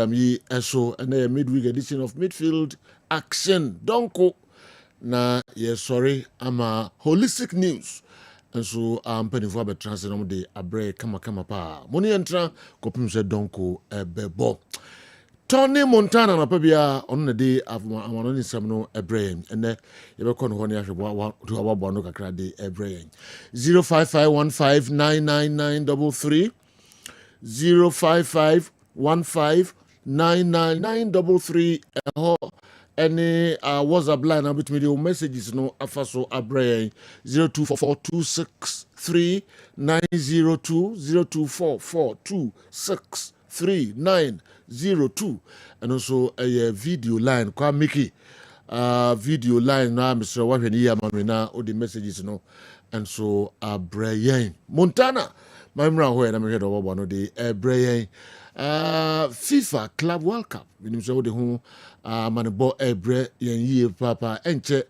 yi eso na midweek edition of Midfield Action. Donko na sorry ama holistic news. And so penifo abetrans no de abre kama pa. Moni entra kopim se donko bebo. Tony Montana na pabia on the day of amano nsam no ebre ene yebekọ no ho ne ahwebo to ababo no kakra de ebre 0551599933 0551599933 any WhatsApp line about me messages no afaso abre 0244263902 0244263902 and also a video line kwa Mickey video line na Mr. Wahweni ya mamina o the messages no and so abre Montana mamra ho na me head obo no de abre FIFA Club World Cup minim so de ho manebo ebre yen yie papa enche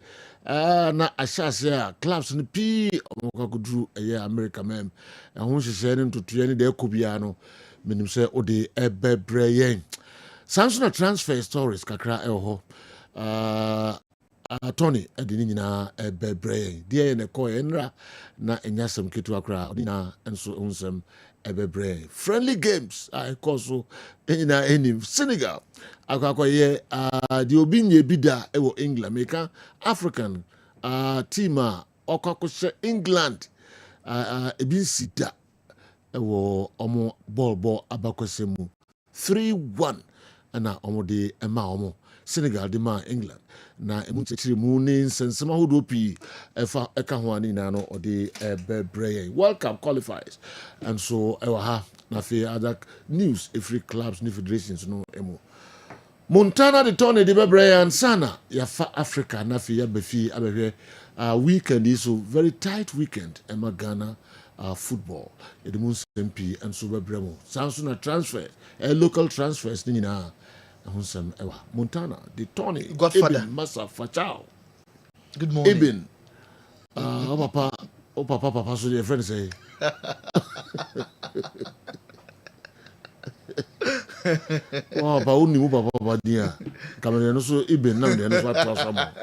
na ahyase a clubs no pi omokakudru America mem ho hyehyɛ ne ntotoe ne de akobia no minim sɛ o de ebebre yen Samsung transfer stories kakra ho Tony edini nyina ebebre de ne ko enra na enyasem ketu akra na enso onsem ebebre friendly games I also in Senegal akwakoye the obinye bida ewo England meka African team okakoshe England ebin sida ewo omo ball abakosemu 3-1 na omo de ema omo Senegal de ma England na emu chechire mu ne nsensema hodo pi efa eka ho ani na no ode ebebre World Cup qualifiers and so ewa ha na fe other news every clubs new federations no emu Montana de Tony de bebre and sana ya fa Africa na fe ya befi abehwe weekend is so very tight weekend ema Ghana football edemu SMP and so bebre mo Samsung transfer local transfers ni na Montana, the Tony, Godfather, Ibn, Massa, Fachao. Good morning. Ibn, papa, so your friend say. Oh, papa, only papa, dear. Come on, so Ibn, now they know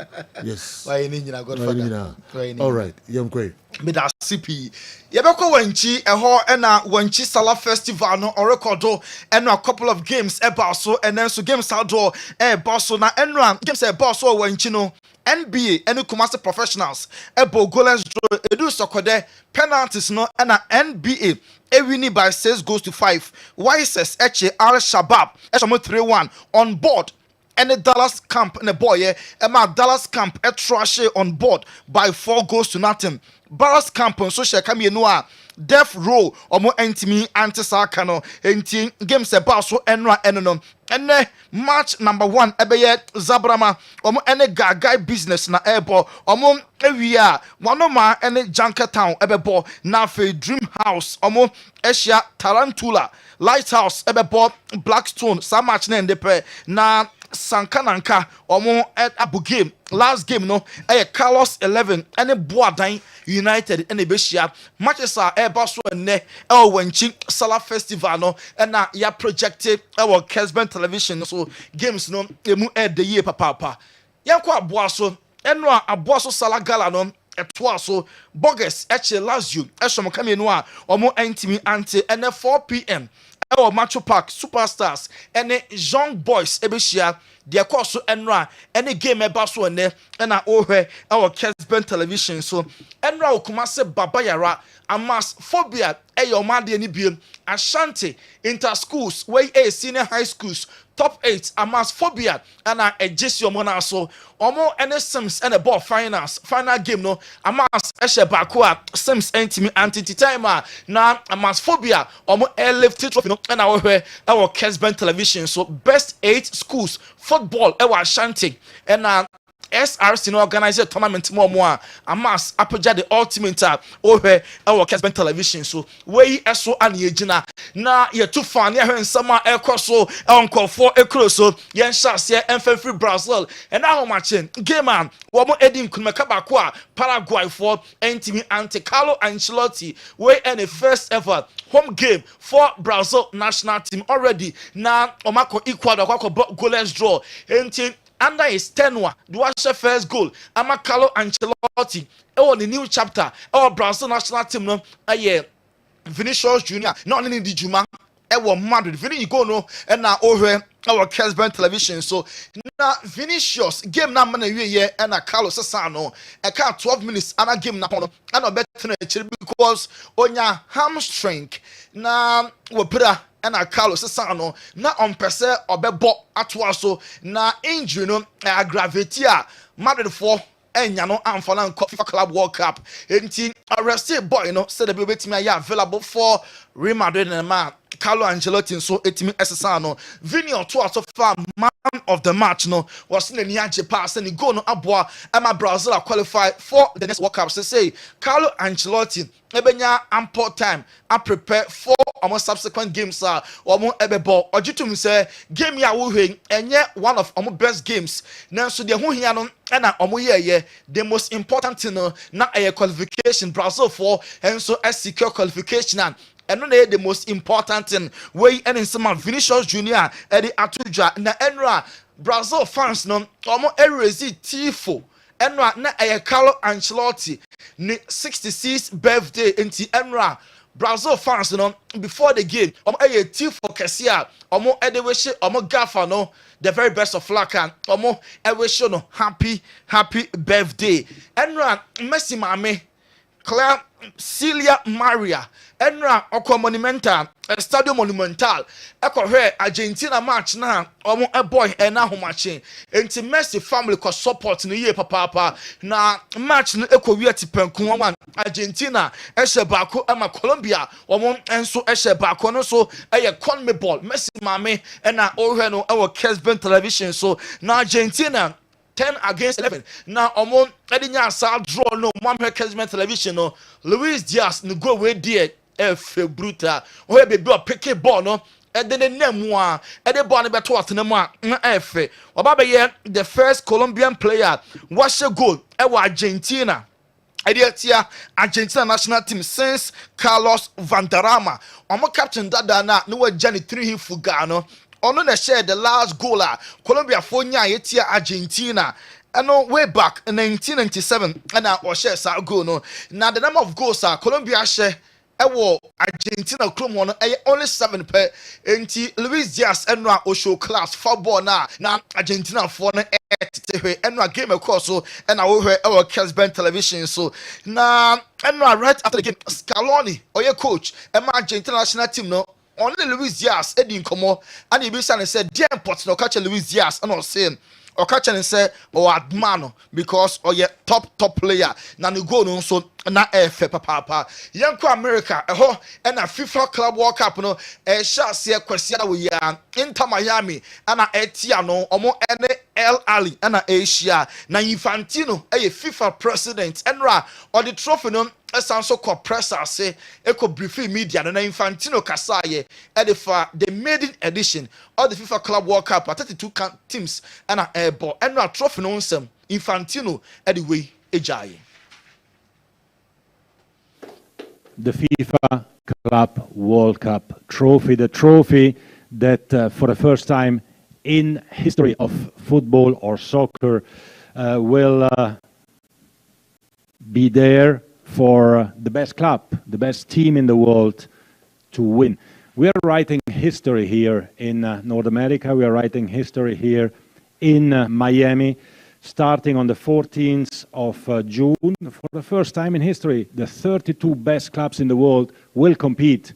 yes. Why you Godfather? All right, young quay. Meda CP. Yebeko wanchi eho ena wanchi Sala Festival no or recordo eno a couple of games so and then so games outdoor so na eno games so wanchi no NBA eno Kumasi professionals ebo goalless draw edu sokode penalties no ena NBA winning by 6 goals to 5. YSS Al Shabab 3-1 on board. And the Dallas camp and the boy, Dallas camp trash on board by 4 goals to nothing. Barras camp on social camera noir, death row or more antimi anti-sarcano, anti games about so enra enono. And match number 1 ebeye Zabrama or more any guy business na airport or more area one of my any junker town ebebo na fe dream house or more Asia Tarantula Lighthouse ebebo Blackstone some match na ndepe na Sankananka omo abu game last game no Carlos 11 any Boadan United and Beshia matches are so ne wanchi Sala Festival no and ya projected our Kessben television so games no emu the year papa yanko aboaso eno aboaso Sala Gala no etwa so Bogus Lazio esom kame no a omo antimi ante and 4 p.m. Our Macho Park Superstars and young boys ebeshia their course enra any game so and our Kessben television so enra Kumasi Babayara amas phobia your man any bill Ashanti inter schools way senior high schools top 8 amas phobia and a just your mona so omo any sims and a ball final game no amas eshe bakua sims entimi anti time na amas phobia omo left trophy no and our Kessben television so best 8 schools football ewa Ashanti and SRC no organize a tournament more amas apogya the ultimate ohwe our Kessben television so we eso ane yegina na ye to fan ye hwensama ekoso onkofo ekro so ye nhase free Brazil and now matching game man wo mo edin kunmeka bako a Paraguay for entimi anti Carlo Ancelotti we any first ever home game for Brazil national team already na omako Ecuador kwako goalless draw enti under his tenure the was first goal ama Carlo Ancelotti on the new chapter our Brazil national team no Vinicius Junior not only the Juma Madrid Vini go no and now over our Kessben television so now Vinicius game na man ye and na Carlos Sasano I can't 12 minutes and a game na pono and a better because onya hamstring na wopra and a Carlos Sasano na on pese obebo atwa so na injury no aggravate Madrid for enya no amfana FIFA Club World Cup enti arrested boy no said the baby betimi available for Real Madrid and man Carlo Ancelotti so etimi SSR no Vini to so far man of the match no was in the niaje pass and he go no aboa ama Brazil qualify for the next World Cup so say Carlo Ancelotti ebenya ample time I prepare for almost subsequent games omo ebebo ojitum say game ya wo hwen enye one of omo best games nanso de ho hia no na omo ye the most important thing no na qualification Brazil for and so secure qualification and no the most important thing way and some Vinicius Junior Eddie Atuja na enra Brazil fans no omo erezi tifo enra na Carlo Ancelotti ni 66th birthday enti enra Brazil fans no before the game omo tifo kesia omo edeweshe omo gafa no the very best of Laka omo eweshe no happy birthday enra Messi mame Claire Celia Maria enra oko monumental stadio monumental ekohwe Argentina match na omo boy na homache enti Messi family ko support no ye papa na match no ekowi atipanku wan Argentina ehye bako ama Colombia omo enso ehye bako no so CONMEBOL Messi mame na ohwe no Kessben television so na Argentina 10 against 11. Now, among Edinya Sal draw no one Kessben television no Luis Diaz no go away dear F bruta. Where be a picket ball no and then the name one and the ball better to the F. Obaba the first Colombian player was a goal Argentina. Idea Argentina national team since Carlos Valderrama. Omo captain Dada no Johnny 3 Fugano. Ono na share the last goal Colombia for nya yetia Argentina and way back in 1997 and or share sa goal no now the number of goals Colombia share Argentina chrome one only 7 per enti Luis Diaz enra show class football na Argentina for na enra game across so and our Kessben television so na enra right after the game Scaloni coach Argentina national team no only Luis Diaz Eddie Nkomo and he basically said dear pot no catch Luis Diaz and I was saying or catch and say admano because top player na no go no so na papa yanko America and a FIFA Club World Cup no shall see a question we Inter Miami and a Etiano omo ene El Ali and a Asia na Infantino FIFA president enra or the trophy no so called presser say eco briefing media na Infantino kasaye edifa the maiden edition of the FIFA Club World Cup 32 teams and a airball and a trophy no some Infantino anyway ejaye the FIFA Club World Cup trophy, the trophy that for the first time in history of football or soccer will be there for the best club, the best team in the world to win. We are writing history here in North America. We are writing history here in Miami. Starting on the 14th of June, for the first time in history, the 32 best clubs in the world will compete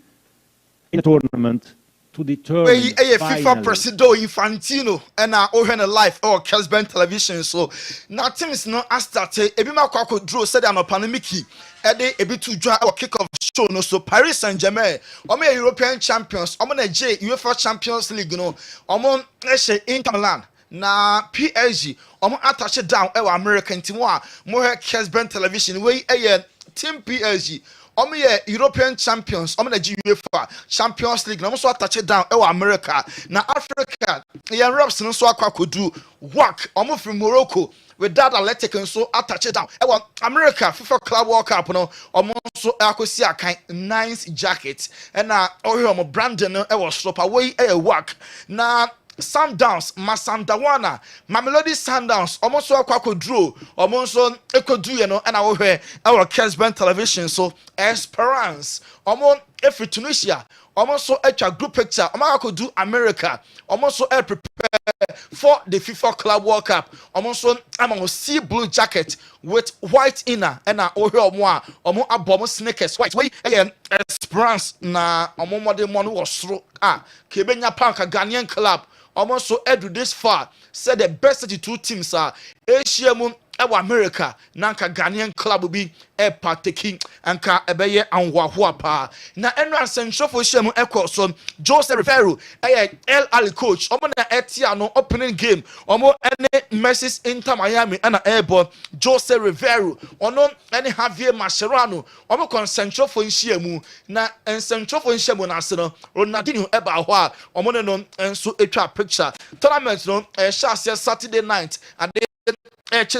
in a tournament to determine FIFA President Infantino and our life or Kessben television. So now teams no started. Ebi ma kwa draw said an pandemic. Ede ebi to join our kick off show no so Paris Saint-Germain. European champions. Omo na UEFA Champions League no. Omo Inter Milan. na PSG omo attach down e wa American team a mo he Kessben television we team PSG omo ye European champions omo na UEFA Champions League na omo so attach down e wa America na Africa ye Robs no so akwakodu work omo from Morocco with that Athletic and so attach down e wa America FIFA Club World Cup no omo so akosi akan nice jacket and na omo Brandon no e wa stop away e work na Sundowns, Masandawana, Mamelodi Sundowns, almost so drew, almost so ekodu and our Kessben television, so Esperance, almost every Tunisia, almost so a group picture, could do America, almost so prepare for the FIFA Club World Cup, almost so I'm on sea blue jacket with white inner and a moi, almost a bomb sneakers, white way again, Esperance, na modern one was through Kebenya Panka Ghanaian club. Almost so edu this far said the best 32 teams are Asia mu America nanka Ghanaian club bi partaking anka ebeye anwahua pa na enra central for shemu so Jose Rivero El Ali coach omo na etia no opening game omo ene Messi Inter Miami and airborne Jose Rivero ono ene Javier Mascherano omo kon central for shemu na central for shemu na se no Ronaldinho eba ho a omo ne no enso etwa picture tournament no Saturday night and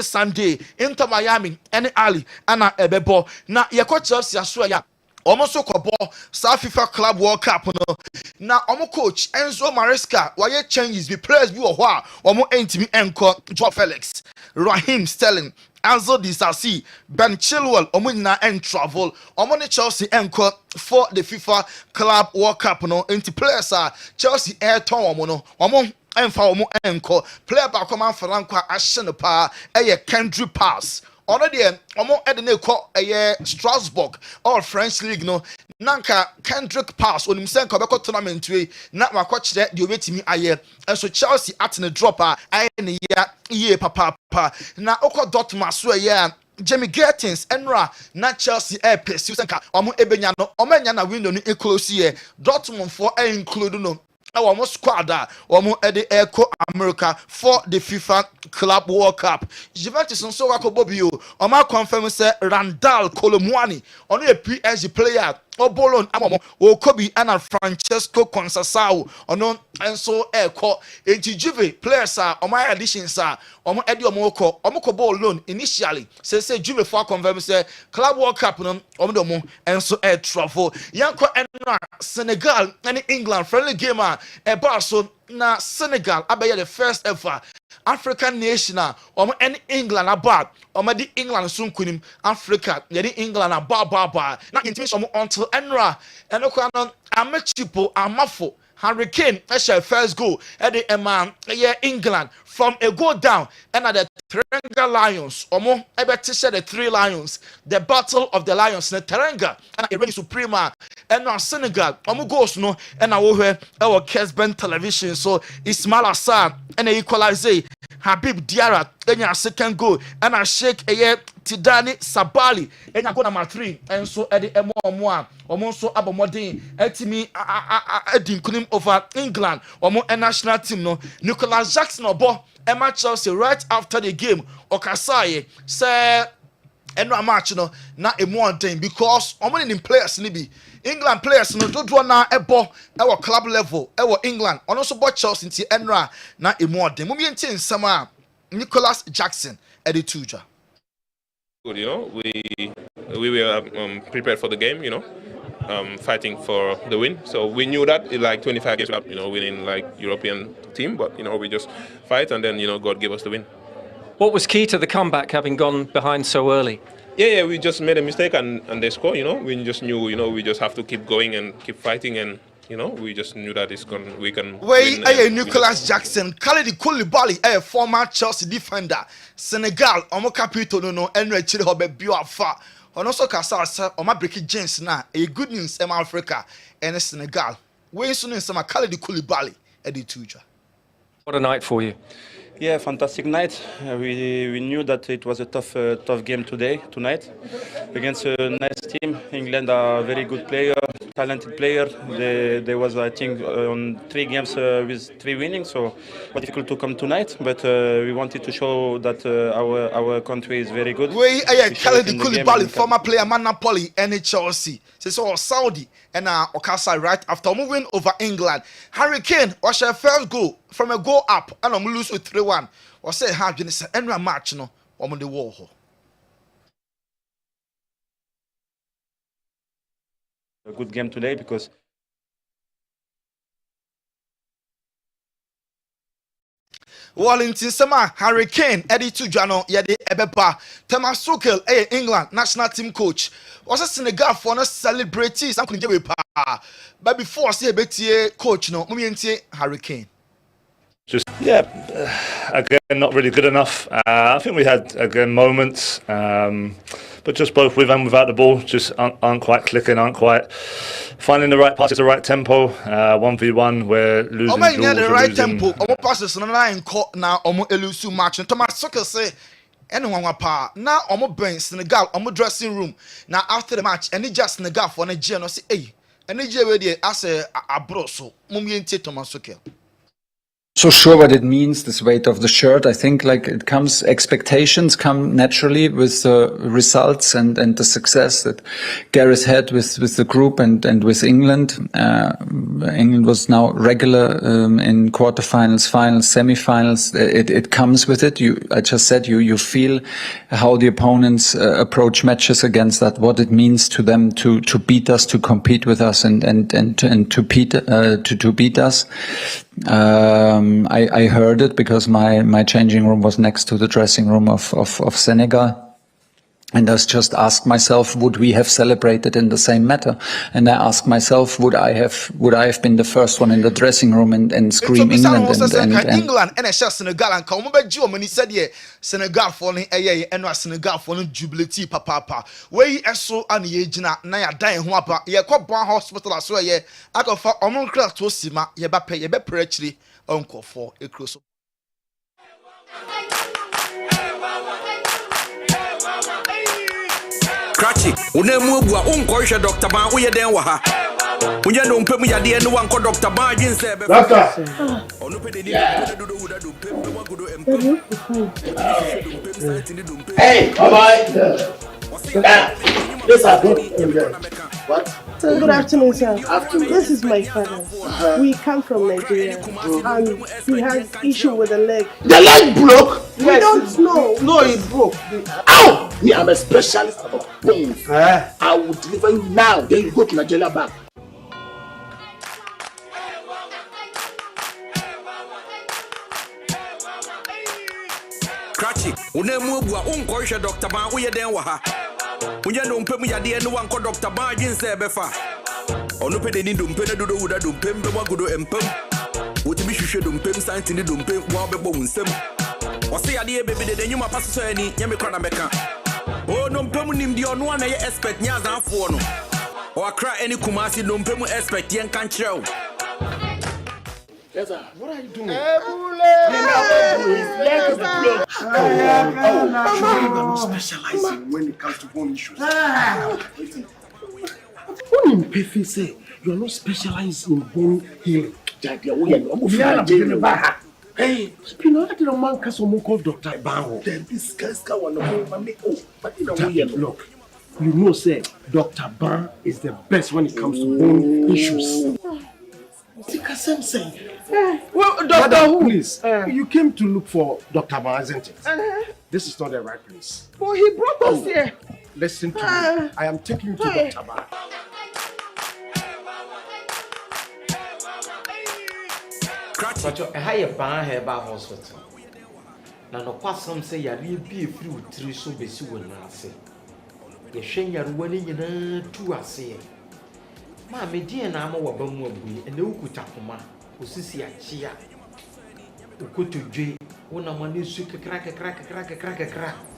Sunday Inter Miami and Ali ana ebebo na yeko Chelsea aso ya almost so kobo South FIFA Club World Cup no na omo coach Enzo Maresca why changes be players bi wo ho a omo entimi enko Joao Felix Raheem Sterling Anzo Disasi Ben Chilwell omo na en travel omo ne Chelsea enko for the FIFA Club World Cup no enti players are Chelsea air ton omo no omo emfa omo enko player ba come Franco ahye pa Kendrick Pass already omo ede na ekọ Strasbourg or French league no nanka Kendrick Pass onim sen ko beko tournament we na makọ kire de obetimi aye enso Chelsea at na drop aye ne ye papa na okọ Dortmund so Jamie Gettins enra na Chelsea pursue senka omo ebenya no omo enya na window ni close here Dortmund for include no our squad omo ede echo America for the FIFA Club World Cup. Juventus nso wako Bobio omo confirm say Randall Colomwani ono a PSG player Obolon amomo Okobi and Francesco Conceição ono enso echo enti Juve players omo additions omo ede omo ko ball loan initially say Juve for confirm say Club World Cup no omo enso travel yanko enra Senegal and England friendly game so na Senegal abaya the first ever African nation omo any England about omo di England sun kunim Africa ye di England ba na intimation omo until enra enokwa no amechipo amafo Hurricane share first goal at the man England from a goal down and at the Teranga Lions omo ebeti share the three lions the battle of the lions the Teranga and a ready suprema and now Senegal omo goals no and now we our Kessben television so Ismail Assar and a equalizer Habib Diarra and your second goal and a Sheikh Tidani Sabali and I go number 3 and so at the M1 almost so abomodin etimi edinkunim over England omo national team no Nicolas Jackson obo Emma Chelsea right after the game okasaye say enra match no na emu den because omo in players ni bi England players no dodo na ebo our club level our England ono so bo Chelsea nti enra na emu den mumie nti nsam a Nicolas Jackson edituja. Good, we were prepared for the game, fighting for the win. So we knew that in like 25 games, winning like European team, but we just fight and then God gave us the win. What was key to the comeback, having gone behind so early? Yeah, we just made a mistake and they score. We just knew, we just have to keep going and keep fighting and. We just knew that we can. Wait, Nicolas Jackson, Khalid Koulibaly, a former Chelsea defender, Senegal, Omo Capito no, Enre Chile Hobe Bioafa. On also Casar, Oma Bricky James na, a good news in Africa and Senegal. Wait, soon in some Khalid Koulibaly, Eddie Tuja. What a night for you. Yeah, fantastic night. We knew that it was a tough game tonight, against a nice team. England are a very good player, talented player. There was, I think, on 3 games with 3 winnings, so it was difficult to come tonight. But we wanted to show that our country is very good. We showed it Khalid in the game Koulibaly, and former player Man Napoli and Chelsea. So Saudi and Okasa right after moving over England. Harry Kane was their first goal from a goal up and lose with 3-1. Or say how you say any match no on the wall. a good game today because Wallington Sama Harry Kane Eddie Tujano Yede Ebeba Thomas Tuchel England national team coach was a Senegal for no celebrate some kunje pa but before say betie coach no mumientie Harry Kane. Just again not really good enough. I think we had again moments, but just both with and without the ball just aren't quite clicking, aren't quite finding the right passes, the right tempo. 1v1 we're losing duels, the right tempo. Omo passes na line court na omo elusu match. Thomas Tuchel say anyone wa pa na omo ben Senegal omo dressing room. Now after the match any just Senegal for Nigeria no say hey any je we dey as a abro so mumientie Thomas Tuchel. So sure what it means, this weight of the shirt. I think like it comes, expectations come naturally with the results and the success that Gareth had with the group and with England. England was now regular in quarterfinals, finals, semifinals. It comes with it. I just said you feel how the opponents approach matches against that, what it means to them to beat us, to compete with us and to beat us. I heard it because my changing room was next to the dressing room of Senegal. And I just asked myself, would we have celebrated in the same manner? And I asked myself, would I have been the first one in the dressing room and scream England and England and Senegal and come back Joe when he said yeah Senegal falling and Senegal falling jubilate papa where so and ye jina na ya dan ho apa ye kwa bon hospital aso ye akofa omon class to sima ye ba pay ye be preachri onko for ekro so Cratchy, unemu bua unkoisha Dr. Ban uye den wa ha. Unye no mpemu ya die no wanko Dr. Ban jinse be. Laka. Hey, bye-bye. Yes, I do. What? Good afternoon, sir. This is my father. We come from Nigeria, and he has issue with the leg. The leg broke? We don't know. No, it broke. Ow! Me, I'm a specialist about bones. I will deliver you now. Then you go to Nigeria back. Cratchy, unemu bua unkoisha Dr. Ban uye den wa ha. Unye no mpemu ya die no wanko Dr. Ban jinse be fa. Onu pe de ni dompe na dodo wuda dompe be wagodo empem. Wotimi hwehwe dompe santi ni dompe wa be bo nsem. Ose ya die bebe de nyuma paso so ani nyame kra na meka. O no mpemu nim di ono na ye expect nya zanfo no. O akra any kumasi no mpemu expect yen kan kireo. Yes, sir. What are you doing? I'm specializing when it comes to bone issues. What in Pefe say? You are not specialized in bone healing. Hey, you know that man can someone called Dr. Bango. Then this guy's got one of me. Oh, but you know, look, you know, say Dr. Ban is the best when it comes to bone issues. Well, Doctor, who? Please, you came to look for Dr. Ban, isn't it? This is not the right place. Well, he brought us here. Listen to me. I am taking you to Dr. Ban. But I have a ban here by hospital. Now, no person say you will be a few three so busy when I say. You shame your winning in 2 I say. Mammy, dear, I'm a woman and no kutapuma, who sees ya chia. Go to J, when a man is crack.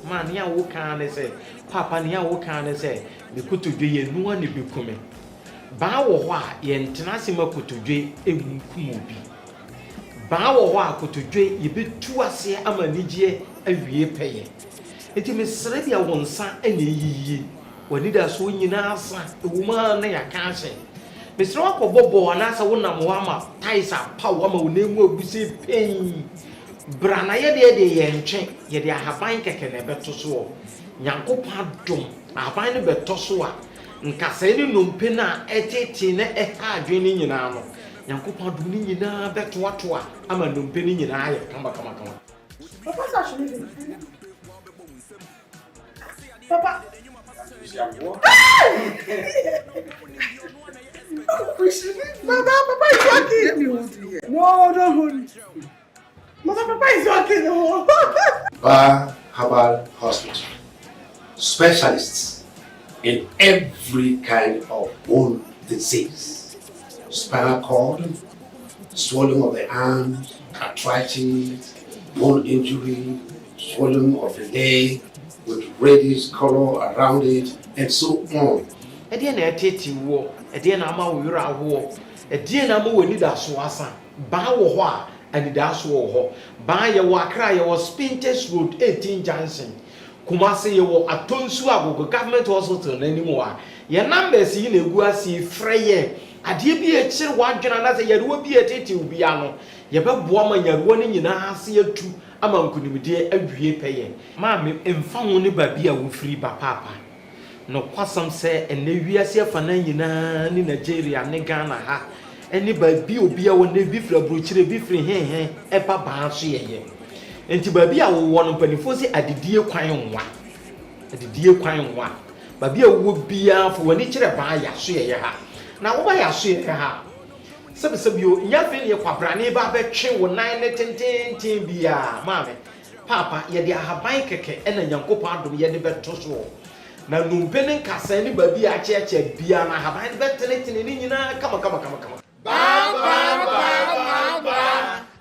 Man, ya wo can say, Papa, ya wo can say, the go to J and no one be coming. Bow wa, yen tenacima go to J, a mubi. baa wɔ hɔ a kotodwe yɛbɛtu ase ama anigyeɛ awie pɛyɛ enti mesrɛ bia wo nsa ɛna ɛyiyi w'anida so nyinaa sa ɛwɔ mu a na yɛaka ahyɛ mesrɛ wakɔbɔ bɔɔ anaasɛ wonam hɔ ama tais apaw ama wo nan mu agu sɛ pɛn bra na yɛdeɛ de yɛntwe yɛde ahaban kɛkɛ na ɛbɛto soɔ nyankopɔn adom ahaban no bɛtɔ so a nkasɛe ne nnompe no a ɛtete na ɛha adwene no nyinaa no nyankopɔn adom no nyinaa bɛtoatoa ama nnompe no nyinaa yɛ kama. Papa. Papa is working. No, don't hold it. Papa is working. Bar Herbal Hospital. Specialists in every kind of bone disease. Spinal cord, swelling of the arms, arthritis, bone injury, swelling of the leg with reddish color around it, and so on. Ɛdeɛ na ɛtete wo, ɛdeɛ na ama wo yura ho, ɛdeɛ na ama wo ni da so asa. Baa wɔ hɔ a anidaso wɔ hɔ. Baa yɛ wɔ Accra yɛ wɔ Spintex Road 18 Junction. Kumasi yɛ wɔ Atonsu Agogo Government Hospital n'anim wɔ a. Yɛ numbers yi na egu ase frɛ yɛ. Adeɛ bi ekyir wadwena na sɛ yɛrewa bi etete obi ano. Yɛbɛboa ma nyarewa ne nyinaa ase atu ama nkunimdie awie pɛyɛ. Maame mfa ho ne baabi a wofiri ba papa. No kwasam sɛ ene wiase afa na nyinaa ne Nigeria ne Ghana ha. Ene baabi obi a wɔ ne bi fira brochire bi firi henhen ɛba baa so yɛyɛ. Enti baabi a wo no mpanifo se adidie kwan nwa. Adidie kwan nwa. Baabi a wo bia fo wani kyerɛ baa ya so yɛyɛ ha. Na wo ba ya so yɛyɛ ha. Sebisebio nyafe ne kwabrane ba betwe wo nan ne tententen bia maame papa ye de ahaban keke ena nyankopɔ adom ye de beto so na numpe ne nkasa ne ba bia acheche bia na ahaban betenetene ne nyina kama ba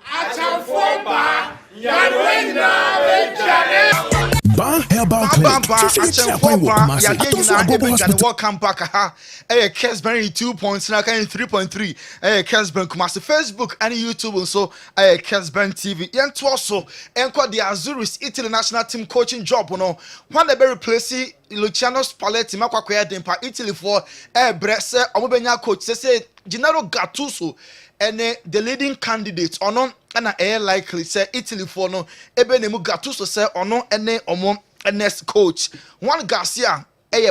achamfo ba yarwe nyina be Ban Herbal Clinic. Welcome back. Kessben 2 points now, 3.3. Kessben Kumasi Facebook and YouTube and so Kessben TV. And also, the Azuris Italy national team coaching job. One they be replacing Luciano Spalletti, Makwakwaya Dempa Italy for Bresse, Omobenya coach. Say Gennaro Gattuso and the leading candidate or no. And I likely say Italy for no Ebenemu Gattuso say or no ene omo next coach Juan Garcia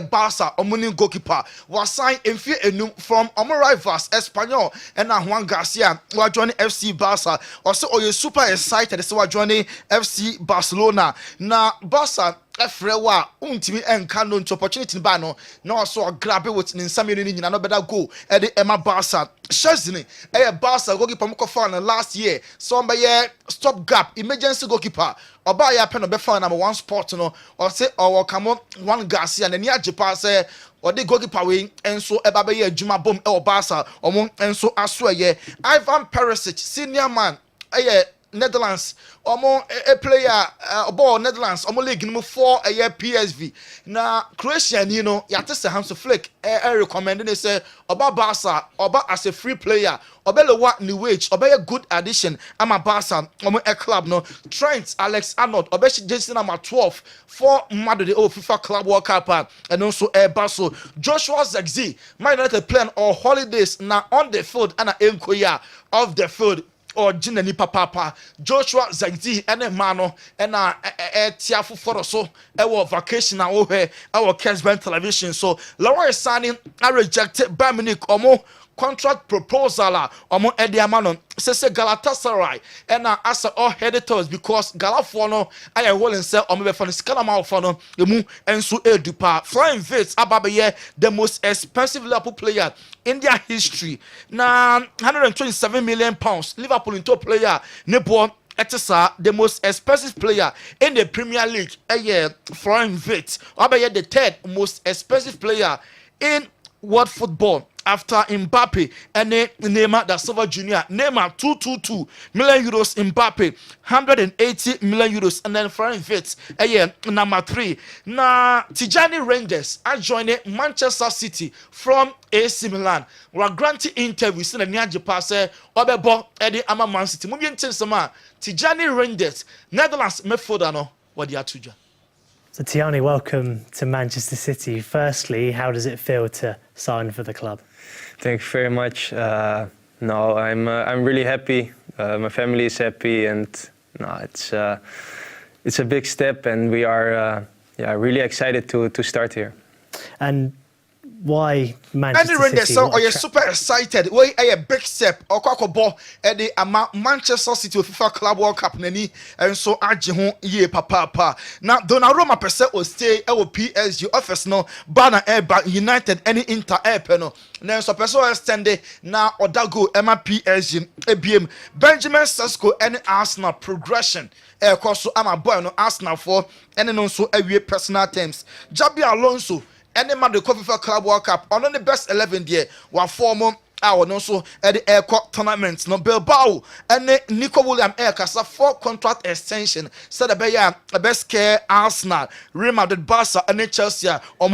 Barca omuni goalkeeper was signed in fear enum from omo rivals Espanyol and Juan Garcia was joining FC Barca also you super excited so joining FC Barcelona na Barca Efrewa untimi enka no opportunity ba no na also grab with nsame no nyina no better go e de Emma Barca Chesney Barca goalkeeper mko fan last year so be stop gap emergency goalkeeper oba ya pen no be fan number 1 spot no or say or come Juan Garcia na ni ajepa say or the goalkeeper we enso eba be adwuma bom e Barca omo enso aso ye Ivan Perisic senior man Netherlands omo a player ball Netherlands omo league number 4 a year PSV na Croatian you know yate se Hans Flick recommending they say oba Barca oba as a free player oba lowa ni wage oba a good addition ama Barca omo a club no Trent Alexander-Arnold oba jersey number 12 for Madrid the FIFA Club World Cup and also Barca Joshua Zirkzee might not plan or holidays na on the field and enkoya off the field or Jinani Papa Joshua Zirkzee and a mano and tiafu for so our vacation our Kessben television so Laura signing I rejected by Munich omo contract proposal omo Ediamano say Galatasaray and as all editors because Galafono I will and say omo for the scalama for no emu enso edupa flying Vits ababe the most expensive Liverpool player in their history na 127 million pounds Liverpool into player nebo Etisa, the most expensive player in the Premier League Flying Vits abaye the third most expensive player in world football after Mbappe and Neymar da Silva Jr. Neymar 222 million euros, Mbappe 180 million euros, and then Frank Vitz number 3. Now Tijani Rangers are joining Manchester City from AC Milan. We are granting interviews in the near Japan say Obebo Eddie Ama Man City. Mubi Ntensama Tijani Rangers Netherlands midfielder no what they are to. So Tiani, welcome to Manchester City. Firstly, how does it feel to sign for the club? Thank you very much. No, I'm really happy. My family is happy, and no, it's a big step, and we are really excited to start here. And why Manchester Rangers City? So you're super excited. Why a big step? Okwakobo the Manchester City FIFA Club World Cup nani and so agye ho ye papa. Now Donnarumma pese o stay e wo PSG office no Bana United any Inter no. Now so pese o extend na Odago Emma PSG ebiem Benjamin Sesko any Arsenal progression so ama boy no Arsenal for any no so awie personal terms. Jabi Alonso any man the FIFA Club World Cup on the best 11 there one form our no so at the air tournament no Bilbao and Nico William Kasa for contract extension said a best care Arsenal Real Madrid Barca and Chelsea or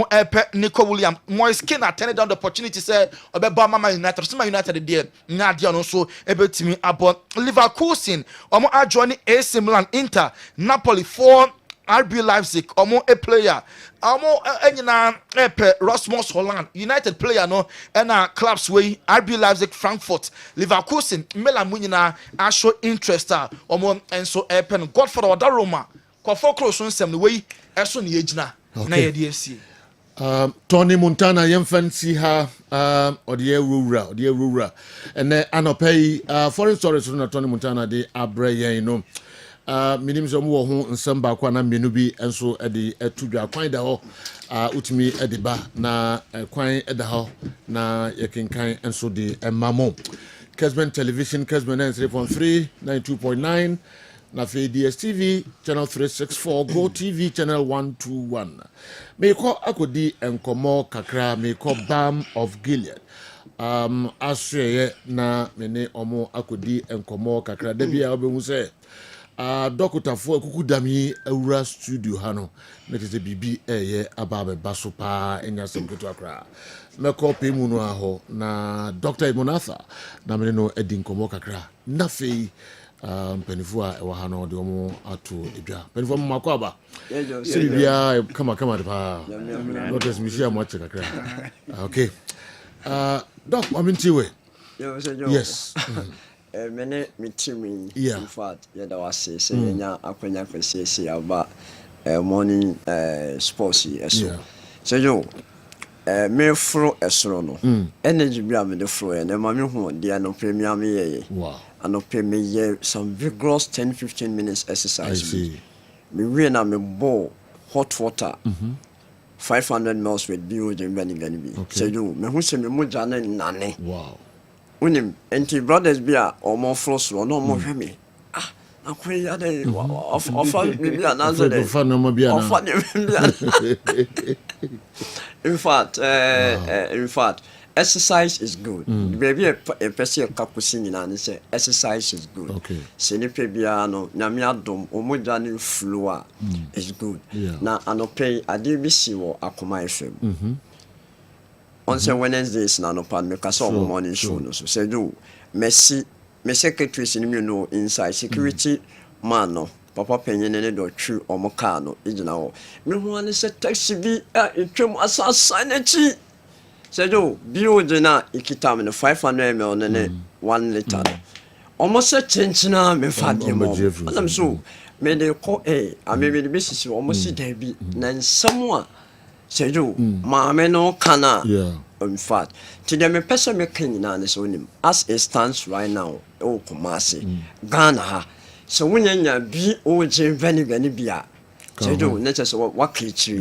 Nico William more skin attended down the opportunity said about Mama United Sima United there Nadia no so able to me about Leverkusen or joining AC Milan Inter Napoli for RB Leipzig a player Rasmus Holland United player no and clubs way RB Leipzig Frankfurt Leverkusen Milan munyina show interest and so Godford Odaroma kwafo cross nsem the way eso ne yegina na ye DFC Tony Montana yemfancy ha odie rura and anopay foreign stories na Tony Montana de abrayen no minim so mo ho nsem ba kwa na menu bi enso de atudwa kwan da ho utumi de ba na kwan da ho na yekenkan enso de emamo Kessben television Kessben 93.3 92.9 na fe DSTV channel 364 Go TV channel 121 me ko akodi enkomo kakra me ko Balm of Gilead asye na mene omo akodi enkomo kakra da bia obehu se Dr. Fo Kukudami Eura Studio Hano, Netite Bibi Eye Ababe Basupa Enya Semketu Akra. Meko Pimuno Aho na Dr. Imonatha na meneno Edin Komo Kakra. Nafi Penifua Ewahano Diomo Atu Ibia. Penifua Makwaba. Silvia kama de pa. Dr. Smishia Mwache Kakra. Okay. Doc, Amintiwe. Yes. Mene mitimi yeah. In fact yada wase say nya akwanya kwese aba morning sports eso so yo me fro esoro no energy bia me de fro na ma me hu de no premier me ye wow ano premier ye some vigorous 10-15 minutes exercise me we na me ball hot water 500 ml with bio de gani bi so yo me hu se me moja na nane wow unim enti brothers bia omo floss no mo hwe me akwai ya de ofa bia na zo de ofa no mo bia na ofa in fact exercise is good baby a person kakusi nyina ne say exercise is good okay se ni pe bia no na me adom omoja ne flow is good na anope ade bi si wo akoma fm on say Wednesdays na no pan me kasa on morning show no so say do Messi me secretary sin me no inside security man no papa penye ne do twi omo car no igina ho me ho an say taxi bi etwem asasa na chi say do bio gina ikita me no 500 ml ne 1 liter omo say chenchina me fa bi mo am so me de ko ame me de bi sisi omo si da bi na nsamo a say do maame no kana in fact today me person me can na so nim as it stands right now o Kumasi Ghana ha so wunyanya bi o je veni bia say do na so what kichi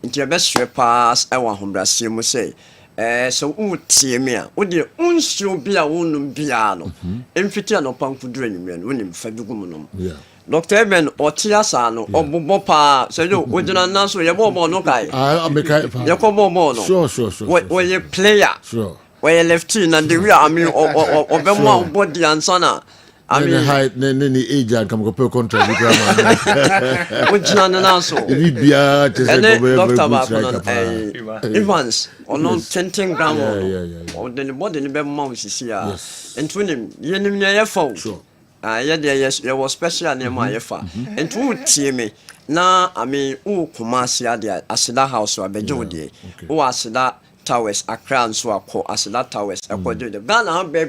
nti be sure pass e wa hombrase mu say so u tie me a wo de unsuo bia wonum bia no emfiti anopankudura nyumia no nim fa dugum no Dr. Eben Otiasa no obobo pa so yo ojina na so ye bobo no kai I make ye ko bobo no sure we player sure where lefty and the real, I mean, or more body and son. I mean, height, then age and come per contract. Which none also. Evans or no 10 gram or the body in the mouse is here. And twin him, you fall. Yes, there was special near my effa. And two tear me. Now, I mean, Kumasi, Asida House or Bejodi, Asida Towers, a crown so I call Asida Towers, a quadrille. Ghana, be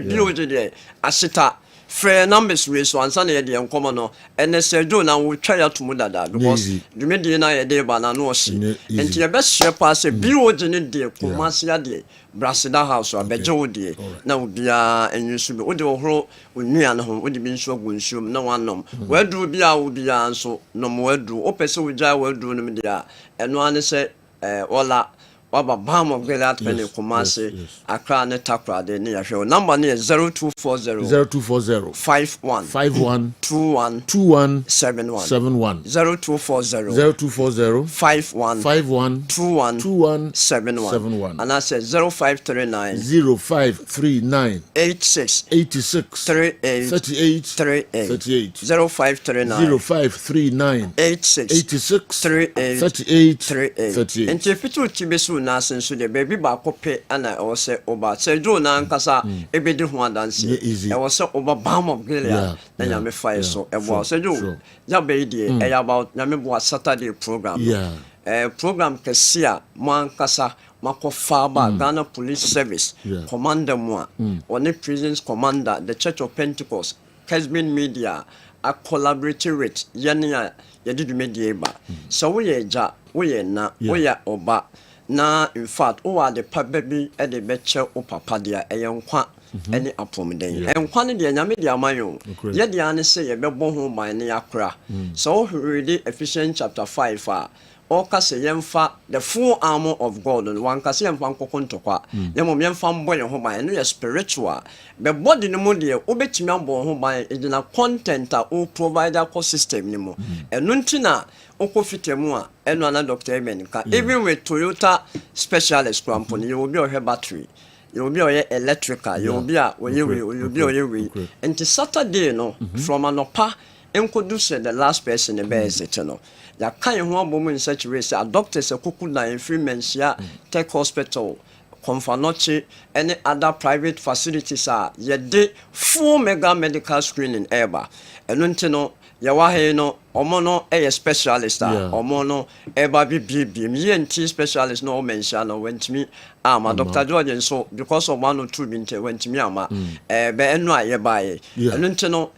build today, Asita. Fair numbers race one Sunday and common, and they say, do now we try out to Mudada because the Mediana a day bananosi. And your best share pass a build in it, dear Kumasia de Brasida House or Bejo de. Now be and you should be with your whole with me and home would be so good, no one nom. Where do be I would be so no more do, open so we jai well do them there. And one said, Ola. Waba bam of Gelat Penny Kumasi, Accra Netakra, the near show. Number near 0240 51 21 71 0240 51 71 and I said 0539 86 38 0539 86 38 and if it would Nasin so the baby back pay and I also over say Joe Nankasa a bit different than see. I was so over Bam of Gilead and I may fire so a was a Joe. Yabedi about Namibwa Saturday program. Program Kessia Mankasa Mako Faba Ghana Police Service Commander Moi on the prisons commander the Church of Pentecost Kessben Media a collaborative with Yania Yadidu Mediaba. So we ja we na we oba. Na in fact, are the baby at the betcher or papa dear a young qua any upon day. And one of the Yamidia Mayo, yet the answer say a bebo home by Niakra. So really Ephesians chapter 5 all Casayemfa, the full armor of God, and one Casayam Fancocontokwa, Yamomian Famboy home by any spiritual. But body no more dear, Obetimambo home by is in a content or provider system anymore. And Nuntina. Okofitemua and one Dr. Emenica. Even with Toyota specialist company, you will be on her battery, you will be on your electrical, you will be on your way. And to Saturday, no, from an opa, and could do say the last person in the best eternal. Ya kind one woman in such a race, a doctors a kukuna in Freemansia, Tech Hospital. Confanoche, any other private facilities are yet de full mega medical screening ever. And no Yawahe no omono a specialist omono eba BB ENT specialist no mention no went me ama Dr. George so because of 1 or 2 binte went me ama be enu aye bae and no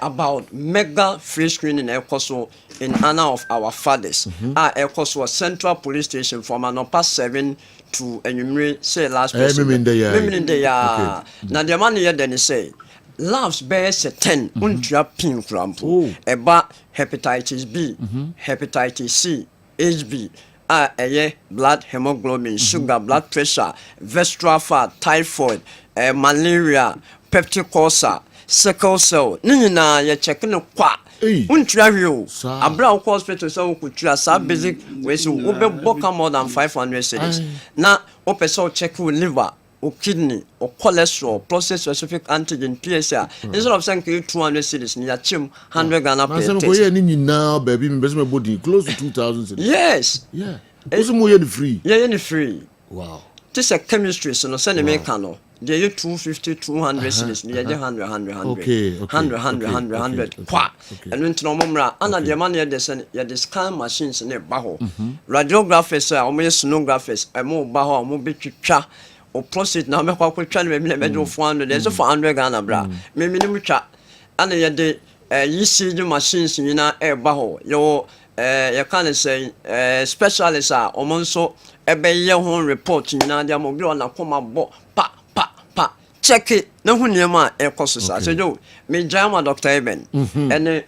about mega free screening ekoso in honor of our fathers ekoso Central Police Station from an past 7 to enyumre say last person na the man here then say laughs bears 10 untua pin crampo eba hepatitis B hepatitis C HB blood hemoglobin sugar blood pressure visceral fat typhoid malaria peptic ulcer sickle cell nina ye check no kwa untua rio abra hospital so kutua sa basic we so obe boka more than 500 cedis na opeso check liver or kidney or cholesterol process specific antigen PSA instead of saying 200 cedis near chim 100 Ghana per test now baby investment body close to 2,000 cedis. Yes it's more free free. Wow, this a chemistry so no send me cano they you 250 200 cedis near 100 kwa and went to no momra and the money they send ya the scan machines in a baho radiographers or sonographers a more baho mo bitwa or prostate now me kwa twa me 400 there's a 400 Ghana bra me minimum twa and the ECG machines in a baho yo you can say specialists are omonso ebe ye ho report nyina dia mo bi ona koma bo pa check it na hu niam e koso sa so do me jama Dr. Eben and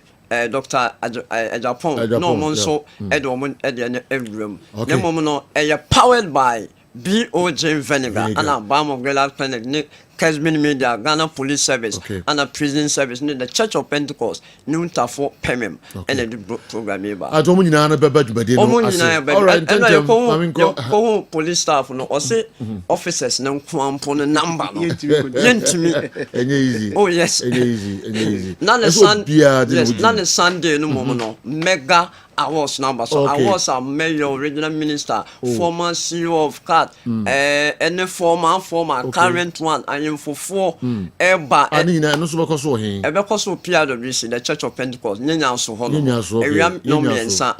Dr. Ajapon no omonso e do omon e de na evrum na mom no e powered by BOJ vinegar and a balm of Gala Clinic, Kessben Media, Ghana Police Service, and a prison service, the Church of Pentecost, New Tafo Pemem, and the program. I don't mean to be all right, police staff, no, or say officers, no, on number. Oh, yes, easy. None a Sunday, no more, mega. Awards number. So awards are mayor, regional minister, former CEO of CAT, any former, current one, and in for 4 Eba. I mean, no super coso here. Ebekoso PRWC, the Church of Pentecost, Nina so Area no me so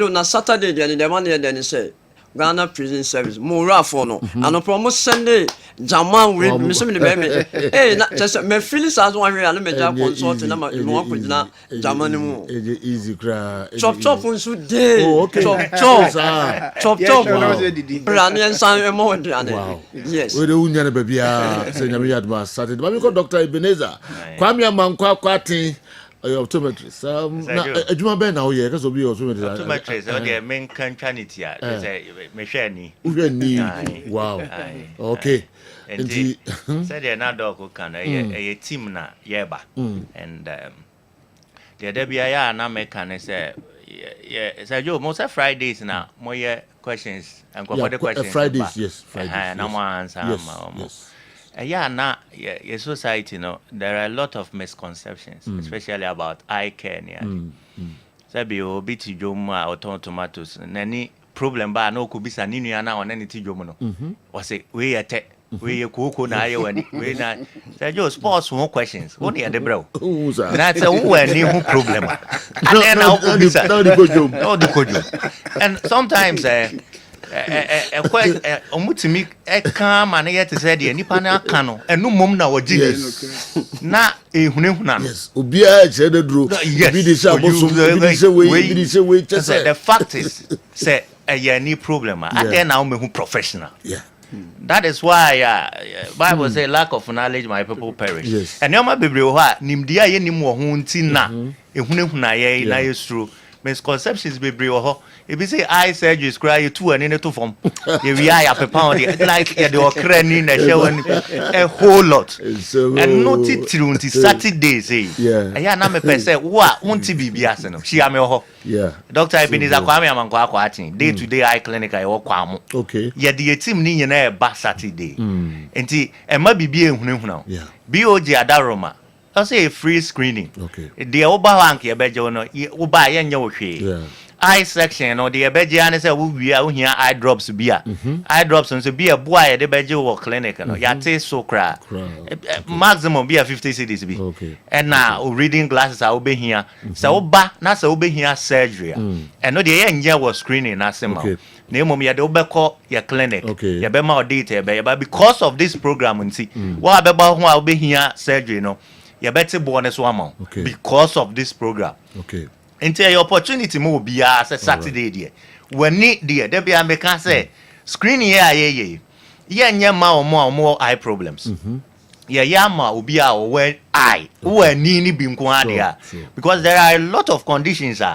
na Saturday, the one then say Ghana Prison Service, Mura for no, and no promo Sunday, Jaman with Miss Baby. Hey, not just me feelings as one real major consult in a Jaman. Easy cry. Chop on so day. Chop. Brand San wow. Yes. We don't know baby. Say we had was Saturday. But we got Dr. Ebenezer. Kwame Amankwa kwati. Optometrist. Adwuma ben na wo ye kaso bi optometrist. Optometrist o de men kan twanity a say me hwe ni. Hwe ni. Wow. Okay. Enti say the na dog kan e team na yeba. And the there be ya na me kan say say Joe most Fridays na mo ye questions and for the questions. Fridays, yes, Fridays. Na mo answer yes. Now, your society, there are a lot of misconceptions, especially about eye care. So, be obiti joma or tomatoes, and any problem by no could be sanina on any tijomono. Or say, we at we cook na we not. So, just sports more questions. Only at the bro. That's a new problem. And then I'll be and sometimes, omutimi come and yet said the nipa na kano enu mom na wodi na ehunehuna yes obia che de dro bi de sha bosom bi de se we the fact is say any problem and then now me who professional that is why Bible say lack of knowledge my people perish and no ma bebre ho a nimdia ye nim wo ho nti na ehunehuna ye na yesuru misconceptions bebre ho. If you say eye surgery, cry you two and in a two form. You eye up a pound like you're craning a whole lot. And not it till Saturday, say, yeah, I'm a person. What won't be biasino? She am your Dr. Ebenezer Kwame Amankwa day to day eye clinic. I walk kwamo. Okay, yeah, the team need a bus Saturday. And see, and maybe be a now. Yeah, BOG Adaroma. I say a free screening. Okay, the Obawanki, a bejono, Uba and Yoshi. Eye section or the Abejian say we are here eye drops beer. Eye drops and so be a boy at the Bejo clinic and yate so cry. Maximum be a 50 cities be. Okay. And now reading glasses I will be here. So ba na so be here surgery. And no the year was screening na sema. Name me the obeko your clinic. Okay. Ya be ma detail be but because of this program and see what about who will be here surgery no. Ya better bonus one because of this program. Okay. Into your opportunity mo be as Saturday there. When need there be a make say screen here yeah more eye problems. Yeah will be our when eye who need be there because there are a lot of conditions see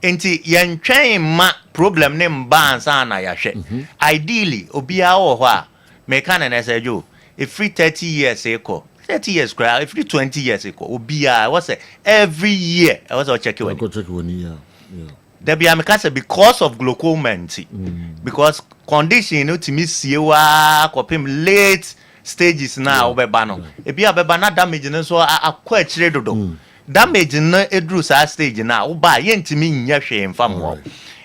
enti yen train ma problem name ban sana ya she ideally obi a wo ho a me kan na say jo if 30 years ago 30 years cry if 20 years ago obia was every year I was check you there be amekase because of glaucoma because condition no timi siewa kopim late stages now obeba no e bia beba na damage no so akwa akire dodo damage no edru sa stage na oba ye ntimi nya hwe mfam ho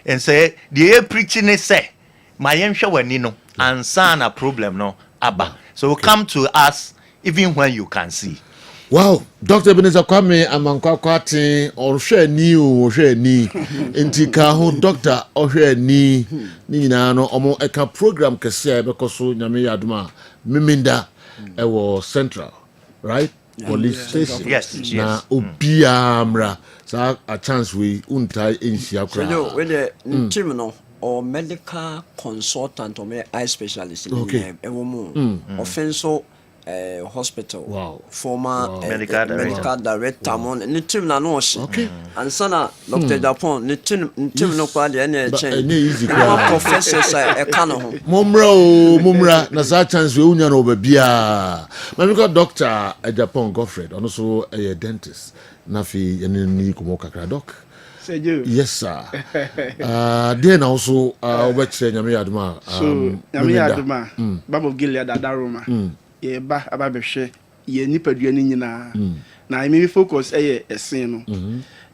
and say the preaching say my yenhwe wani no ansa na problem no aba so come to us even when you can see. Wow, Dr. Ebenezer Kwame Amankwa kwati ohwe ni enti ka ho doctor ohwe ni nyina no omo eka program kese bekoso nyame yaduma miminda ewo central right police station yes na obiamra sa a chance we untai enhia kra so we the team no or medical consultant or eye specialist in ewo mu offenso hospital. Wow. Former medical director mon ni team na no shi. Okay. And sana Dr. Japan ni team no kwa de na change. Easy professors e ka no ho. Mumra na sa chance we unya no ba bia. Ma me ko Dr. Japan Godfred ono so a dentist. Na fi yene ni komo kakra doc. Yes sir. Then also obekire nyame aduma. So nyame aduma. Bible Gilead adaroma. Ye ba ababehwe ye nipadua ni nyina. Na I mean focus esen no.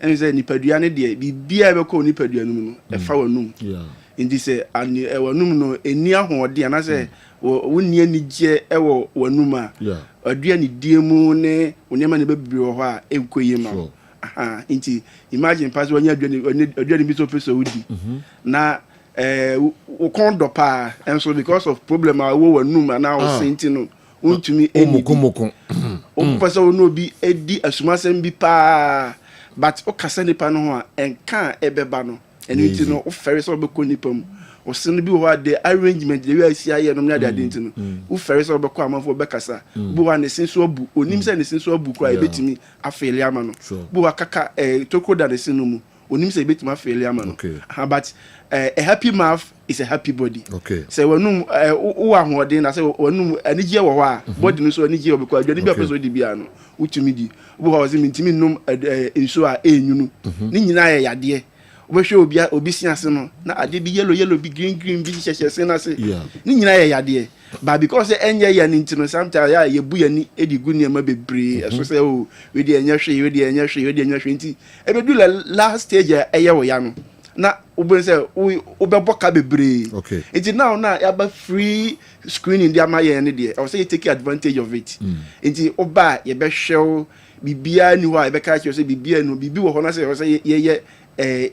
And say nipadua ne de bibia be ko nipadua no mu no e fa wanum. Yeah. Indi say ani e wanum no eni ahode na say wonni anigye e wo wanum a. Yeah. Adua ni die mu ne onema ne bebiri wo ho a enkoyi ma. Inti imagine pass when you adwani bi so person wudi na wo kondo pa and so because of problem wo wanum na wo senti no untumi omoko o pesa wo no bi edi asumasem bi pa but o kasa nipa no ho a enka ebeba no enu nti no o fere so be ko nipa mu o sin bi wo de arrangement de wi asi aye no na de nti no o fere so be ko amafo be kasa bu wa ne sin so bu onim se ne sin so bu kra ebetimi afeli ama no bu wa kaka toko da ne sin no mu onim se ebetimi afeli ama no but a happy mouth is a happy body. Okay. So wanum wo ahode na say wanum anigye wo ho a body no so anigye wo because adwani bi apeso di bia no utumi di wo ho ze mintimi num enso a enyunu ni nyina ye yade wo hwe obi siase no na ade bi yellow bi green bi hyehye na say ni nyina ye yade but because enye ya ni ntino sometimes ya ye bu ya ni edi gu ne ma bebre so say o we di enye hwe nti e be do last stage eye wo ya no na ubon say ubebo ka bebre. Okay. It now ya ba free screening dia ma ye ne de. I say you take advantage of it. It oba ye be hwew bibia ni ho a ye be ka che say bibia no bibi wo ho na say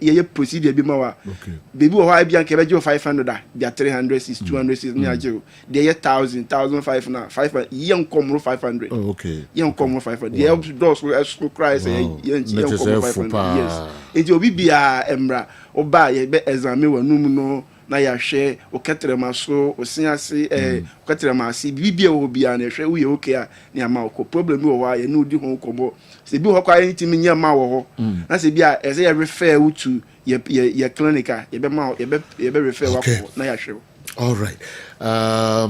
ye procedure bi ma wa. Okay. Bibi wo ho a bia nke be je 500 a dia 300 is 200 is ni aje. Dia ye 1000 na 500 ye nkomro 500. Oh, okay. Ye nkomro 500. Dia those who cry say ye nkomro 500. Yes. It obi bia emra oba ye be examine wanum no na ya hwe o ketrema so o siase o ketrema si bibia wo bia na hwe wo ye okay a na ama ko problem wo wa ye no di ho kobo se bi ho kwa yin timi nya ma wo ho na se bia e se ye refer wo to ye clinic a ye be ma ye be refer wa ko na ya hwe. All right.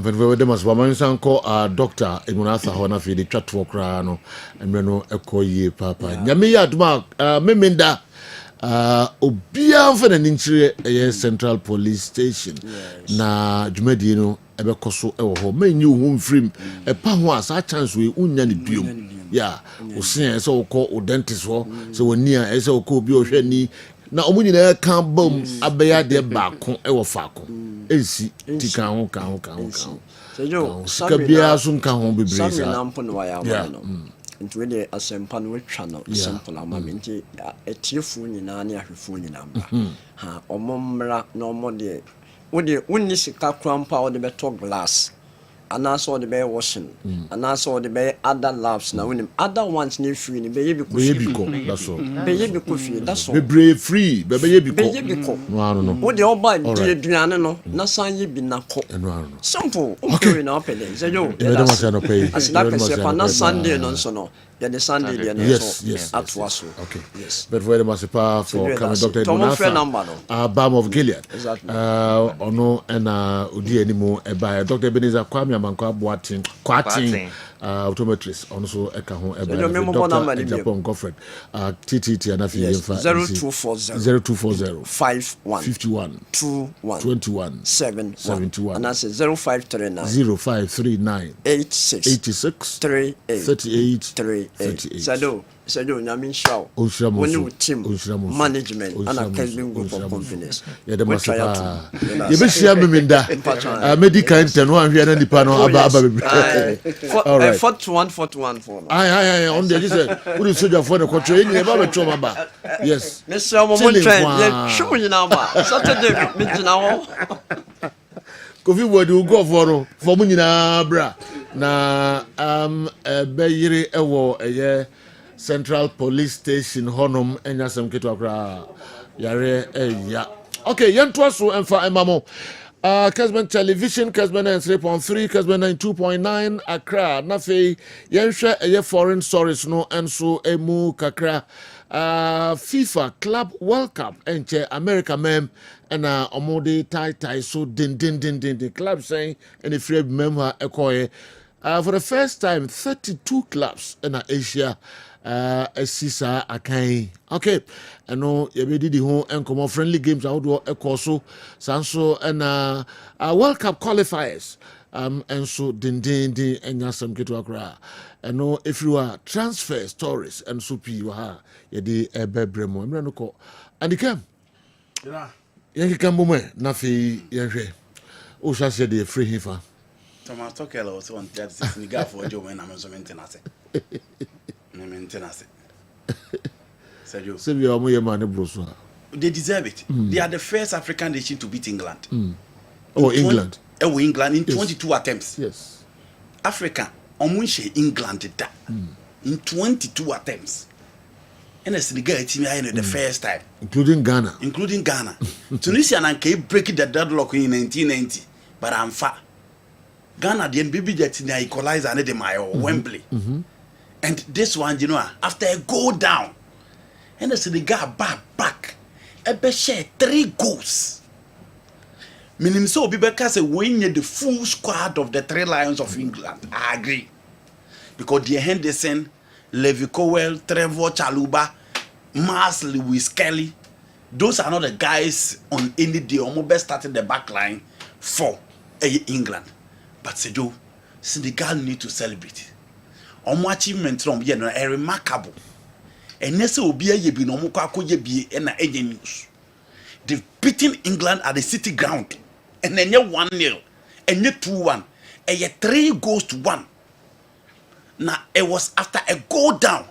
But we were demas woman sanko doctor Emunasa hona fi di twatwo kra no emre no ekoye papa nyame ya aduma memenda obia mfa na nchire Central Police Station na dwumadi no ebekoso ewo ho manyu ho mfrim epa ho asa chance we unya ne biom ya osen se okọ o dentist ho se woni a ese okọ obi ohwe ni na omunyina kan bam abeya de baako ewo faako ensi tika ho kan sejo sabia so nka ho bebre sa na mpo no ya no nti we de asempa no wetwa no simple amame nti etiefu nyina ne ahwefu nyina ha omomra na omode wode wonni sika krampa wode beto glass anaso de be washing anaso de be other labs na woni other ones ne free ni be ye bi ko that's all be ye bi ko free that's all be brave free be ye bi ko no wode oba die duane no na san ye bi na ko simple okay na opede say yo asida se pa na Sunday no so no ya the Sunday there no so at was okay yes but very much for coming Dr. Emunasa Balm of Gilead ono na odi animu e ba Dr. Ebenezer Kwame Amanko Aboatin Kwatin optometrist also eka ho Dr. Japan Godfred TTT and afi yemfa 0240 51 21 71 and that's 0539 86 38 Sado Namin Shaw, when team management and a Kessben group of companies. You be share me in that medical and one here and the panel about 41 for on the said, what is soldier for the country? Never trauma back. Yes, Mr. Moment, show you now. Saturday, midnight. Kofi word will go for Munina bra. Na beyiri ewo Central Police Station honum enyasem ketu akra yare ya okay yentwa so emfa emamo Kessben Television, Kessben 3.3, Kessben 2.9, Accra. Nafe, yensha eye foreign stories no enso emu kakra. FIFA Club World Cup enche America mem and omode tai so din club saying and if you remember ekoye for the first time 32 clubs in Asia Sisa Akai. Okay, and no, you be the home and come friendly games out do a course Sanso and World Cup qualifiers. And so din and yasam get to Accra. And no, if you are transfer stories and so you are ye a bebremo. I'm no call. And the cam. Yankee Cambome, Nafi Yankee. Oh, shall say the free hifa. Thomas Tuchel was on that Senegal for Joe when I'm so maintenance. Maintenance. Sergio, they deserve it. They are the first African nation to beat England. Oh, England. Oh, England in 22 attempts. Yes. Africa, England did that in 22 attempts. And the Senegal team are the first time. Including Ghana. Tunisia and Cape breaking the deadlock in 1990. But I'm far. Ghana, the NBB jet in the equalizer and the Mayo, Wembley. And this one, you know, after a goal down, and the Senegal back, Ebe share 3 goals. Meaning so, Bibeka say win the full squad of the 3 Lions of England. I agree. Because the Henderson, Levi Cowell, Trevor Chaluba, Mars Lewis Kelly, those are not the guys on any day. Almost started the back line for England. But Sejo, Senegal need to celebrate. Omo achievement from here no remarkable. And nese obi aye bi no mo kwako ye bi na enye news. They've beaten England at the City Ground. And then 1-0, and 2-1, and 3 goals to 1. Now it was after a goal down.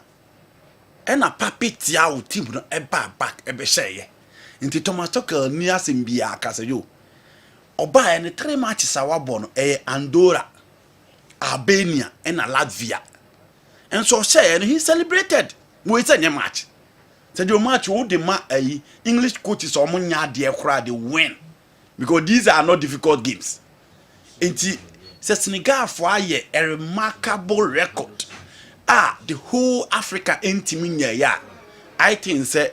And a papi tiao team no e back e be share. Inti Thomas Tuchel ni asimbia akaseyo. Oba and 3 matches awabon Andorra, Albania, and Latvia. And so share and he celebrated. We say a match. Said your match would the English coaches or munya dear crowd they win. Because these are not difficult games. Inti Senegal for a remarkable record. The whole Africa team ya. I think say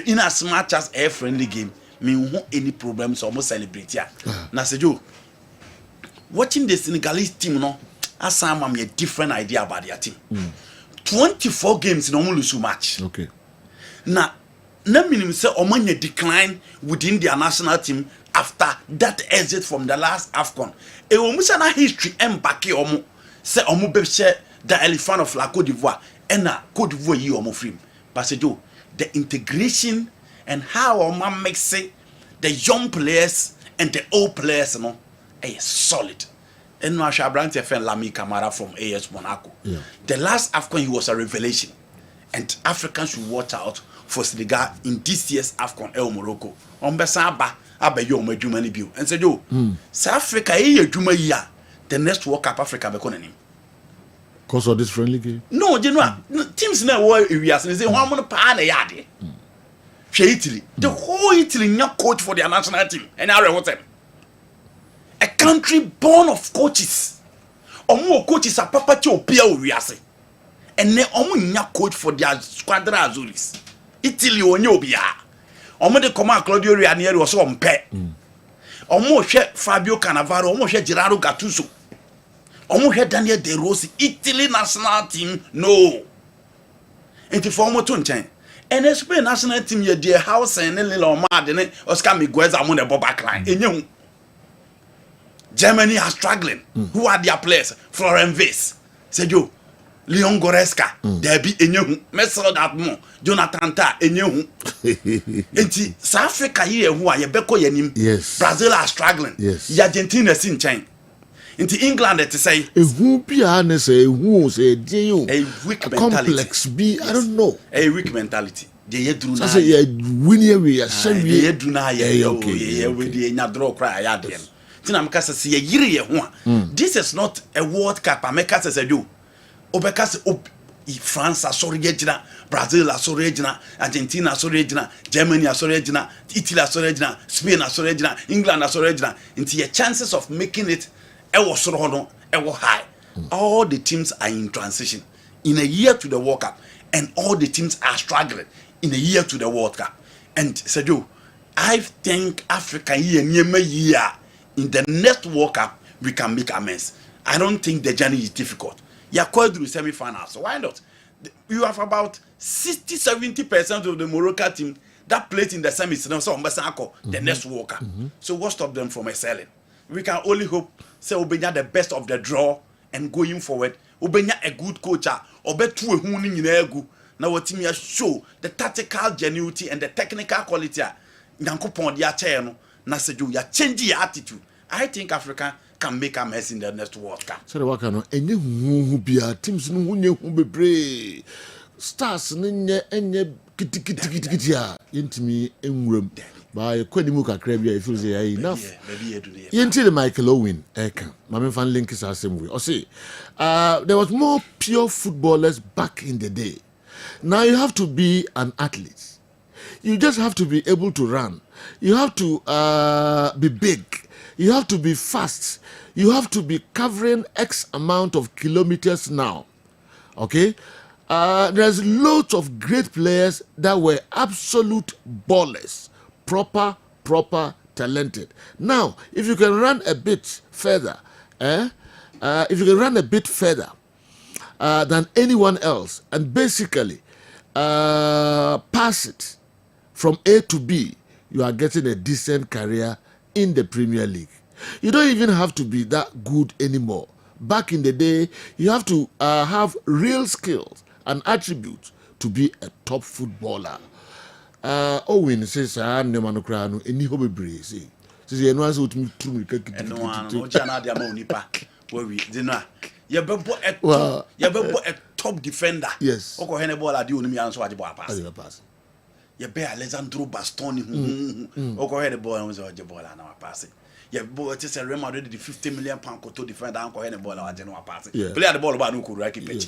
in as much as a friendly game, me any problems almost celebrate ya. Na sejo watching the Senegalese team no asama me a different idea about their team. 24 games no lose match. Okay. Na meaning say Omanya decline within their national team after that exit from the last AFCON. E omusa na history empake omo say omo be share the elephant of la Côte d'Ivoire and na Côte d'Ivoire yi omo free. Parce que the integration and how omo makes it the young players and the old players no is solid. And no Shabrante friend Lami Camara from AS Monaco. Yeah. The last AFCON he was a revelation. And Africans should watch out for Senegal in this year's AFCON El Morocco. Ombesaba abeyo medjumani biu. And said yo, South Africa juma ya. The next World Cup Africa be konanim. Because of this friendly game? No, you know, teams na war areas and say one money pa na yade. Italy. The whole Italy not coach for their national team. And I what them. A country born of coaches. Omo coaches are papa ti opia uriase. And then omo nya coach for their Squadra Azuris. Italy onye obia. Omo de command Claudio Ranieri was on pet. Omo she Fabio Cannavaro, omo she Gerardo Gattuso. Omo she Daniel De Rossi. Italy national team no. And the former to and the Spain national team ye dear house and little mad and Oscar Miguel among the back line. And Germany are struggling. Who are their players? Florent Weiss. Said you. Leon Goretzka, there be enyehu, Mesro Datmo, Jonathan Ta, enyehu. Enti South Africa here who are yebeko yenim. Yes. Brazil are struggling. Yes. Argentina sin chain. Into England to say who piano say who say you a weak mentality. Complex B, I don't know. A weak mentality. They do na. Say you win here we are they do na okay. We dey na draw cry ya dem. Tina mkasa say yiri ye ho. This is not a World Cup. Ameka say do. Obekase France asɔre gyina, Brazil asɔre gyina, Argentina asɔre gyina, Germany asɔre gyina, Italy asɔre gyina, Spain asɔre gyina, England asɔre gyina. Nti your chances of making it ɛwɔ soro hɔ no ɛwɔ high. All the teams are in transition in a year to the World Cup, and all the teams are struggling in a year to the World Cup. And Sergio, I think Africa year in the next World Cup we can make amends. I don't think the journey is difficult. You are going through semi-finals, so why not? You have about 60-70% of the Morocco team that plays in the semis, the next World Cup. So what stops them from excelling? We can only hope, say, Obenya the best of the draw, and going forward, Obenya a good coach, or bet to a hooning in egu. Now what team show the tactical genuity and the technical quality. Nyankopon dia cheno, na seju ya change your attitude. I think Africa can make a mess in the next World Cup. So the wakano enye hu bia teams no hunye hu bebre. Stars enye kiti ya yentimi enwuram. Ba kwani mu kakra bia e feel say enough. Yentile Michael Owen eka. Mame fan link is the same way. Or say there was more pure footballers back in the day. Now you have to be an athlete. You just have to be able to run. You have to be big. You have to be fast. You have to be covering X amount of kilometers now. Okay? There's loads of great players that were absolute ballers. Proper, talented. Now, if you can run a bit further, than anyone else, and basically pass it from A to B, you are getting a decent career in the Premier League. You don't even have to be that good anymore. Back in the day, you have to have real skills and attributes to be a top footballer. Owen says, "I'm the man who cried. Any hobby breeze. Says you know as what me true me kaki." No, China dia ma nipa. Where we dinner. You be a top defender. Yes. Oko hene ball adi onimi anso aje ball pass. You be Alessandro Bastoni. Oko hene ball anso aje ball na pass. You be it is a Real Madrid the 50 million pound koto defender anko hene ball aje no pass. Play the ball ba no ko right pitch.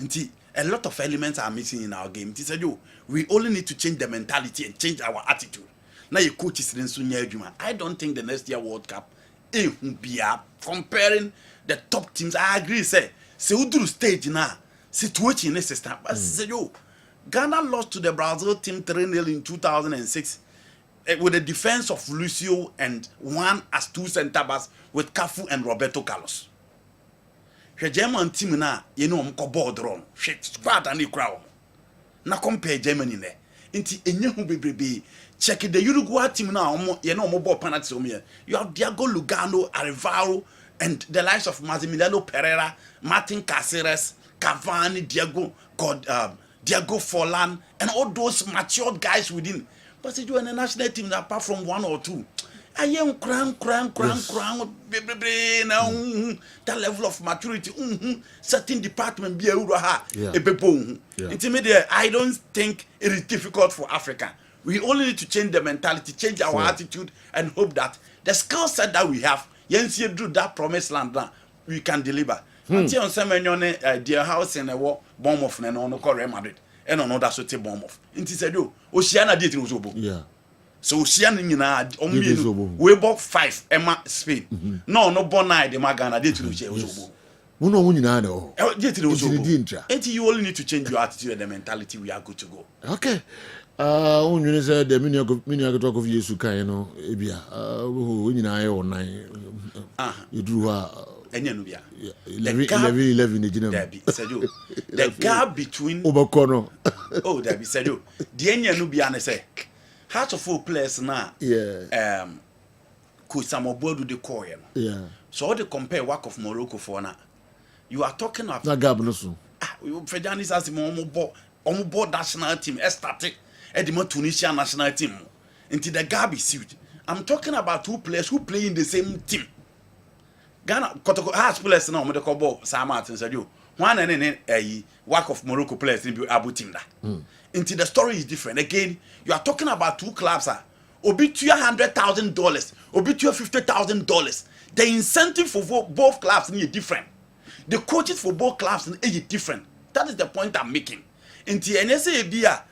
Nti a lot of elements are missing in our game. We only need to change the mentality and change our attitude. Now your coach is in Sunya Juma. I don't think the next year World Cup be comparing the top teams. I agree, say Udru stage now. Situation in the system. But Ghana lost to the Brazil team 3-0 in 2006 with the defense of Lucio and one as two centre backs with Cafu and Roberto Carlos. The German team na mko board run. Squad and the crowd. Na compare Germany there. Inti enye hu bebrebe. Check the Uruguay team na mo ball penalty o me. You have Diego Lugano, Arevalo, and the likes of Massimiliano Pereira, Martin Caceres, Cavani, Diego Forlan, and all those matured guys within. But you in the national team apart from one or two. I am cram, that level of maturity, certain department be intermediate. I don't think it is difficult for Africa. We only need to change the mentality, change our attitude, and hope that the skill set that we have, do that promised land, we can deliver. Until on some dear house in a war, bomb of no Real Madrid, and on that's what bomb of. Inti said, Oceana did in yeah. So Oceana we bought 5 Emma Spain. No born night the Magana did to the you only need to change your attitude and the mentality. We are good to go. Okay. When you said the mini talk of Jesus, you drew 11 the gap between Obakono. Oh, that be said you. The Nubia say heart of full players now. Yeah. Could some board the coin. Yeah. So all the compare work of Morocco for now. You are talking of that gap, no so. Fedanis as the board national team started at the Tunisian national team. Into the gap is huge. I'm talking about 2 players who play in the same team. Ghana Kotoko has players now. The Kobo Sam Martin said you. One and a work of Morocco players in Abu Timda. Into the story is different. Again, you are talking about 2 clubs. Obi to $100,000, Obi to $50,000. The incentive for both clubs is different. The coaches for both clubs is different. that is the point I'm making. Inti enye say bia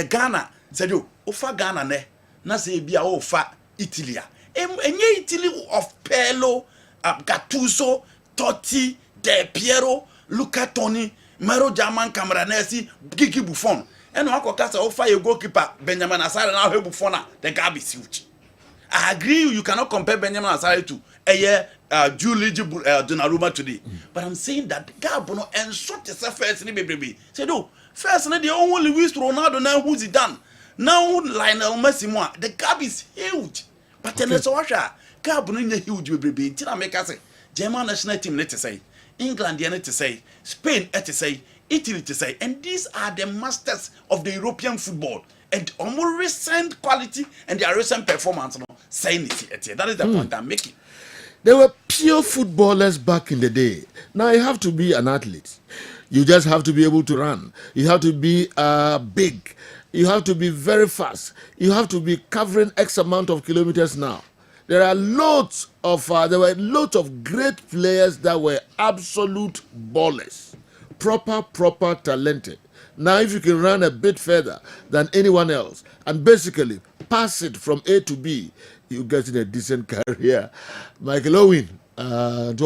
Ghana said you ofa Ghana ne na say bia ofa Italy. Enye Italy of Pirlo, Gattuso, Totti, De Piero, Luca Toni, Maro German Cameronesi, Gigi Buffon. And wako kasa ofa your goalkeeper Benjamin Asare now he Buffon, the gap is huge. I agree you cannot compare Benjamin Asare to Julie Donnarumma today. But I'm saying that Gabono and shot yourself first in baby. Say no, first the only Luis Ronaldo now who's it done. Now Lionel Messi the gap is huge. But then let's watch Gabono in the huge baby. Tina make us say German national team let us say, England let us say, Spain let us say, Italy to say, and these are the masters of the European football. And more recent quality and their recent performance, saying it. That is the point I'm making. They were pure footballers back in the day. Now you have to be an athlete. You just have to be able to run. You have to be big. You have to be very fast. You have to be covering X amount of kilometers now. There were loads of great players that were absolute ballers. Proper talented. Now if you can run a bit further than anyone else and basically pass it from A to B, you get in a decent career. Michael Owen, akomko.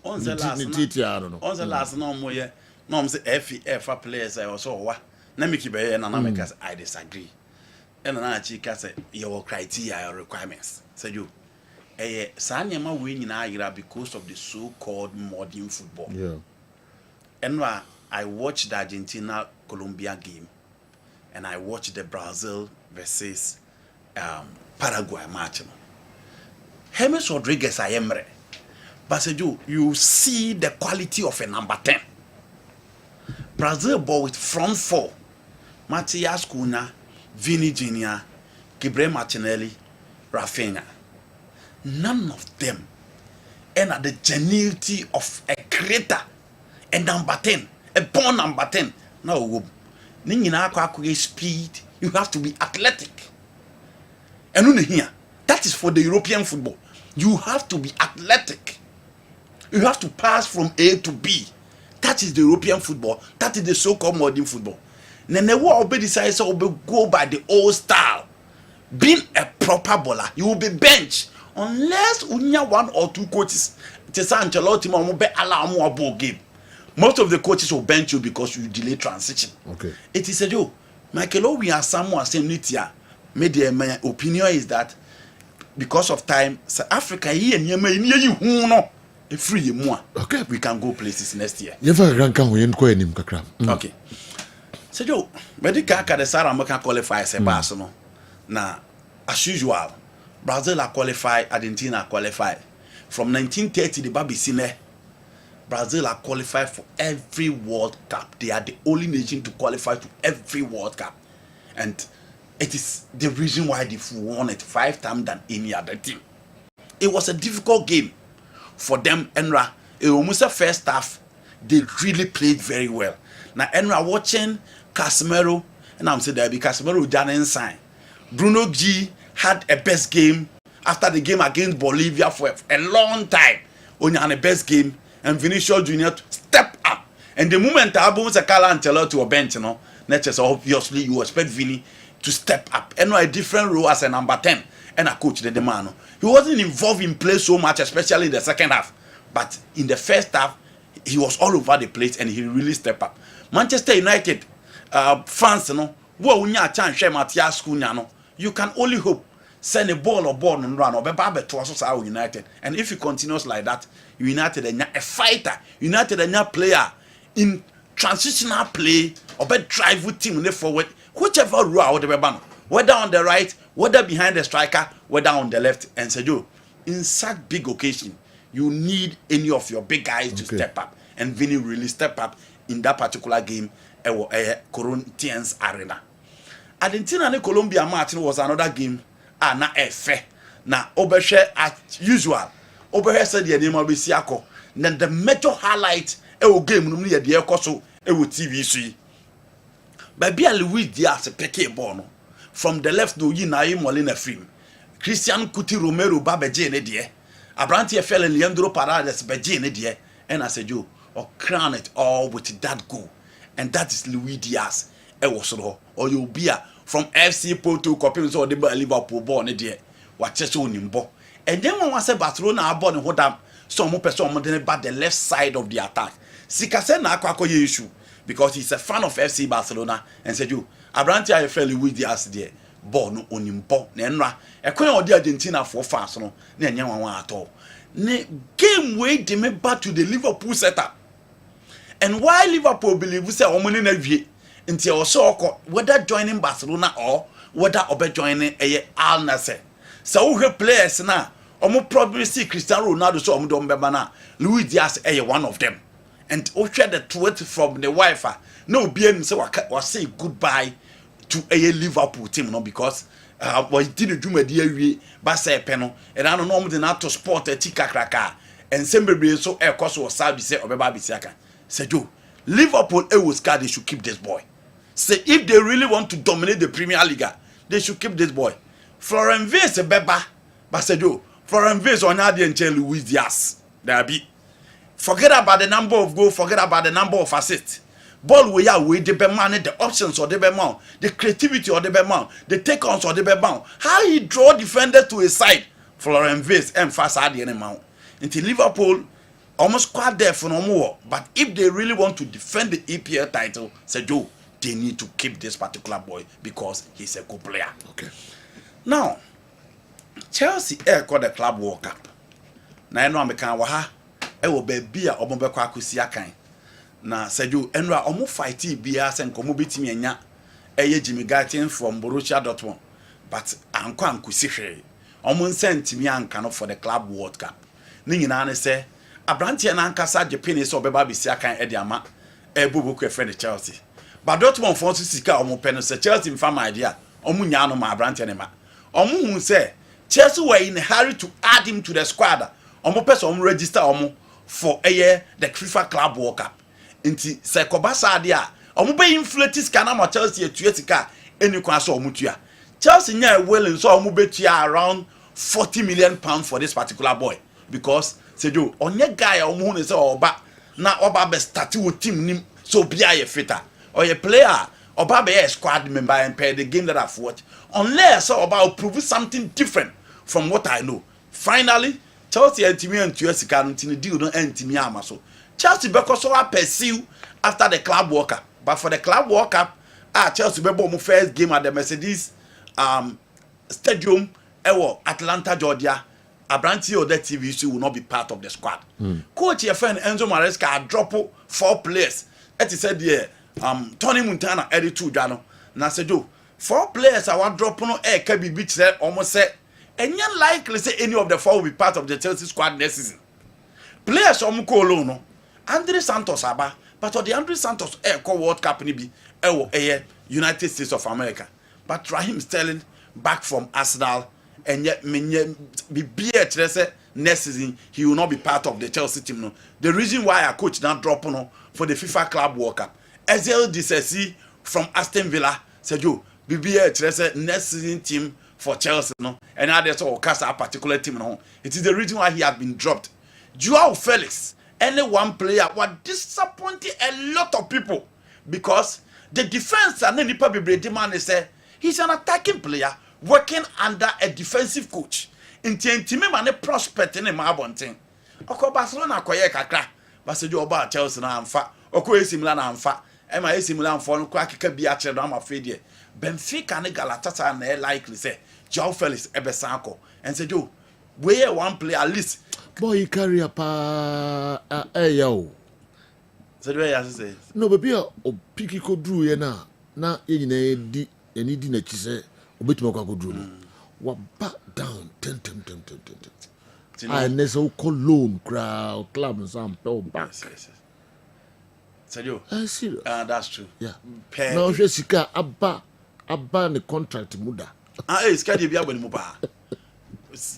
On the last no more no say FA players I also wa. Na me keep I disagree. And na chika say your criteria, your requirements. Say you Sanyama win in Agra because of the so-called modern football. Yeah. And I watched the Argentina-Colombia game, and I watched the Brazil versus Paraguay match. James Rodriguez Ayemre. But you see the quality of a number 10. Brazil ball with front four. Matias Cunha, Vini Jr., Gabriel Martinelli, Rafinha. None of them and the genuinity of a creator, a number 10, a born number 10. No, speed, you have to be athletic. And here, that is for the European football. You have to be athletic. You have to pass from A to B. That is the European football. That is the so-called modern football. Then the world decides to go by the old style. Being a proper bowler, you will be benched. Unless unya one or two coaches, allow more game. Most of the coaches will bench you because you delay transition. Okay. It is a joke. Michael, we are someone saying Nitia. My opinion is that because of time, Africa here free more. Okay. We can go places next year. Okay. So Joe, but the Kaka the Sarah can qualify as a Barcelona. Now, as usual. Brazil are qualified, Argentina are qualified. From 1930, the Babysine, Brazil are qualified for every World Cup. They are the only nation to qualify to every World Cup. And it is the reason why they've won it 5 times than any other team. It was a difficult game for them, Enra. It was almost a first half. They really played very well. Now, Enra watching Casemiro, and I'm saying there be Casemiro done inside. Bruno G had a best game after the game against Bolivia for a long time. Only had a best game, and Vinicius Junior step up. And the moment Abu Sakala and Telo to a bench, obviously you expect Vini to step up. And a different role as a number 10 and a coach the man. He wasn't involved in play so much, especially in the second half. But in the first half, he was all over the place and he really stepped up. Manchester United fans, you can only hope send a ball or ball and run or be United. And if he continues like that, United a fighter, United a player in transitional play or be drive with team forward, whichever route whether on the right, whether behind the striker, whether on the left. And Sergio, in such big occasion, you need any of your big guys to step up. And Vinny really step up in that particular game at Corinthians Arena. Argentina and Colombia match was another game. Na fair. Na Obershare as usual. Obershare said the name of Bisiako. Then the major highlight game no the ekoso TV. Baby Luis Diaz peke ball from the left do yi na Molina film. Christian Kuti Romero Babeje ne de. Abranti fell in Leandro Paredes Bejin dear, and I said you or crown it all with that goal, and that is Luis Diaz. Or you'll be from FC Porto Coppings or the Liverpool born dear. What just on him bo. And then when I say Barcelona are born what up some person about the left side of the attack. Sikase na akwa issue because he's a fan of FC Barcelona and said you Abranti I fell with the ass there. Born on him bo na enra. E kwen odi Argentina for fans no na enye wan at all. Ne game way they me back to the Liverpool setup. And why Liverpool believe say omoni na wie nti also whether joining Barcelona or whether obe joining Al Nassr. So who players na omo probably see Cristiano Ronaldo so omo do mbeba na Luis Diaz one of them. And share the tweet from the wife no be any say was say goodbye to a Liverpool team no because we did do me awie ba say peno and I don't know omo dey na to sport tika kraka and sembebre so e koso was sabi say obeba bi siaka say Joe Liverpool was card they should keep this boy. Say if they really want to dominate the Premier League they should keep this boy. Florent Vase beba but say Joe Florent Vase on had the Luis Diaz there be. Forget about the number of goals, forget about the number of assists. Ball we are with the man, the options or the man, the creativity or the man, the take-ons or the man. How he draw defender to his side. Florent Vase and fast at the amount. Until Liverpool almost quite there for no more. But if they really want to defend the EPL title, say Joe, they need to keep this particular boy because he's a good player. Okay. Now, Chelsea called the Club World Cup. Now I know I'm a ewo baby a omo bekwa akosi akan na sejo enra omo fight bia se nkomo betimi anya Jimmy Gartin from Borussia Dortmund but anko ankosi hwe omo nsentimi anka no for the Club World Cup ni nyina ne se Abrantie na ankasa Japan so obeba besi akan e de ama bubu ku friend Chelsea but Dortmund for so sika omo pe no se Chelsea mfa my idea omo nya no ma Abrantie ne ma omo hu se Chelsea were in a hurry to add him to the squad omo person omo register omo for the FIFA Club World Cup. Inti se kobasa dia omo be inflate scanner ma Chelsea etua sika eni kwa so omo tua. Chelsea nya well so omo betua around 40 million pounds for this particular boy because sejo onye guy omo hu se oba na oba be start with team nim so bia ye fitter or ye player oba be a squad member and play the game that I've watched unless oba will prove something different from what I know. Finally Chelsea entimi antua sika no ntini deal no entimi ama so Chelsea be so pursue after the Club World Cup but for the Club World Cup Chelsea be mo first game at the Mercedes stadium Atlanta Georgia Abrantie or that TV will not be part of the squad. Coach your friend Enzo Maresca drop 4 players et said Tony Montana edit 2 dano na said 4 players I want drop no can be beat there almost said and you're likely say any of the 4 will be part of the Chelsea squad next season. Players on Mukolo no, Andre Santos aba, but the Andre Santos World Cup ni be United States of America. But Raheem Sterling back from Arsenal and yet be next season he will not be part of the Chelsea team no. The reason why I coach now drop no for the FIFA Club World Cup. Ezel Disesi from Aston Villa said you be next season team for Chelsea no and now there's all cast a particular team no it is the reason why he had been dropped. Joao Felix any one player was disappointing a lot of people because the defense and any probably demand is say he's an attacking player working under a defensive coach intime man prospect in ma bonten oko Barcelona akoye kakra basejo oba Chelsea na amfa oko AC Milan na amfa e ma AC Milan fo no kwa keka bi a kire do am afedie Benfica and Galatasaray na likely say Joao Felix ebesanko and say Joe we one player at least boy carry pa yo so do you say no baby o piki ko dru ye na ye nyina di eni di na chise obetuma kwa ko dru no wa back down ten I never call loan crowd club some pel back so Joe serious that's true yeah now she sika abba the contract muda sika dey bia bani mu pa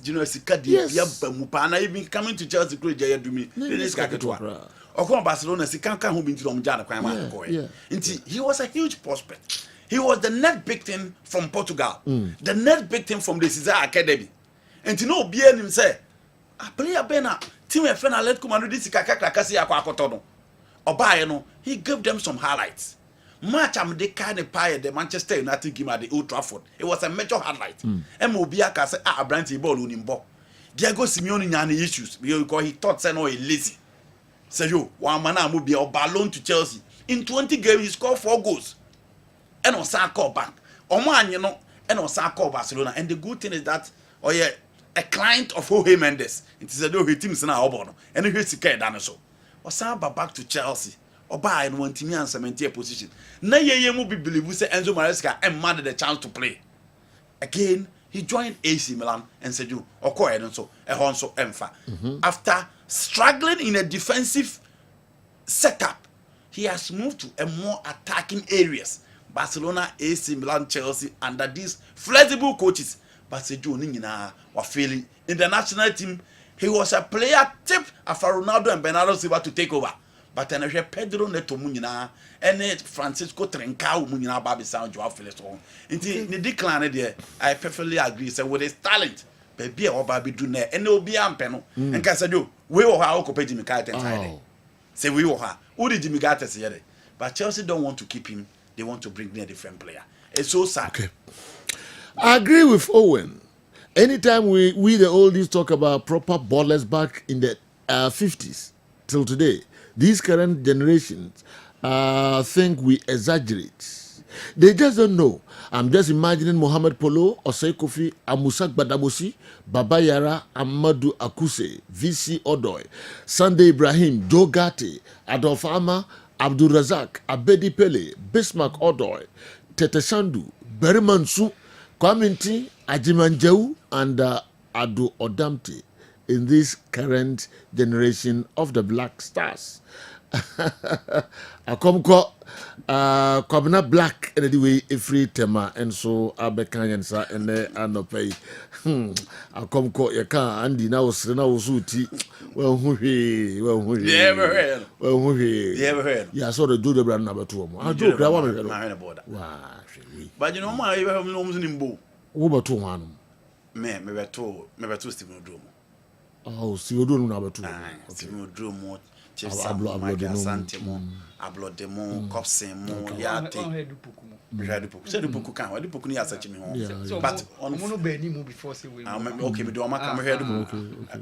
you know sika dey bia ba mu pa na even coming to Chelsea create jaya do me this sika ketwa okon Barcelona sika kan ho bi nti dom jana kwan ma ko nti he was a huge prospect. He was the next big thing from Portugal, the next big thing from the Caesar Academy. And to know bien him say a player bena team e fena let come and this kakaka kasi akwa akoto no obaye no he gave them some highlights match am de kind of pie the Manchester United game at the Old Trafford. It was a major highlight. MOB aka say Branty ball unimbo. Diego Simeone nyane issues because he thought say no he lazy. Say yo, one man am be a balloon to Chelsea. In 20 games he scored 4 goals. And on sa call back. Oman you know and on sa call Barcelona. And the good thing is that a client of Jorge Mendes. It is a do he team na obono. And he is care done so. Osan back to Chelsea. Oba and one team and cementia position. Na ye mu be believe say Enzo Maresca and man the chance to play. Again, he joined AC Milan and said you okoye and so e honso emfa. After struggling in a defensive setup, he has moved to a more attacking areas. Barcelona, AC Milan, Chelsea under these flexible coaches. But said you nyina wa failing in the national team. He was a player tipped after Ronaldo and Bernardo Silva to take over. But then Pedro Neto Munina and Francisco Trencao Munina Babi Sound Joao Felix. In the decline there, I perfectly agree. So with his talent, baby or Babi Dune, and no be ampeno. And Casado, we will have Okopeti Mikate entirely. Say we will have. Who did Jimmy Gates here? But Chelsea don't want to keep him, they want to bring in a different player. It's so sad. Okay. I agree with Owen. Anytime we the oldies talk about proper ballers back in the 50s till today, these current generations think we exaggerate. They just don't know. I'm just imagining Mohamed Polo, Osei Kofi, Amusak Badabosi, Baba Yara, Amadou Akuse, VC Odoy, Sunday Ibrahim, Joe Gatti, Adolf Ama, Abdul Razak, Abedi Pele, Bismarck Odoy, Tete Sandu, Berman Su, Kwaminti, Ajimanjeu, and Adu Odamte in this current generation of the Black Stars. Akomko Kwabena Black anyway every tema and so Abekanyansa and Anopay. Akomko Yaka Andy now Sena Usuti. Well, who ever heard? Yeah, I saw the Judo brand number 2. I do grab one. But you know, my ever have no Nimbo. Over 2 1. Me were two Stephen Drum. Oh, see you doing number 2. Stephen Drum. Santimo, Ablodemo, Copsemo, Yate. Say the book can, what the book near such a but on Mono Benny before say we okay, we do my camera head.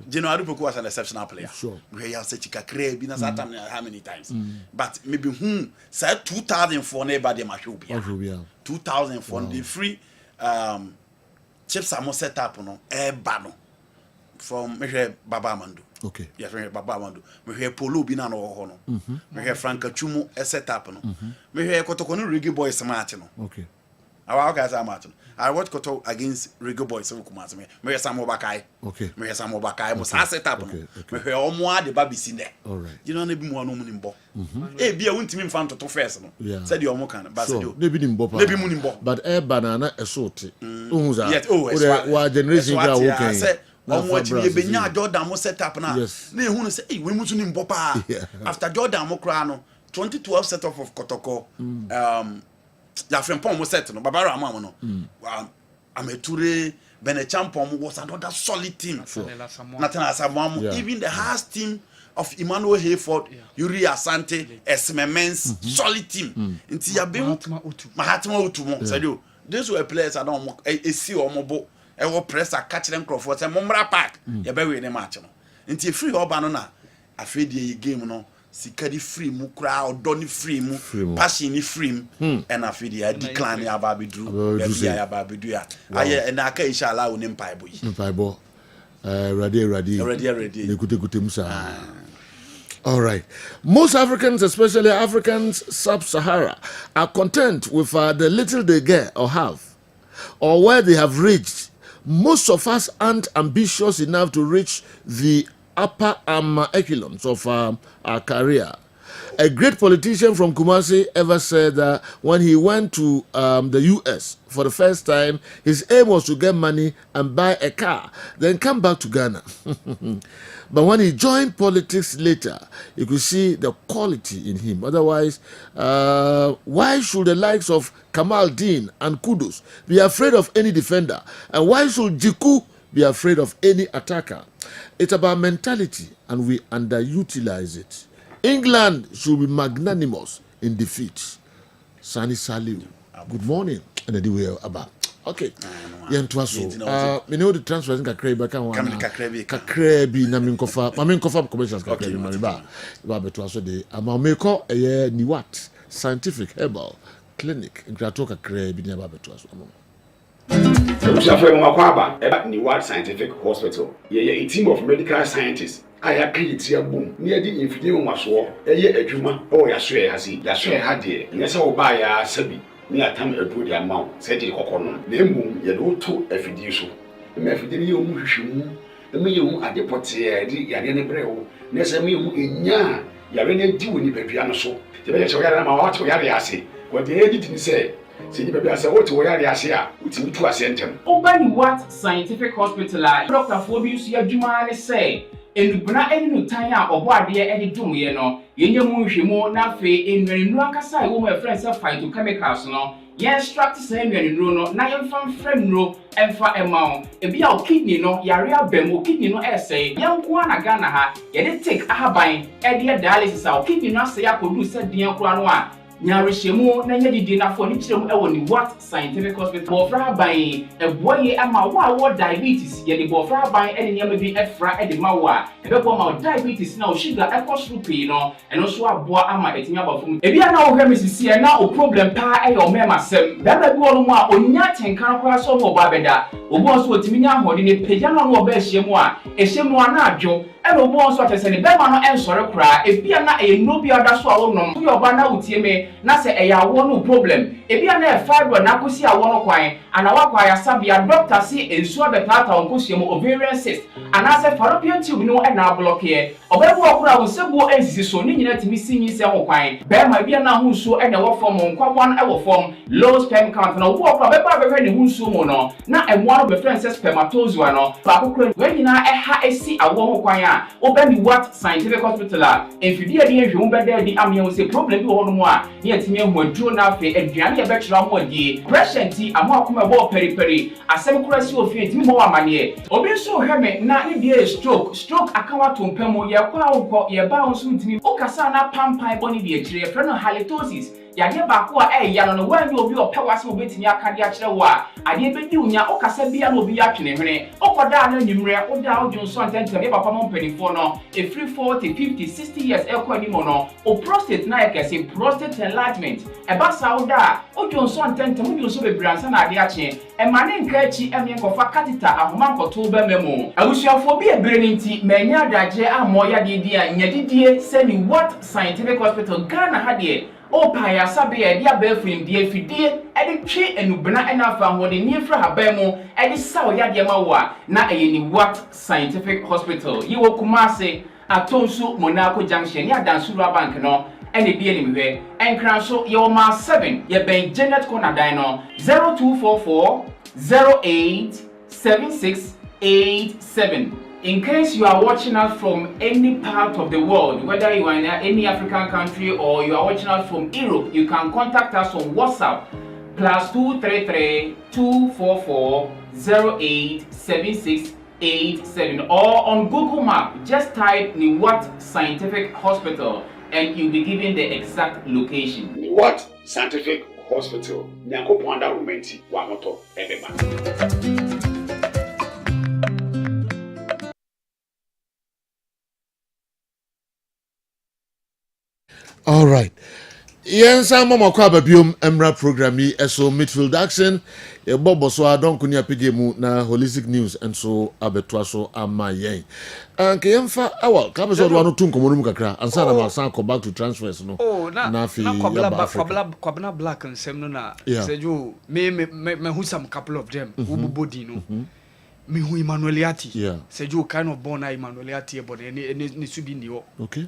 General Book was an exceptional player. Sure, we have such a crab in how many times, but maybe said 2004 neighbor Mashubia 2004 the free chips are more set up no air bano from Baba Mandu. Okay. Yeah, Baba Mandu. Me hear Polo Bina no hono. Me hear Franka Chumu a set up no. Me hear Kotokonu Reggae Boys Martin. Okay. Our guys are Martin. I watch Koto against Reggae Boys of Kumasi. Me hear Samo Bakai. Okay. Me hear Samo Bakai. Must I set up no. Me hear Omwa the baby sin there. All right. You know ne bi mo no munimbo. Eh be a wuntimi fan to first no. Said you omo kan. But said you. Ne bi nimbo pa. Ne bi munimbo. But air banana esote. Uhuza. Yes. Oh, wa generation gra wo kan. What you be Jordan mo set up now. Yes. Ne hu say we mutu ni mbopa. After Jordan mo kra no 2012 set up of Kotoko. Ya friend mo set no Babara Amamo no. Ameture Benechampom was another solid team. Nathaniel Asamoah, even the Hearts team of Emmanuel Hayford, Yuri Asante, Esmemens, solid team. Inti ya be Mahatma Utu said you. These were players I don't see or mobo. I will press a catch them Crawford and Mombra Park. You be in a match. Until free or banana, I feed the game no. Sikadi free mu crowd, Donny free mu, passion free, and I feed the decline ya baby drew, ya baby do ya. And I can shall allow him pie boy. Ready. All right. Most Africans, especially Africans sub-Sahara, are content with the little they get or have, or where they have reached. Most of us aren't ambitious enough to reach the upper echelons of our career. A great politician from Kumasi ever said that when he went to the US for the first time, his aim was to get money and buy a car, then come back to Ghana. But when he joined politics later, you could see the quality in him. Otherwise, why should the likes of Kamal Dean and Kudus be afraid of any defender? And why should Jiku be afraid of any attacker? It's about mentality, and we underutilize it. England should be magnanimous in defeat. Sani Saliu, good morning. And the way about. Okay. Yeah, it was so. We know the transfers in Kakrebe. Kakrebe, Naminkofa, Maminkofa commercials. Kakrebe, Mariba. But was the Amameko, a Niwat Scientific Herbal Clinic in Kratoka Kakrebe, near Babetwas. Niwat Scientific Hospital. A team of medical scientists. I have created a boom near the infinite was war. A year a juma, oh, Yasue has it. Yasue had it. Yes, I'll buy a Sabi. Near time a good amount, said the Coconon. The boom, you do two effidiuso. The Mephidio Mushimu, the Mium at the Potier, the Yadene Breo, Nesamium in Ya, Yarene Dewey Piano so. The Venezuela Mawat Yariasi, what the editing said. See the baby as a water Yariasia, which we to a sentence. Open what scientific hospital, Dr. Phobius Yajumani say. Enubna enu tanya obo ade ede dwumye no yenye mu hwemu na fe enwenu akasa wo ma friends phytochemicals no ye extract say enwenu no na ye mfa mfremno emfa emao ebi a kidney no yare abam kidney no essay yenko na Ghana ha ye de take ahaban ede dialysis a kidney no say akodu se den kura no a nyarehemu na nya didi na fo ni kirem e woni what scientific hospital bofra ban eboye ama wo diabetes ye de bofra ban ene nyama bi efra e de ma wo a ebebo ma diabetes na o sugar e koso pii no eno so aboa ama etinya bafum ebi na wo hwemi sisi na o problem pa e yo mema sem da bi wo mo a onya tenkan kora so mo ba beda obo so otimi nya hode ne pagya no no ba hyiemu a ehyemu na adwo eno obo so atese ne bema no ensore kora ebi na e no bi oda so a wo nom yo ba na utie me na se eya wo no problem ebi na e fiber na kosi a wo no kwan ana wa kwa ya sabia doctor si ensu abetata onkosuemu ovarian cyst ana se fallopian tube no e na block ye obebu okura wo sebu ensisi so ni nyina timi sinyi se ho kwan be ma bia na ho nsuo e na wo form nkwabon e wo form low sperm count na wo okura be ba be ne ho nsuo mo no na emo no be friend say spermatozoa no ba kokura we nyina e ha esi awo ho kwan a obani what scientific hospital a enfidie de ehwe be da di amye wo se problem bi wo no mo a ne atimi hu aduro na afi aduane e be kyerɛ mo adie pressure ti amo akoma bo periperi asem kura si ofie timi mo amane obi so hweme na ne die stroke akawa tompam ye kwa wo ye ba wo so ntimi o kasa na pampan boni die kyerɛ frɛ no halitosis yade ba ko a ya no wan obi opɛwase obetimi akade a kyerɛ wo a ade bedi unya o kasa bia no obi atwene hwene okoda na nyimre o da o junso antentem e papa mo mpanifo no e free 40 50 60 years e ko animo no o prostate na e kase prostate enlargement e ba sa o da o junso antentem o junso bebransa na ade akye e mane nka achi e me nkofa catheter ahoma nkoto ba memo abusuafo bi ebere nti manya adagye amoya de di a nyadidie semi what scientific hospital Ghana ha de o pa ya sabe e dia ba frim die fidie e de twe enubena e na afa ho de nie fra haban mu e de saw ya de ma wo a na e ni what scientific hospital yi wo Kumase Atonsu Monaco Junction ya Dansura Bank no ene bi ene mehwe enkran so ye o ma 7 ye ben Janet Corner dan no 0244 087687. In case you are watching us from any part of the world, whether you are in any African country or you are watching us from Europe, you can contact us on WhatsApp +233 244 087687 or on Google Map. Just type Niwat Scientific Hospital and you'll be given the exact location. Niwat Scientific Hospital. Nyako Pwanda Rumenti Wamoto Ebeba. All right. Yes, I'm a Kwababium Emra program. So midfield action. A bobo so I don't kunya pigemu na holistic news and so abetwaso ama yen. And Kayemfa awal kabeso wanu tun komunum kakra and sana ma san come back to transfers no. Oh na kwabla black and sem no na seju me who some couple of them who body no. Me who Emmanueliati. Seju kind of born Emmanueliati but any subi niwo. Okay.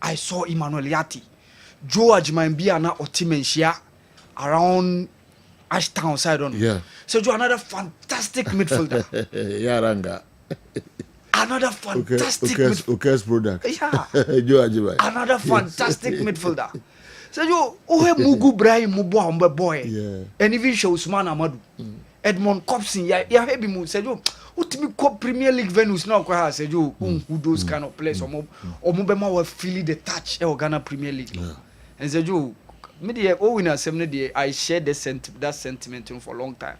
I saw Emmanueliati. George Mambia na Otimensia around Ashtown side on. Yeah. So Joe another fantastic midfielder. Yeah, Ranga. Another fantastic midfielder. Product. Yeah. Joe another fantastic midfielder. So Joe Mugu Brian Mubo boy. Yeah. And even show Usman Amadu. Edmond Copson ya hebi mu said you utimi ko Premier League venues na kwa ha said you who those kind of players omo be ma we feel the touch e Ghana Premier League and said you me the win asem no dey I share that sentiment for a long time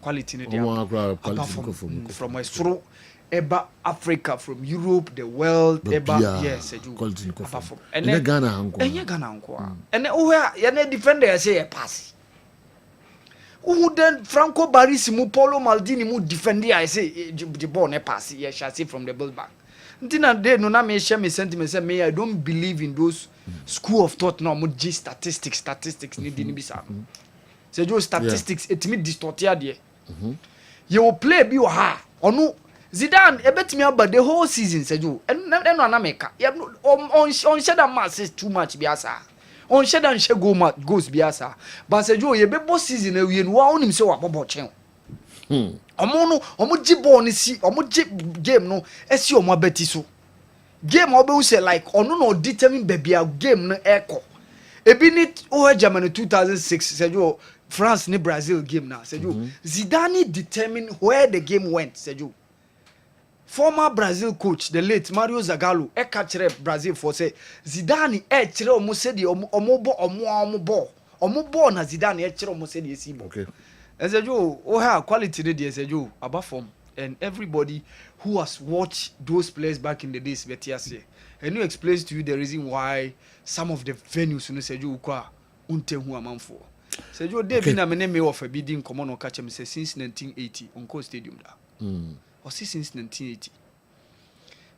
quality no dey from Westro eba Africa from Europe the world eba yes said you quality from and Ghana anko and ya na defender say e pass who then Franco Barisi mu Paulo Maldini mu defender I say the ball ne pass ye shall see from the build back ntina dey no na me share me sentiment say me I don't believe in those school of thought no mo statistics ni di ni bisa say jo statistics etimi distort ya de you will play bi ha onu Zidane ebetimi aba the whole season say jo no na make on share that match too much biasa on share and share goals biasa but say jo ye bebo season awie no wa onim say wa bobo chen omo ji ball ni si omo ji game no esi omo abeti so game obe say like ono no determine baby a game no echo ebi ni o Germany 2006 say jo France ni Brazil game na say jo Zidane determine where the game went say jo former Brazil coach the late Mario Zagallo e catch Brazil for say Zidane e kire omo say the omo ball na Zidane e kire omo say the esi ball okay and say jo o ha quality dey say jo above form and everybody who has watched those players back in the days betiase and you explains to you the reason why some of the venues you know say jo kwa unte hu amanfo say jo dey bi na me me of a bidding common on catch me say since 1980 on Coast Stadium da or since 1980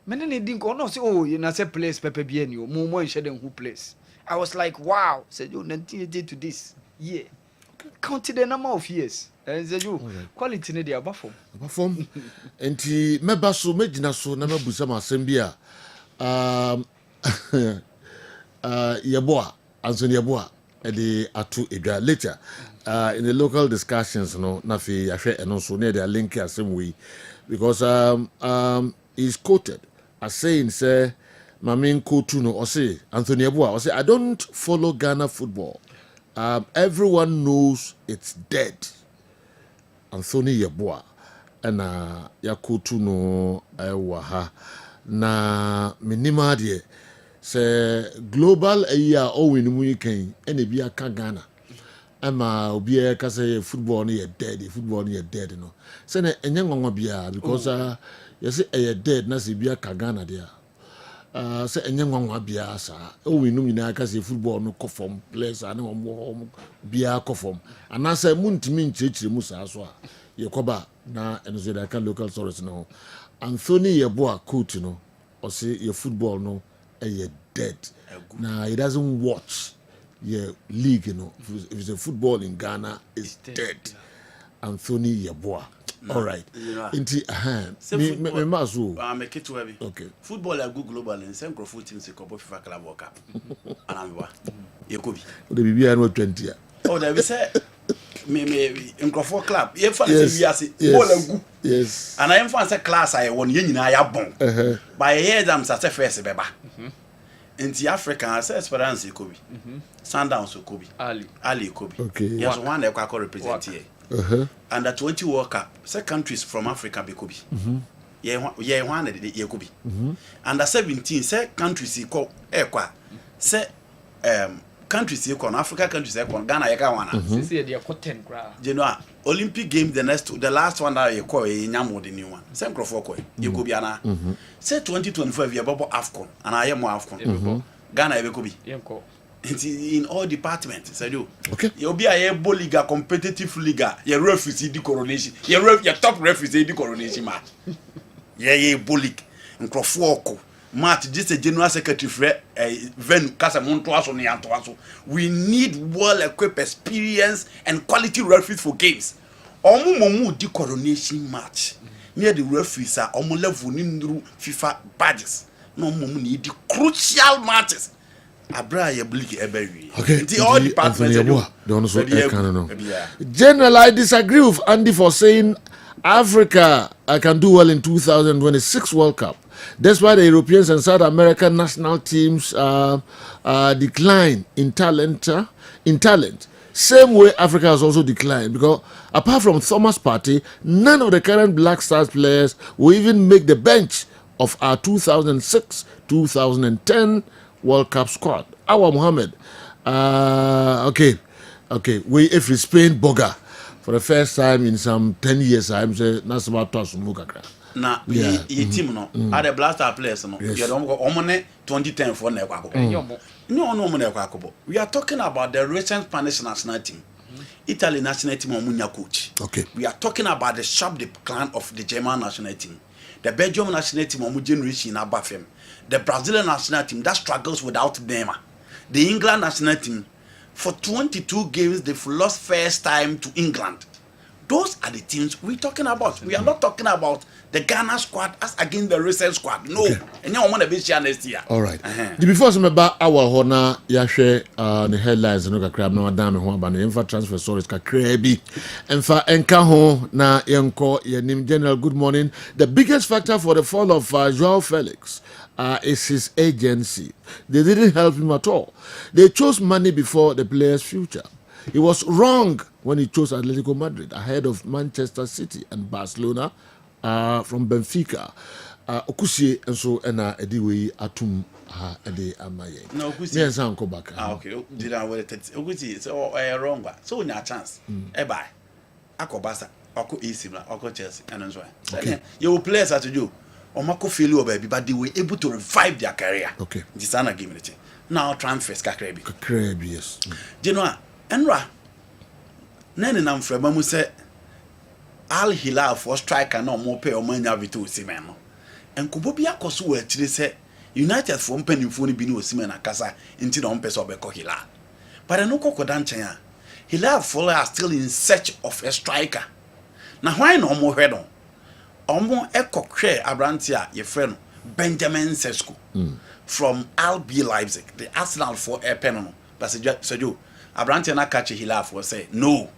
many ne din ko no say oh you na say place pepe bi ani o mo nhye dem who place I was like wow say jo 1980 to this year count the number of years and say you quality ne dey abafom enti meba so megina so na mabusa masem bia yeboa Anthony yeboa e dey atu edwa later in the local discussions no na fi ahwe eno so na dey link asem we because he's quoted as saying say mamin kotu no or say Anthony yeboa or say I don't follow Ghana football. Everyone knows it's dead. Anthony Yeboah and Yakutu no Waha na minima de say global aya o win mu kan and be a Ghana. Ama obi e ka say football no dead no. Say na enye ngongo bia because you say e dead na say be a Ghana there. Say enye nwanwa bia sa o winu nyina ka say football no kofom players ane omo bia kofom ana say muntimi nchechire mu sa so a yekoba na enzo da ka local source no Anthony Yeboah coach no o say your football no dead na he doesn't watch your league no if it's a football in Ghana is dead. Anthony Yeboah. All right. Inti me mazu. Make it to heavy. Okay. Football are good global and same crowd teams se kobo FIFA Club World Cup. Anamwa. Yekobi. The BBI no 20. Oh, there we say me in Crawford Club. Ye fa say we are ball are good. Yes. And I am fan say class I won ye nyina ya bon. By year them say first beba. Inti Africa say Esperance Yekobi. Sundowns Yekobi. Ali Yekobi. Okay. Yes, one they can represent here. Under 20 World Cup, say countries from Africa be Kobe. Yeah, one the Kobe. Under 17, say countries equal say countries equal Africa countries equal Ghana Yakawana. Say they are content gra. You know, Olympic Games the last one that you call a Nyamo the new one. Same Crawford Yukobiana. Say 2025 you bubble AFCON and I am more AFCON. Ghana Yekobi. In all departments, I do. Okay. You'll be a liga, competitive liga. Your refugee the coronation. Your top refugee the coronation match. Yeah, bully. And Crawford match just a general secretary for Ven Casamontoaso Niantoaso. We need well-equipped experience and quality referees for games. Omu the coronation match. Near the referees are omu level nindru FIFA badges. No mumu need the crucial matches. Okay. All departments General, I disagree with Andy for saying Africa can do well in 2026 World Cup. That's why the Europeans and South American national teams decline in talent. Same way Africa has also declined because apart from Thomas Partey, none of the current Black Stars players will even make the bench of our 2006-2010 World Cup squad. Awa Mohammed, okay, if we Spain Boga for the first time in some 10 years, I'm saying that's about Tosumukakra. Na ye team no the Black Star players no you don't go omone 2010 for na ekwakobo no mo na ekwakobo. We are talking about the recent Spanish national team, Italy national team omunya coach. Okay, we are talking about the sharp decline of the German national team, the Belgium national team omu generation in Abafem, the Brazilian national team that struggles without Neymar, the England national team for 22 games they've lost first time to England. Those are the teams we're talking about. We are not talking about the Ghana squad as against the recent squad. No. And you want to be sure next year. All right. The before some about our honor, Yashe, the headlines, no crab, no damn, one ban, info transfer stories, crabby, and for Encaho, na Yanko, Yanim General, good morning. The biggest factor for the fall of Joao Felix is his agency. They didn't help him at all. They chose money before the player's future. He was wrong when he chose Atletico Madrid ahead of Manchester City and Barcelona from Benfica. Okusie and so Ediwe Atum Ede Amaye. No, Okusie. Yes, Uncle Baka. Okay. Did I wear it? Okusie. So wrong. So in a chance. Bye. Ako Barca. Ako AC Milan. Ako Chelsea. And so on. Okay. You players have to do. Omako failure baby, but they were able to revive their career. Okay. This is not giving it. Now transfers Kakrebi. Kakrebi, yes. Do you know? Enra nene na mfrema mu se Al Hilal for striker na mo pay o manya Vito Osimhen no enkobo bi akoso wa atire se United for mpanimfo ni bi na Osimhen akasa nti na ompese obekọ Hilal but no kokoda nchen a Hilal for are still in search of a striker na why na omo hwe no omo ekokwe abranti a ye frɛ no Benjamin Sesko from RB Leipzig, the Arsenal for a pen but Sergio Abrante na catch Hilal for say no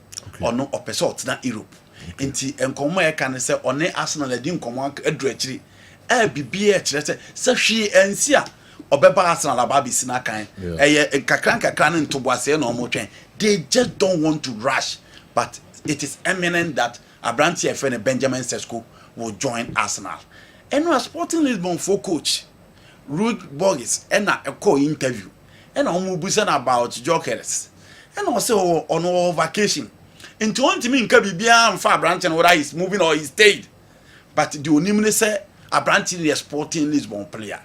or no opesot na Europe. Enti enkomo e kan say one Arsenal edi nkomo adru akiri e bibie e kire say hwe ensi a obeba Arsenal ababi sina kan eye kakran no ntoboase na omo twen. They just don't want to rush, but it is eminent that Abrante e friend Benjamin Sesko will join Arsenal. And no Sporting Lisbon for coach Ruud Borges and a co-interview and omo busan about jokers. And also on our vacation. In 20 min ka bibia am fa Branton whether he's moving or he stayed. But the onimne say a Branton is Sporting Lisbon player.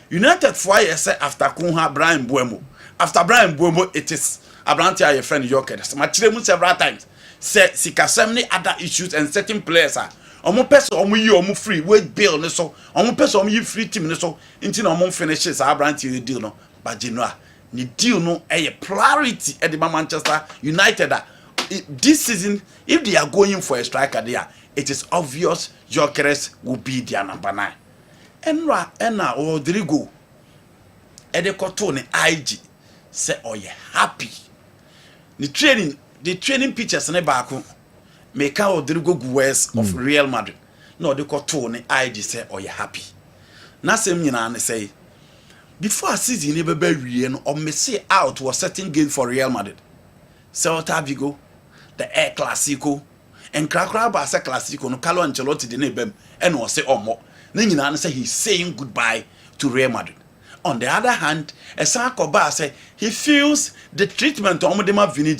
United for say after Kunha Brian Buemo. After Brian Buemo it is a Branton your friend Jokers. Machiremu several times. Say sikasem other issues and certain players are omo person omo yi omo free wage bill ne so omo person omo yi free team ne so nti na omo finishes a Branton deal no but Genoa ni deal no a priority at the Manchester United. This season, if they are going for a striker there, it is obvious Gyökeres will be their number 9. Enra Rodrigo Edekotone IG say oh yeah happy. The training pictures ne baako make Rodrigo Guez of Real Madrid. No Edekotone IG say oh yeah happy. Na sem nyina ne say before season never be no or say out was certain game for Real Madrid. Celta Vigo, the Air Clasico, and Krakra Barca Clasico no Carlo Ancelotti de nebem and was say omo. Nyina say he's saying goodbye to Real Madrid. On the other hand, Esakoba say he feels the treatment of Omodema Vini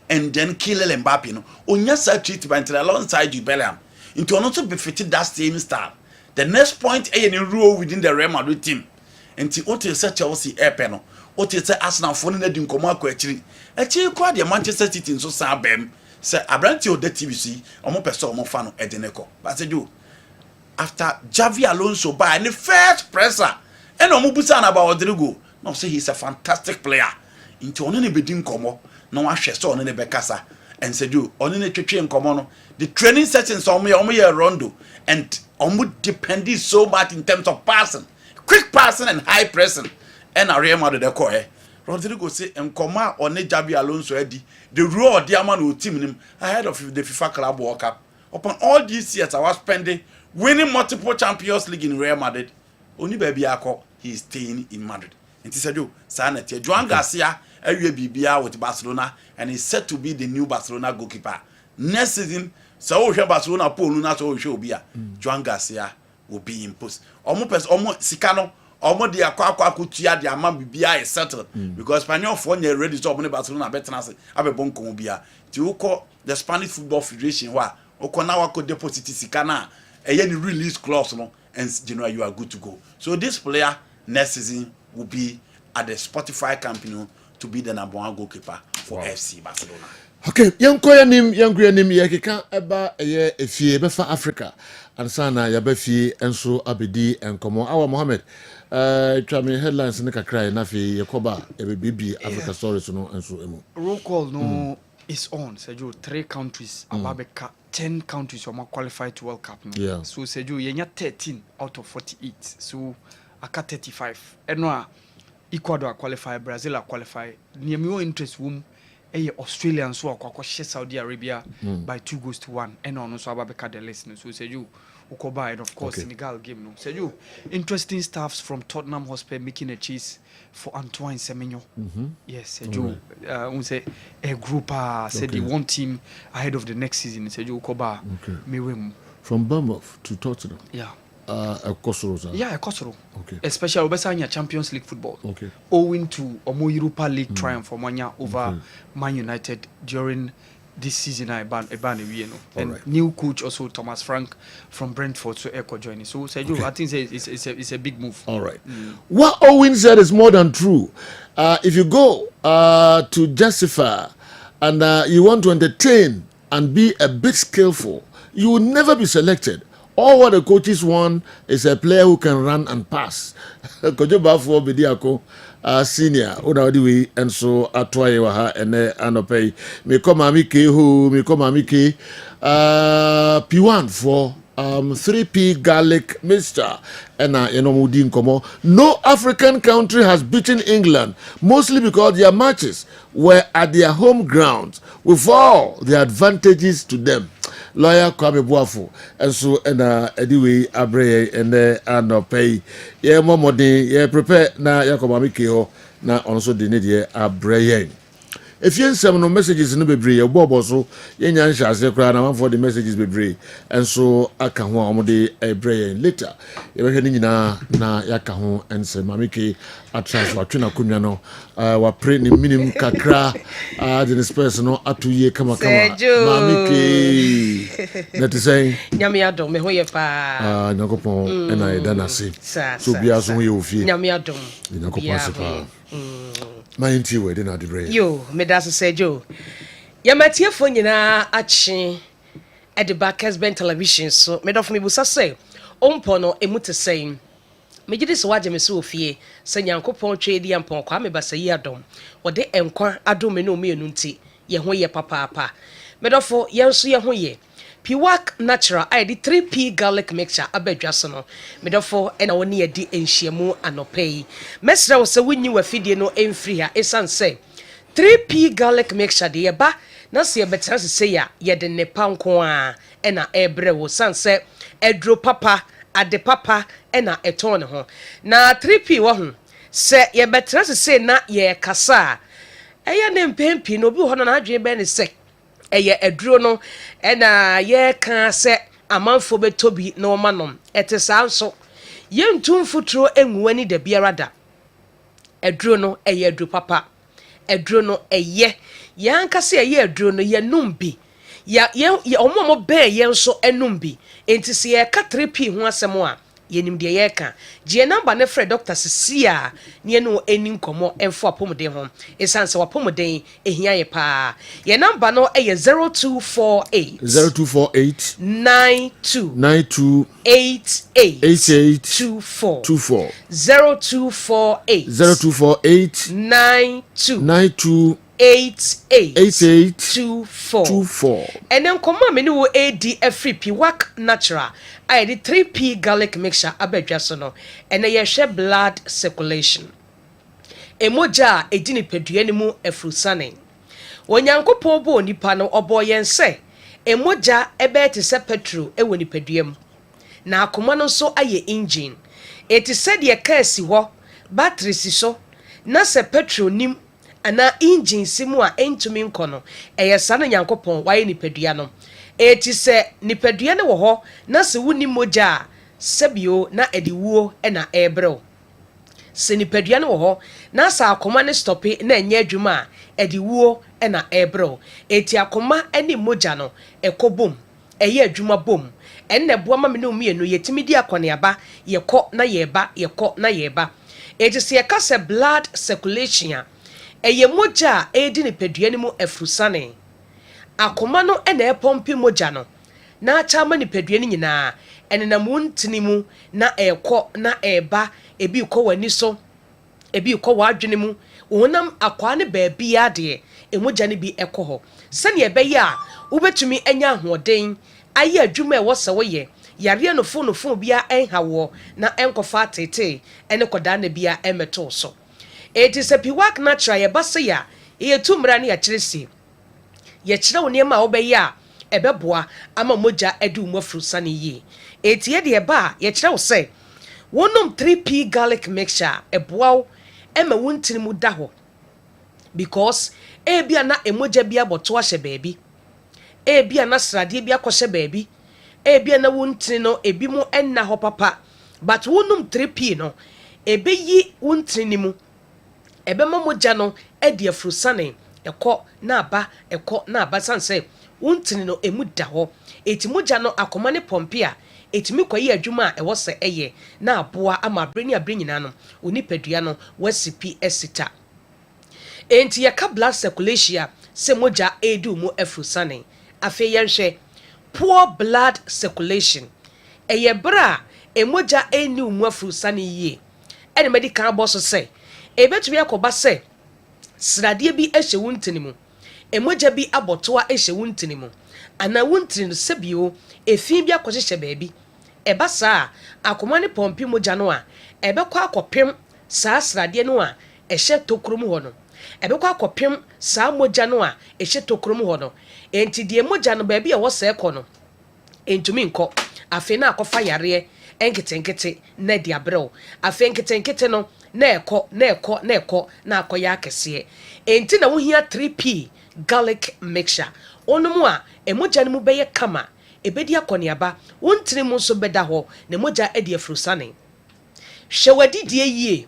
and then Kylian Mbappe no onya sa treatment alongside Bellingham into not be fitted that same style. The next point any rule within the Real Madrid team. Enti ote se Chelsea epe no ote se Arsenal fo na di nkomo akọ akiri kwa de Manchester City nso sa bem se Abrante o de TVC omo pese omo fa no edeneko but say do after Javi Alonso by the first presser and omo busa na about Rodrigo no say he's a fantastic player into ono ne bedi nkomo na wa hwe so ono ne bekasa and say do ono ne twetwe nkomo no the training sessions omo ye rondo and omo depend so much in terms of passing, quick passing and high pressing. And a Real Madrid de Rodrigo say nkoma on Javi Alonso edi the role of the man team him ahead of the FIFA Club World Cup. Upon all these years I was spending winning multiple Champions League in Real Madrid. Only baby he is staying in Madrid. nti sɛ jo saa na tie Joan Garcia awie bibia with Barcelona and is set to be the new Barcelona goalkeeper next season. So we hwe Barcelona Paul na so we hwe obi a Joan Garcia will be imposed omo sika no omo de akwa kutua de ama bibia is settled because Spanish for nye ready to omo Barcelona betena se abebon kon bia ti uko the Spanish Football Federation wa uko na wako deposit sika na eye ni release clause no and you know you are good to go. So this player next season will be at the Spotify Camp Nou to be the number 1 goalkeeper for FC Barcelona. Okay, yankoyanim yakeka eba eye efie befa Africa ansana ya befie enso abedi enkomo awa Mohammed twame headlines ne kakra na fi yakoba ebebibi Africa stories no enso emu roll call no is on Sergio 3 countries ababeka 10 countries are qualified to World Cup no? Yeah. So Sergio yenya 13 out of 48 so aka 35 eno Ecuador qualify, Brazil qualify. Near me interest womb Australians who are Saudi Arabia by 2-1 and on so Ababeka the listeners. So say you Ukoba and of course Senegal game no. Say you interesting staffs from Tottenham Hotspur making a chase for Antoine Semenyo. Yes, say you say a group said the one team ahead of the next season. Say you Ukoba from Bournemouth to Tottenham. Yeah. A Kosovo. Yeah, a Kosovo. Okay. Especially Obesanya Champions League football. Okay. Owing to Omo Europa League triumph for Manya over Man United during this season. And new coach also Thomas Frank from Brentford so Echo joining. So Sergio, I think it's a big move. All right. What Owen said is more than true. If you go to justify and you want to entertain and be a bit skillful, you will never be selected. All what the coaches want is a player who can run and pass. Kojoba for Bidiako senior Odawdiwi and so Atwaye Waha and Anopay. Me come amike who me come amike P1 for 3P garlic mixture and Enomudin Komo. No African country has beaten England, mostly because their matches were at their home ground with all the advantages to them. Lawyer Kwame Boafo and so anyway abre and anopay ye momodi ye prepare na yakobami keho na also the need ye abre. If you send no messages no bebre ye bobo so ye nya nhase kra na for the messages bebre and so aka ho amode abre later ye be hwe nyina na yaka ho ense mamike atras watwena kunwa no wa pre ni minim kakra the space no atuye kama mamike that is saying nyame adom me ho ye pa nyakopon ena eda se so bia so ye ofie nyame adom nyakopon se pa Mainti we dey na the brain. Yo, me das Sergio. Ya matiefo nyina achi at the back Kessben television so me dof me busa say ompo no emute say me gidi so waje me so ofie se nyankopon twe di ampon kwa me basa yi adom wode enkwa adom me no me enu nti ye ho ye papa me dofo ye nso ye ho ye Piwak natural I di 3P garlic mixture abedwaso no medofo ena woni ye di enhyiamu anopei mesra wo se wunyi wafidie no emfiri ha esan say 3P garlic mixture de yeba na se ye betra se ya ye de ne panko a ena ebre wo san say edro papa ade papa ena eton ne ho na 3P wo ho se ye betra se na ye kasa eya ne mpempi no bi ho no na adwe be ne se eye eduro no ena ye kan se amanfo betobi na omanom etesa nso ye ntumfuturo enwuani da biarada eduro no eye eduro papa eduro no eye yanka se eye eduro no ye numbi ya omomo be ye nso enumbi enti se ye ka 3P ho asem a yenim de ye ka je number ne frɛ Dr. Cecilia ne no enin komo enfo apomden ho esanse wapomden ehia ye pa ye number no eye 0248 92 88 24 0248 92 8824 and then come on me no ADF Piwak natural I did 3P garlic mixture abedwaso no and ye share blood circulation emoja edini pedua ni mu efrusane onyankopon bo nipa no oboyen se emoja ebe te se petrol ewo ni pedua mu na akoma no so aye engine eti se de ka si ho battery si so na se petrol nim ana engine simu a entumi nkɔ no ɛyɛ sa na Nyankopɔn waye nipadua no eti sɛ nipadua ne wɔ hɔ na se wuni mogya sebio na ediwuo na ɛbrɛw se nipadua ne wɔ hɔ na sa akoma ne stoppe na ɛnyɛ adwuma a ediwuo na ɛbrɛw eti akoma ne mogya no ɛkɔbom ɛyɛ adwuma bom ɛnna boa ma me no mienu yɛtimi di akɔneaba yɛkɔ na yɛba eti se yɛka sɛ blood circulation a ɛyɛ mogya a ɛdi nipadua ne mu afurusane akoma no na ɛpɔmpi mogya no na acha ma nipadua ne nyinaa ɛnenam wontini mu na ɛkɔ na ɛba ebi kɔ wani so ebi kɔ wadwene mu wonam akwa ne baabi ade emogya ne bi ɛkɔ hɔ sɛnea ɛbɛyɛ a wobɛtumi anya ahoɔden ayɛ adwuma ɛwɔ sɛ woyɛ yareɛ no fo bia ɛnhawo na ɛnkɔfa tete ɛne kɔdaa na bia ɛmɛto so eti sɛ piwak natural yɛba se ya yɛtu mmara ne yɛkyerɛ si yɛkyerɛ wo nneɛma a wobɛyɛ a ɛbɛboa ama mogya adi wo afurusane yie eti yɛde ɛba a yɛkyerɛ wo sɛ wonom 3p garlic mixture ɛboa wo ɛma wo ntini mu da hɔ because ebia na emogya bia bɔto ahyɛ baabi ebia na sradeɛ bia kɔhyɛ baabi ebia na wo ntini no ebi mu ɛnna hɔ papa but wonom 3p no ebeyi wo ntini mu ɛbɛma mogya no adi afurusane ɛkɔ na aba sanse wo ntini no emu da hɔ eti mogya no akoma ne pɔmpi a etimi kɔyi adwuma a ɛwɔ sɛ ɛyɛ na aboa ama abre nyinaa no onipadua no wasipi esita enti yɛka blood circulation sɛ mogya edu mu afurusane afei yɛnhwɛ poor blood circulation ɛyɛ bra emogya eni mu afurusane yie ɛne medical bɔ so sɛ ebetumi akɔba sɛ sradeɛ bi ɛhyɛ wo ntini mu emogya bi abɔtoa ɛhyɛ wo ntini mu ana wo ntini no sebio efi bi akɔhyehyɛ baabi ɛba saa akoma ne pɔmpi mogya no a ɛbɛkɔ akɔpem saa sradeɛ no a ɛhyɛ tokrom hɔ no ɛbɛkɔ akɔpem saa mogya no a ɛhyɛ tokrom hɔ no enti die mogya no baabi a wɔsɛ kɔ no entumi nkɔ afei na akɔfa yareɛ enketenkete na di abrɛw afei enketenkete no na ɛkɔ na akɔyɛ akɛseɛ enti na wohia 3p garlic mixture onomu a emogya no mu bɛyɛ kama ebedi akɔneaba wontiri mu nso bɛda hɔ na mogya adi afurusane hwɛ wadidie yie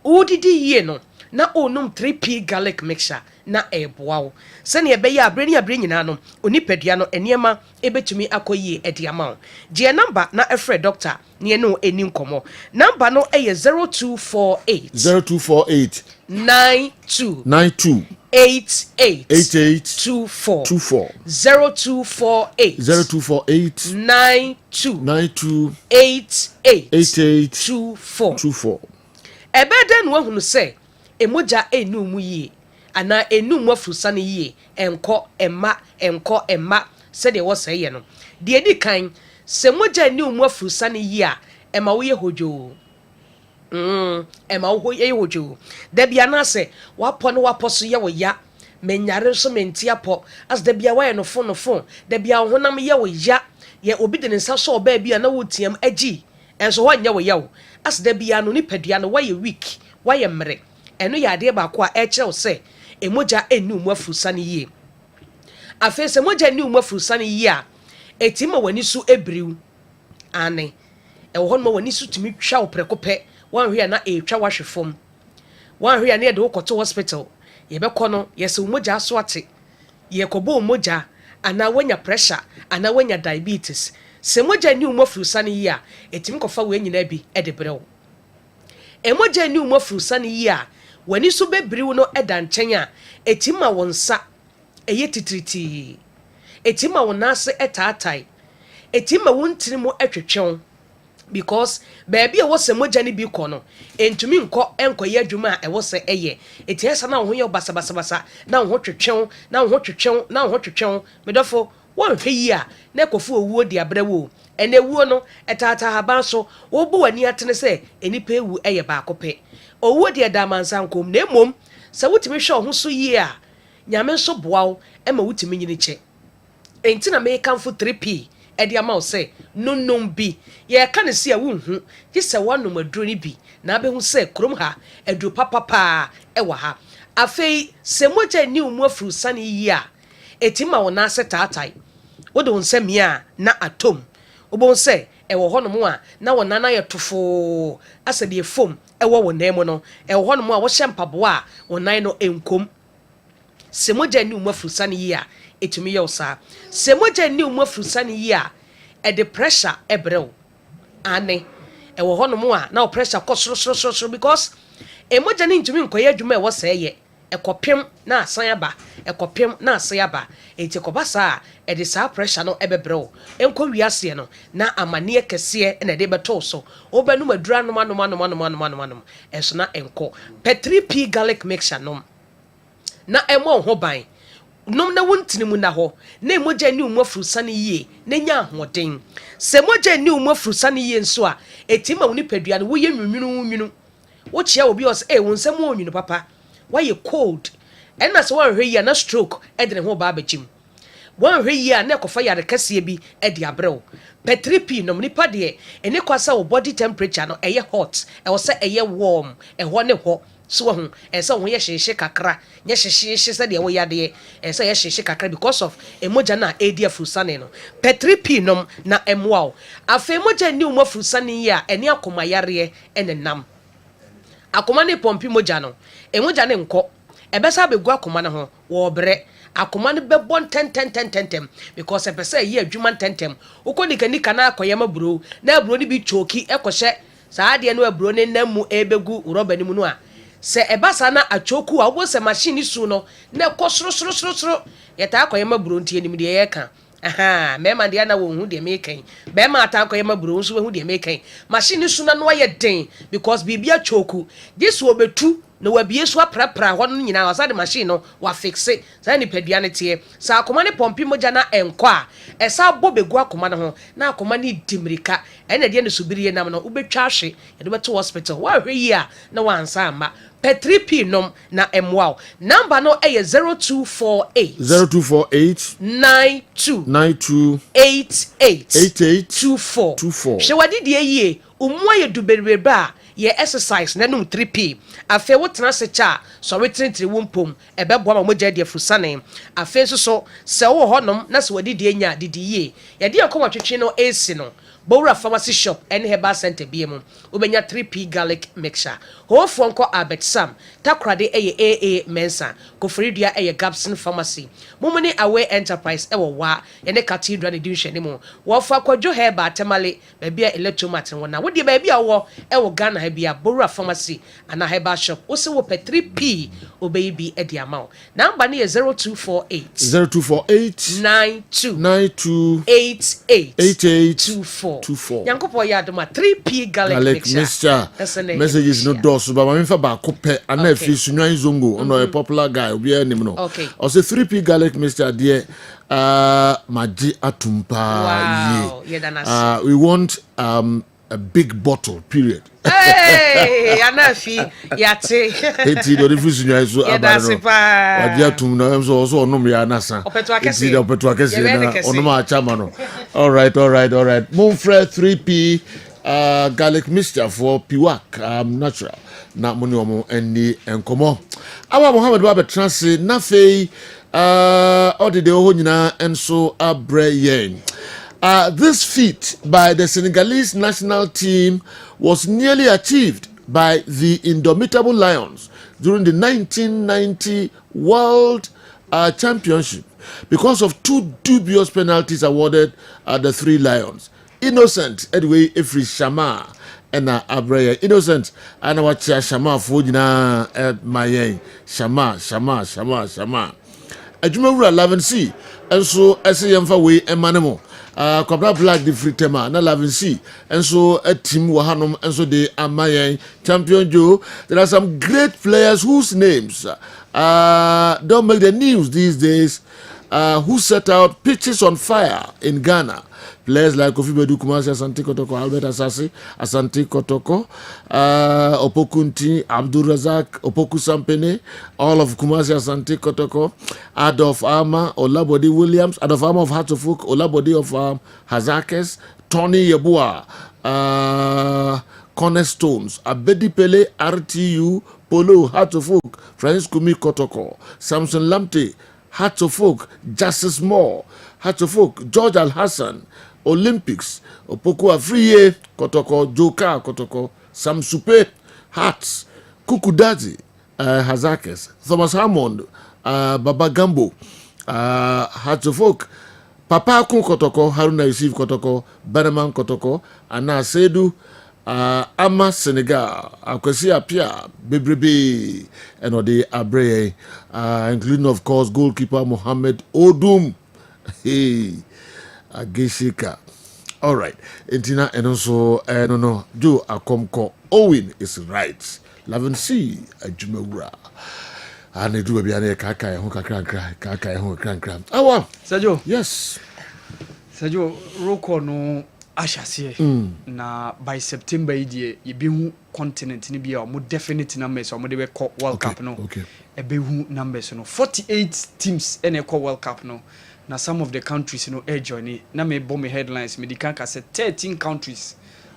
wodidi yie no na onum 3p garlic mixture na ɛboa wo sɛnea ɛbɛyɛ abre nyinaa no onipadua no nneɛma ebetumi akɔ yie ɛde ama wo gye number na ɛfrɛ doctor ne no eni nkɔmɔ number no ɛyɛ 0248 92 88 24 0248 92 88 24 ɛbɛdɛ no wahunu sɛ emogya enu mu yie ana enu mu afurusane yie ɛnkɔ ɛma sɛdeɛ wɔsɛ yɛ no deɛ di kan sɛ mogya enu mu afurusane yie a ɛma woyɛ hodwo ɛma wo yɛ hodwo da bia na sɛ wapɔ so yɛ wo ya menyare so menti apɔ as da bia wayɛ no fo da bia honam yɛ wo ya yɛ obi de ne nsa so ɔbaa bia na wotiam agi ɛnso hɔ nyɛ wo ya wo as da bia no nipadua no wayɛ weak wayɛ mmere ɛno yɛ adeɛ baako a ɛkyerɛ wo sɛ emogya enu mu afurusane yie afei sɛ mogya enu mu afurusane yie a etima wani so ebriw ane ɛwɔ hɔ no wani so tumi twa wo prɛko pɛ wanhwe na etwa wahwe fam wanhwe na yɛde wo kɔto hospital yɛbɛkɔ no yɛsɛ mogya so ate yɛkɔbɔ mogya ana wanya pressure ana wanya diabetes sɛ mogya enu mu afurusane yie a etimi kɔfa wo nyina bi ɛde brɛw emogya enu mu afurusane yie a wani so bebriw no ɛda nkyɛn a etima wo nsa ɛyɛ titiriti etima wo nase ɛtaatai etima wo ntiri mu ɛtwetwɛn because baabi a wɔsɛ mogya ne bi kɔ no entumi nkɔ ɛnkɔyɛ adwuma a ɛwɔ sɛ ɛyɛ etiasa na wo ho yɛ basabasabasa na wo ho twetwɛn medɔfo wɔnhwɛ yi a na ɛkɔfo owuo di abrɛwo ɛna ewuo no ɛtaata haban so wɔbɔ wani atene sɛ enipa ewu ɛyɛ baako pɛ owuo di ɛda amansa nkom na emom sɛ wotumi hwɛ ɔho so yie a nyame nso boa wo ɛma wotumi nyini kyɛ enti na mekamfo 3p ɛde ama wo sɛ nonom bi yɛka ne si a wonhu gye sɛ woanom aduro no bi na abɛhu sɛ kurom ha aduro papapaa ɛwɔ ha afei sɛ mogya ni wo mu afiri sane yi a ɛtim ma wo naase taatae wode wo nsɛ mia a na atom wobɛhu sɛ ɛwɔ hɔnom a na wo nana yɛ tofoo asɛ deɛ fom ɛwɔ wo nan mu no ɛwɔ hɔnom a wɔhyɛ mpaboa a wo nan no ɛnkom sɛ mogya ni wo mu afiri sane yi a ɛtumi yɛ wo saa sɛ mogya ni wo mu afiri sane yi a ɛde pressure ɛbrɛ wo ane ɛwɔ hɔnom a na wo pressure kɔ sorosoro because mogya no ntumi nkɔyɛ adwuma ɛwɔ sɛ ɛyɛ ɛkɔpem na asan aba ɛkɔpem na asan aba enti kɔba saa ɛde saa pressure no ɛbɛbrɛ wo ɛnkɔ wiaseɛ no na amanneɛ kɛseɛ na ɛde bɛtɔ so wobɛnom adura nom ɛso na ɛnkɔ pɛ 3p garlic mixture nom na ɛmɔ wo ho ban nom na wontini mu na hɔ na mogya ni wo mu afuru sane yie na nya ahoɔden sɛ mogya ni wo mu afuru sane yie nso a ɛtim ma wo nipadua no woyɛ nwunwunu wokyia obi ɔsɛ wo nsɛm wɔ nwunu papa wayɛ cold ɛna sɛ wɔnhwɛ yi a na stroke ɛde ne ho ba abɛgyim wɔnhwɛ yi a na ɛkɔfa yare kɛseɛ bi ɛde abrɛw pɛ 3p nom nipa deɛ ɛne kɔ sɛ wo body temperature no ɛyɛ hot ɛwɔ sɛ ɛyɛ warm ɛhɔ ne hɔ so wɔ ho ɛsɛ wo yɛ hyehye kakra nyɛ hyehye sɛ deɛ woyɛ adeɛ ɛsɛ yɛ hyehye kakra because of emogya na ɛdi afurusane no pɛ 3p nom na ɛmoa wo afei mogya ni wo mu afurusane yi a ɛne akoma yareɛ ɛne nam akoma ne pɔmpi mogya no emogya ne nkɔ ɛbɛsa abɛgu akoma no ho wɔbrɛ akoma no bɛbɔ ntɛntɛntɛntɛm because ɛpɛ sɛ ɛyɛ adwuma ntɛntɛm wokɔ nikanika na akɔyɛ ma buro na aburo no bi choki ɛkɔhyɛ saa adeɛ no aburo no nam mu ɛbɛgu rɔba no mu no a sɛ ɛba saa na achoku a wobɔ sɛ machine su no na ɛkɔ sorosoro yɛtaa akɔyɛ ma buro ntie nim deɛ yɛka mɛma deɛ na wɔhu deɛ mekan bɛma ata akɔyɛ ma buro nso wɔhu deɛ mekan machine su na no ayɛ den because biribi achoku gye so wɔbɛtu na wabie so aprapra hɔ no nyinaa ɔsa de machine no wafixe saa nipadua no teɛ saa akoma ne pɔmpi mogya na ɛnkɔ a ɛsa bɔ bɛgu akoma no ho na akoma ne di mmirika ɛna deɛ ne subiri nam no wobɛtwa ahwe yɛde bɛto hospital woahwɛ yi a na wansa amma pɛ 3p nom na ɛmmoa wo number no ɛyɛ 0248 92 88 24 hwɛ wadedeɛ yie ɔmmoa yɛ duberberebe a yɛ exercise na nom 3p afei wotena se cha so wetenetire wo mpom ɛbɛboa ma mogya de afusane afei nso so sɛ wo hɔ nom na sɛ wadidie nya didi yie yɛde akɔma twetwe no AC no Bowra Pharmacy Shop and Herbal Center BM Ubenya 3p garlic mixture ho fonko Albert Sam takrade AA Mensa Kofridia Gabson Pharmacy Mumuni Away Enterprise ewo wa ene cathedral ne dinhwe ne mu wo fa kwadwo Herbal Temale bebia electromat wona wo de bebia wo ewo Ghana ha bia Bowra Pharmacy ana Herbal Shop wo se wo pe 3p obeyi bi e dia ma number ne 0248 92 88 24 Yankopo ya doma 3p garlic mixture messages no doors but me fa ba kopɛ ana afi sunwan zongo ono a popular guy obi anim no o say 3p garlic mixture there maji atumpa ye we want a big bottle period. Hey, anafi yate. Eti do refu sunwan so abano. Maji atum na so onum ya nasa. Eti do petu akese na onum a chama no. All right. Monfre 3p garlic mixture for Piwak natural. Na muni omo eni enkomo. Awa Mohammed Babe transe na fei odide oho nyina enso abre yen. This feat by the Senegalese national team was nearly achieved by the indomitable Lions during the 1990 World Championship because of two dubious penalties awarded at the three Lions. Innocent, anyway, Efri Shama and Abraya. Innocent, and what Shama for Dina at my Shama. Ajumura 11C, and so SAM way and Manamo. Kwabra Black the free tema na 11C and so a team wahanum and so they are my champion Joe. There are some great players whose names don't make the news these days who set out pitches on fire in Ghana. Players like Kofi Bedu Kumasi, Asante Kotoko, Albert Asasi, Asante Kotoko, Opokunti, Abdul Razak, Opoku Sampene, all of Kumasi, Asante Kotoko, Adolf Arma, Olabodi Williams, Adolf Arma of Hearts of Oak, Olabodi of Hazakes, Tony Yebua, Cornerstones, Abedi Pele, RTU, Polo, Hearts of Oak, Francis Kumi Kotoko, Samson Lamte, Hearts of Oak, Justice Moore, Hearts of Oak, George Al Hassan, Olympics, Opoku Afriye, Kotoko, Joka, Kotoko, Sam Supe, Hearts, Kukudazi, Hazakes, Thomas Hammond, Baba Gambo, Hearts of Oak, Papa Kun Kotoko, Haruna Yusuf Kotoko, Benaman Kotoko, Anna Sedu, Ama Senegal, Akwesi Apia, Bebrebe, and Ode Abreye, including, of course, goalkeeper Mohammed Odum. Hey, Ageshika. All right. Entina, and also, no, Joe Akomko Owen is right. Lavin C. Ajumura. And they do a biane kaka, kaka, Awa. Sergio. Yes. Sergio, Roko no. Ashase na by September idie ye be hu continent ni bia mo definite numbers o mo de be call World Cup no e be hu numbers no 48 teams ene call World Cup no na some of the countries no e join na me bomb headlines me di kan ka say 13 countries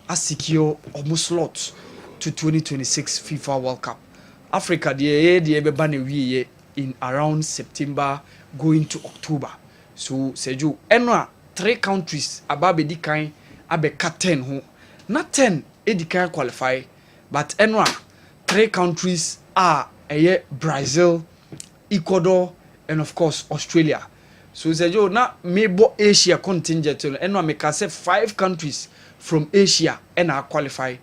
are secure almost slot to 2026 FIFA World Cup. Africa de be ba na wie in around September going to October. So Sergio enwa 3 countries ababe di kan abeka 10 ho na 10 edikan qualify but enwa 3 countries are Brazil, Ecuador and of course Australia. So Sergio na mebo Asia contingent enwa me ka say 5 countries from Asia and are qualify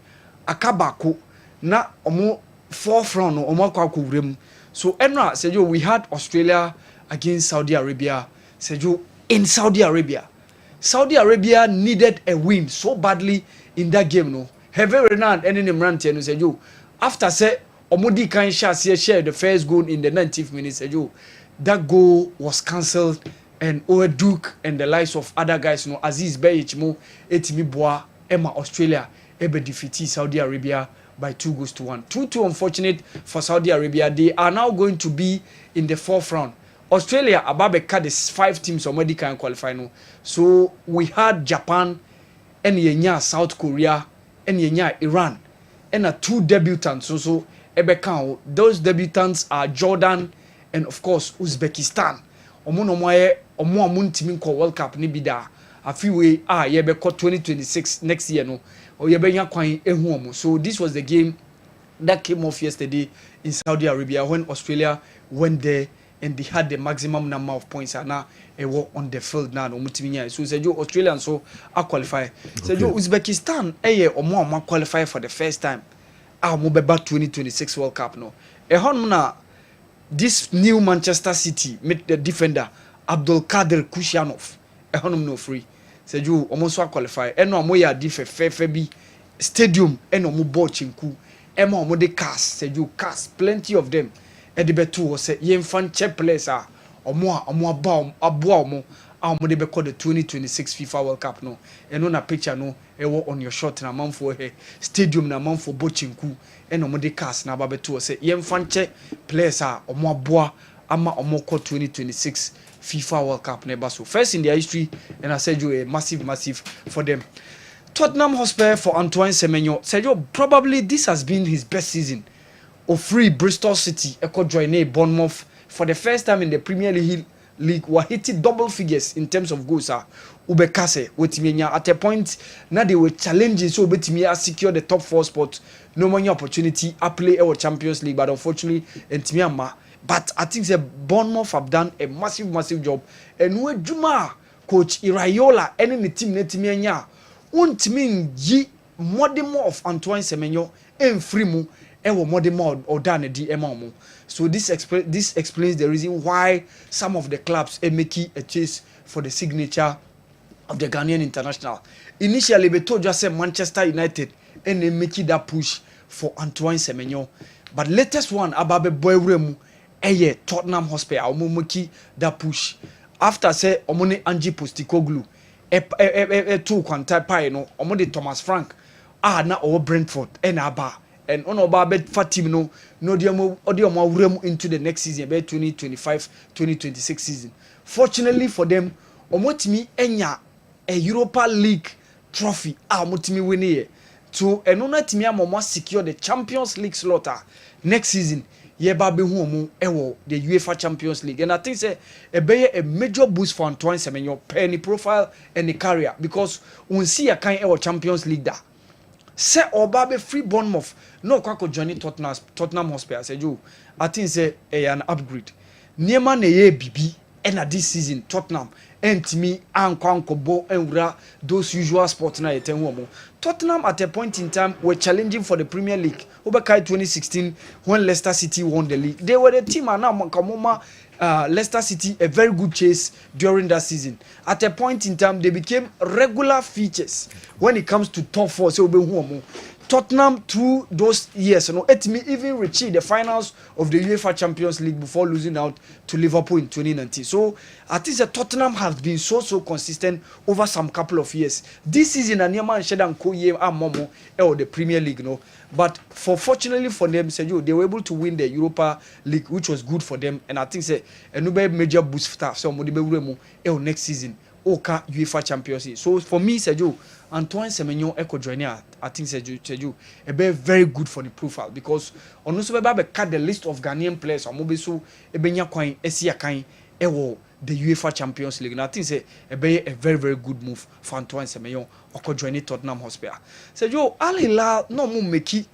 akabako na omo 4th round no omo akwa wurem. So enwa Sergio we had Australia against Saudi Arabia. Sergio in Saudi Arabia needed a win so badly in that game no. Hervé Renard and Nemrante no said you after say Omodi kan share the first goal in the 90th minute said you that goal was cancelled and Owe Duke and the likes of other guys no Aziz Behich mo etimi boa Emma Australia ebe defeat Saudi Arabia by 2-1. 2-2 unfortunate for Saudi Arabia. They are now going to be in the 4th round. Australia ababe card is 5 teams already can qualify no. So we had Japan and yenya South Korea and yenya Iran and 2 debutants so ebe kan those debutants are Jordan and of course Uzbekistan. Omo no moye omo amuntimi ko World Cup ni bida afiwe yebe ko 2026 next year no or yebe nya kwan ehu omo. So this was the game that came off yesterday in Saudi Arabia when Australia went there and they had the maximum number of points and now on the field now. So Sergio Australia so are qualify. Sergio Uzbekistan omo qualify for the first time. Mobeba 2026 World Cup no. Na this new Manchester City met the defender Abdul Kadir Kushanov. No free. Sergio omo so qualify. Eno omo ya di fe bi stadium eno omo ball chinku. Ema omo de cars. Sergio cars plenty of them. Ede betu wo se yemfan che place omo aboa omo de be call the 2026 FIFA World Cup no eno na picture no ewo on your shot na manfo he stadium na manfo bochinku eno omo de cars na ba betu wo se yemfan che place omo aboa ama omo call 2026 FIFA World Cup ne ba so first in their history and I said you a massive for them. Tottenham Hotspur for Antoine Semenyo. Sergio, probably this has been his best season. Free Bristol City Echo join Bournemouth for the first time in the Premier League were hitting double figures in terms of goals. Ubekase wetimenya at a point now they were challenging so betimia secure the top 4 spot. No money opportunity I play our Champions League but unfortunately Ntimiama. But I think the Bournemouth have done a massive job and we Juma coach Irayola any team Ntimianya untimi yi modemo of Antoine Semenyo en free mu ewo modemo or done di emamu. So this explains the reason why some of the clubs are making a chase for the signature of the Ghanaian international. Initially, they told just say Manchester United and they making that push for Antoine Semenyo. But latest one, Ababe Boyremu, Tottenham Hotspur, Mumaki that push. after say omone Angie Postecoglou two kwanta pie no omode Thomas Frank na o Brentford na aba and on oba bet for team no odiamo awurem into the next season be 2025-2026 season. Fortunately for them, omotimi enya a Europa League trophy omotimi win here to enona timi amoma secure the Champions League slot next season. Yeba be hu omo the UEFA Champions League, and I think say a major boost for Antoine Semenyo penny profile and the career, because we see a kind of Champions League da say oba be free Bournemouth no kwako journey Tottenham Hotspur say you I think say an upgrade niema na ye bibi and this season Tottenham entimi anko enwura those usual sports na yeten ho. Tottenham at a point in time were challenging for the Premier League. Obekai 2016 when Leicester City won the league. They were the team and now Kamoma Leicester City a very good chase during that season. At a point in time they became regular features when it comes to top four. So Tottenham through those years, me even reached the finals of the UEFA Champions League before losing out to Liverpool in 2019. So I think that Tottenham has been so consistent over some couple of years. This season, Anyama and Shedan Koye and Momo or the Premier League, But fortunately for them, they were able to win the Europa League, which was good for them. And I think say a major boost for so next season. Oka UEFA Champions League. So for me, Sergio, Antoine Semenyo Echo Joiner, I think Sergio, a very good for the profile, because on also be cut the list of Ghanaian players or mobiso ebenya coin Esia kind the UEFA Champions League. And I think say a very good move for Antoine Semenyo Echo Joiner Tottenham Hotspur. Sergio, Al Hilal no more make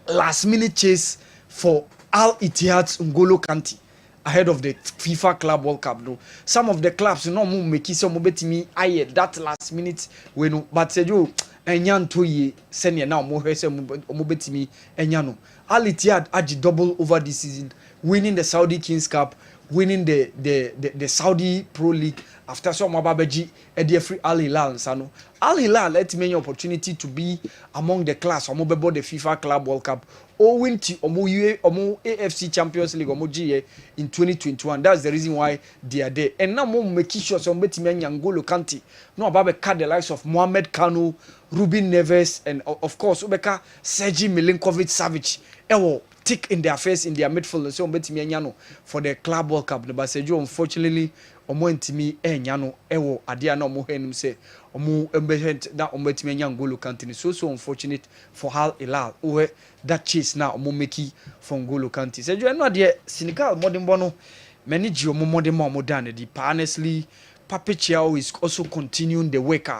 last minute chase for Al Ittihad's N'Golo Kante ahead of the FIFA Club World Cup. No, some of the clubs no more make some betimi aye that last minute we no, but Sergio enyan to ye senior now mo hwese mo betimi enyano. Al Ittihad aji double over this season, winning the Saudi Kings Cup, winning the Saudi Pro League after some Mababeji and free Al Hilal Sano. Al Hilal let me opportunity to be among the class or bebo the FIFA Club World Cup or win to Omo AFC Champions League Omo GA in 2021. That's the reason why they are there. And now more make sure some betime N'Golo Kante no about cut the likes of Mohamed Kanu, Ruben Neves, and of course Ubeka Sergei Milinkovic-Savic tick in their face in their midfield. So betime nyano for the Club World Cup. But Sergio, unfortunately omo ntimi nyano adia na omo henum say omo embehent na omo betime N'Golo Kante. So unfortunate for Al Hilal where that chase now omo meki for N'Golo Kante. Sergio no de Senegal modern bono many omo modern mo done the honestly Pape Thiaw is also continuing the work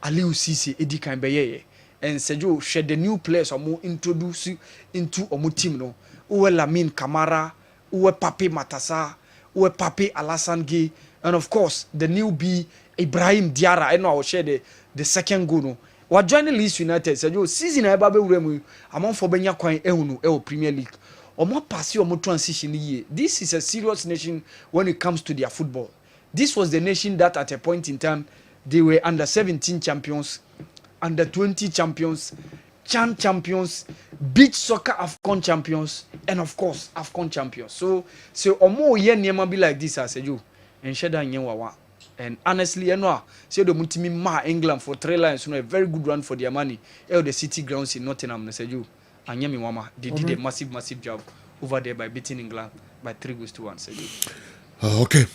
Aliou Cisse edi kan beye. And Sergio share the new players omo introduce into omo team no. Uwe Lamine Camara, uwe Pape Matassa, uwe Pape Alassane Gueye, and of course the newbie Ibrahim Diarra. I know I will share the second goal no. Wa join Leeds United Sergio season na eba be wuremu among for benya kwan ehunu e Premier League. Omo pass omo transition ye. This is a serious nation when it comes to their football. This was the nation that at a point in time they were under 17 champions, under 20 champions, CHAN champions, beach soccer AFCON champions, and of course AFCON champions. So omo ye niema be like this as you and sheda nyewawa. And honestly, say the Mutimi Ma England for 3 lines, a very good run for their money. The City grounds in Nottingham, say you and Yemi Mama, they did a massive job over there by beating England by 3-1. Say you. Okay.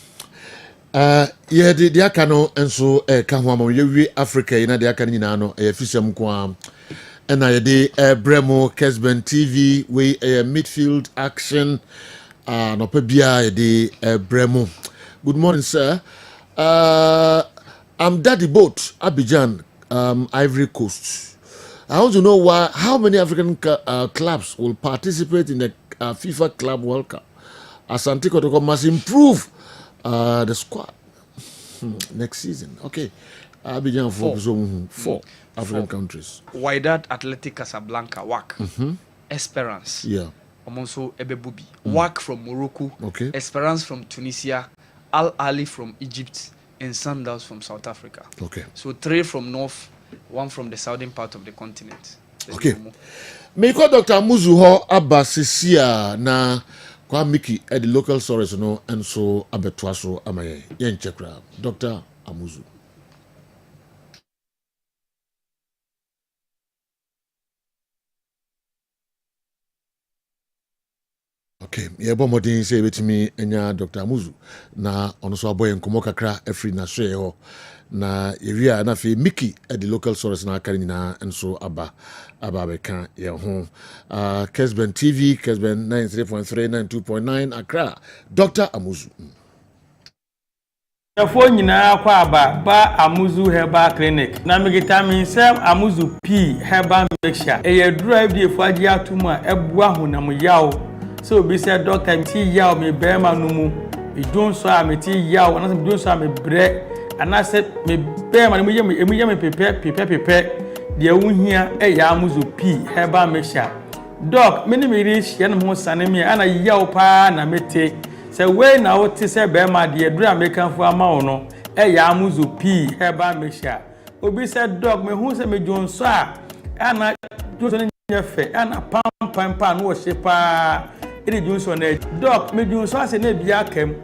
Yeah, the Akano and so Kahwamo, you Africa, in the Akani Nano, a Fisam Quam, and I did Bremo, Kessben TV, we a midfield action, no Pebia, the Bremo. Good morning, sir. I'm Daddy Boat, Abidjan, Ivory Coast. I want to know how many African clubs will participate in the FIFA Club World Cup. Asante Kotoko must improve the squad next season. Okay, Abidjan four African countries. Wydad Athletic Casablanca, WAC. Esperance. Yeah. Omonso Ebebubi. WAC from Morocco. Okay. Esperance from Tunisia. Al Ali from Egypt, and Sandals from South Africa. Okay. So 3 from North, 1 from the southern part of the continent. Okay. Meko Dr. Muzuho Abasisia na kwa Mickey at the local source no and so abetwaso amaye yen chekra Dr. Amuzu. Okay, yebo modin say betimi enya Dr. Amuzu na ono so aboy nkomo kakra afri na hwe ho na area na fe Mickey at the local source na akari nyina enso aba beka ye ho Kessben TV Kessben 93.3 92.9 Accra Dr. Amuzu. Yafo nyina kwa ba Amuzu Herbal Clinic na megita min sem Amuzu P Herbal Mixture e drive dey fo agi atum a ebua honam yaw so obi say doctor mti yaw me bema no mu idun so a meti yaw na idun so a me bre ana se me bema no mu ye me pepe de wuhia e ya Amuzu P Herbal Mixture doc mini me reach ye no ho sane me ana yaw pa na mete se we na o ti se bema de dura American fo ama wo no e ya Amuzu P Herbal Mixture obi se doc me hu se me dun so a ana joso fe ana pam no she pa iri junso na doc me junso ase na bia kam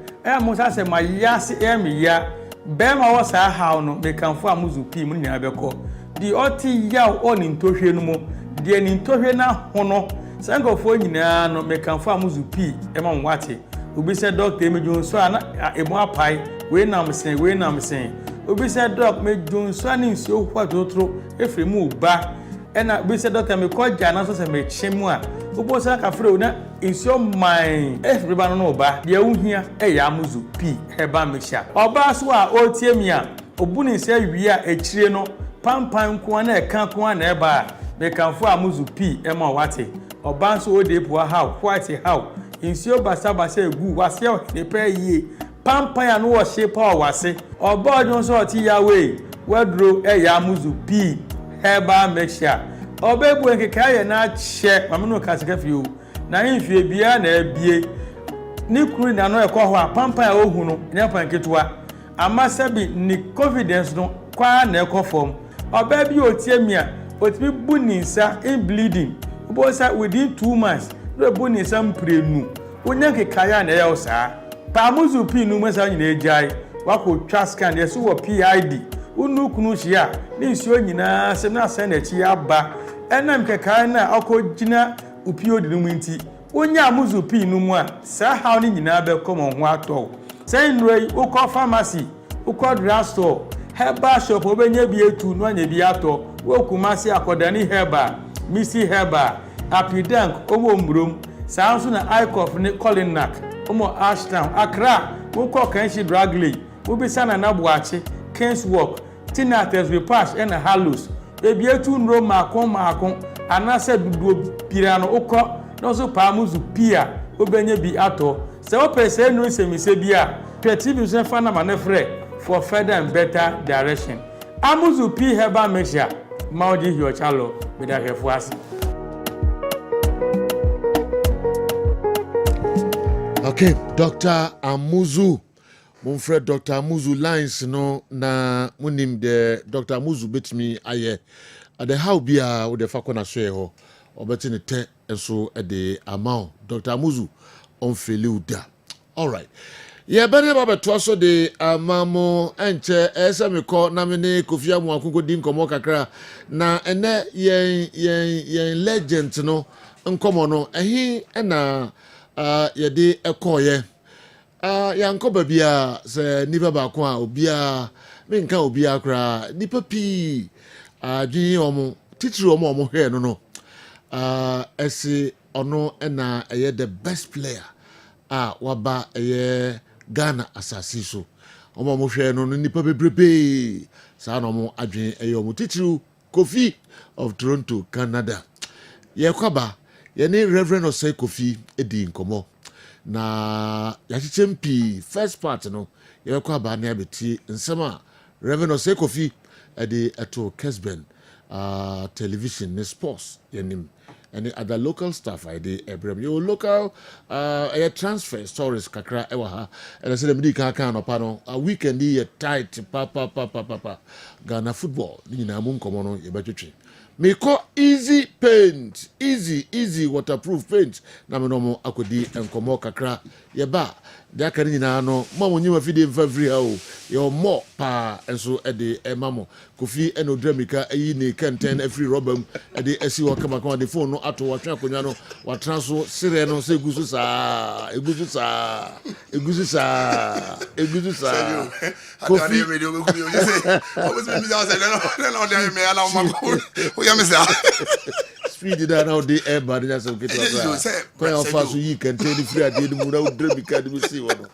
mo sa se ma ya se me ya be ma wo sa haw no me kan fo Amuzu P mu nya be ko di oti ya o ni ntohwe no mo di ni ntohwe na ho no sango fo nyina no me kan fo Amuzu P e ma nwate obi se doc me junso ana e mo apai we nam sen obi se doc me junso ani nsuo kwa totro efre mu ba ena bi se doctor me ko jana so se me chemu a obo sa ka fre na insio man everybody no ba de wuhia e ya Amuzu P Herbal Mixture oba so a o tie mi a obu ni se wi a echire no pampan ko na e kan ko na e ba me kan fo Amuzu P e ma wate oba so o de po how white how insio basa egu wase o de pe yi pampan ya no wo shape o wase oba jon so ti ya we wadro e ya Amuzu P Herbal Mixture obebu nkeka ye na che mamunu kasika fiu na himfie bia na abie ni kuru na no ekọ ho apampa ya ohu no nya panketwa amasabi ni confidence no kwa na ekọ form obebi otiemia otimi buninsa in bleeding obosa within 2 months no buninsa mprenu onya nkeka ya na ya osa pa Amuzu P nu mesa nyina ejai wako twa scan ye so wo PID unu kunu hia ni nsuo nyina se na asa na chi aba enam keka na akogina upio de mu nti onya Amuzu P nu mu a sa ha ni nyina be komo ho ato say nroi ukọ pharmacy ukọ drugstore herbal shop obenya bi etu no anya bi ato wokumasi akodani herbal misi herbal apidank omo mbrom sa nso na icof ni Colinac omo Ashtown Accra ukọ kanshi dragley obisa na nabuachi Kingswalk Tinates Repash and Hallows ebi etu nro makon anase dudu pirano ukọ no so pa Amuzu P a obenye bi ato se o pese no semise bi a creative se fa na manefre for further and better direction Amuzu P Herbal Mixture maudi hio chalo bida hefu asi. Okay, Dr. Amuzu Monfred Dr. Amuzu lines no na munim de Dr. Amuzu betimi aye ade how bia wo de fakona hwe ho obeti ne te enso de amount Dr. Amuzu on feliuda. All right. Yeah, bene baba to so de amamo enche esemiko na me ne Kofi Amu akoko din komo kakra na ene yen legend no nkomo no ehi na ye de ekoye yanko babia se nipa ba ko a obia me nka obia kra nipa pi adwin omo titiri omo hwe no ese ono na eye the best player waba eye Ghana asasi so omo hwe no nipa bebrebe sa no mo adwin eye omo titiri Kofi of Toronto, Canada. Ye kwaba ye ni Reverend Osei Kofi edi nkomo na yachichempi first part no ye kwaba na abeti nsema Reverend Osei Kofi edi eto Kessben television ne sports yenim any other local staff ID Abraham your local transfer stories kakra ewa ha and I said them kan no pa no a weekend ye tight pa Ghana football ni na mu nkomo no ye betwetwe Me call easy paint, easy waterproof paint. Na me no mo akodi enkomo kakra. Ye ba, de aka ni nyina no, ma mo nyima fide mfa free ha o. Ye mo pa enso e de mamo. Kofi eno dramika eyi ne kenten free robam e de esi wo kama kama de phone no ato watwa akonya no watra so sire no se gusu sa Kofi radio go you say I was me just say no dey me ala o ya me say speed that now the air bad just get to go off so you can tell the free at the mu na dramika de see one.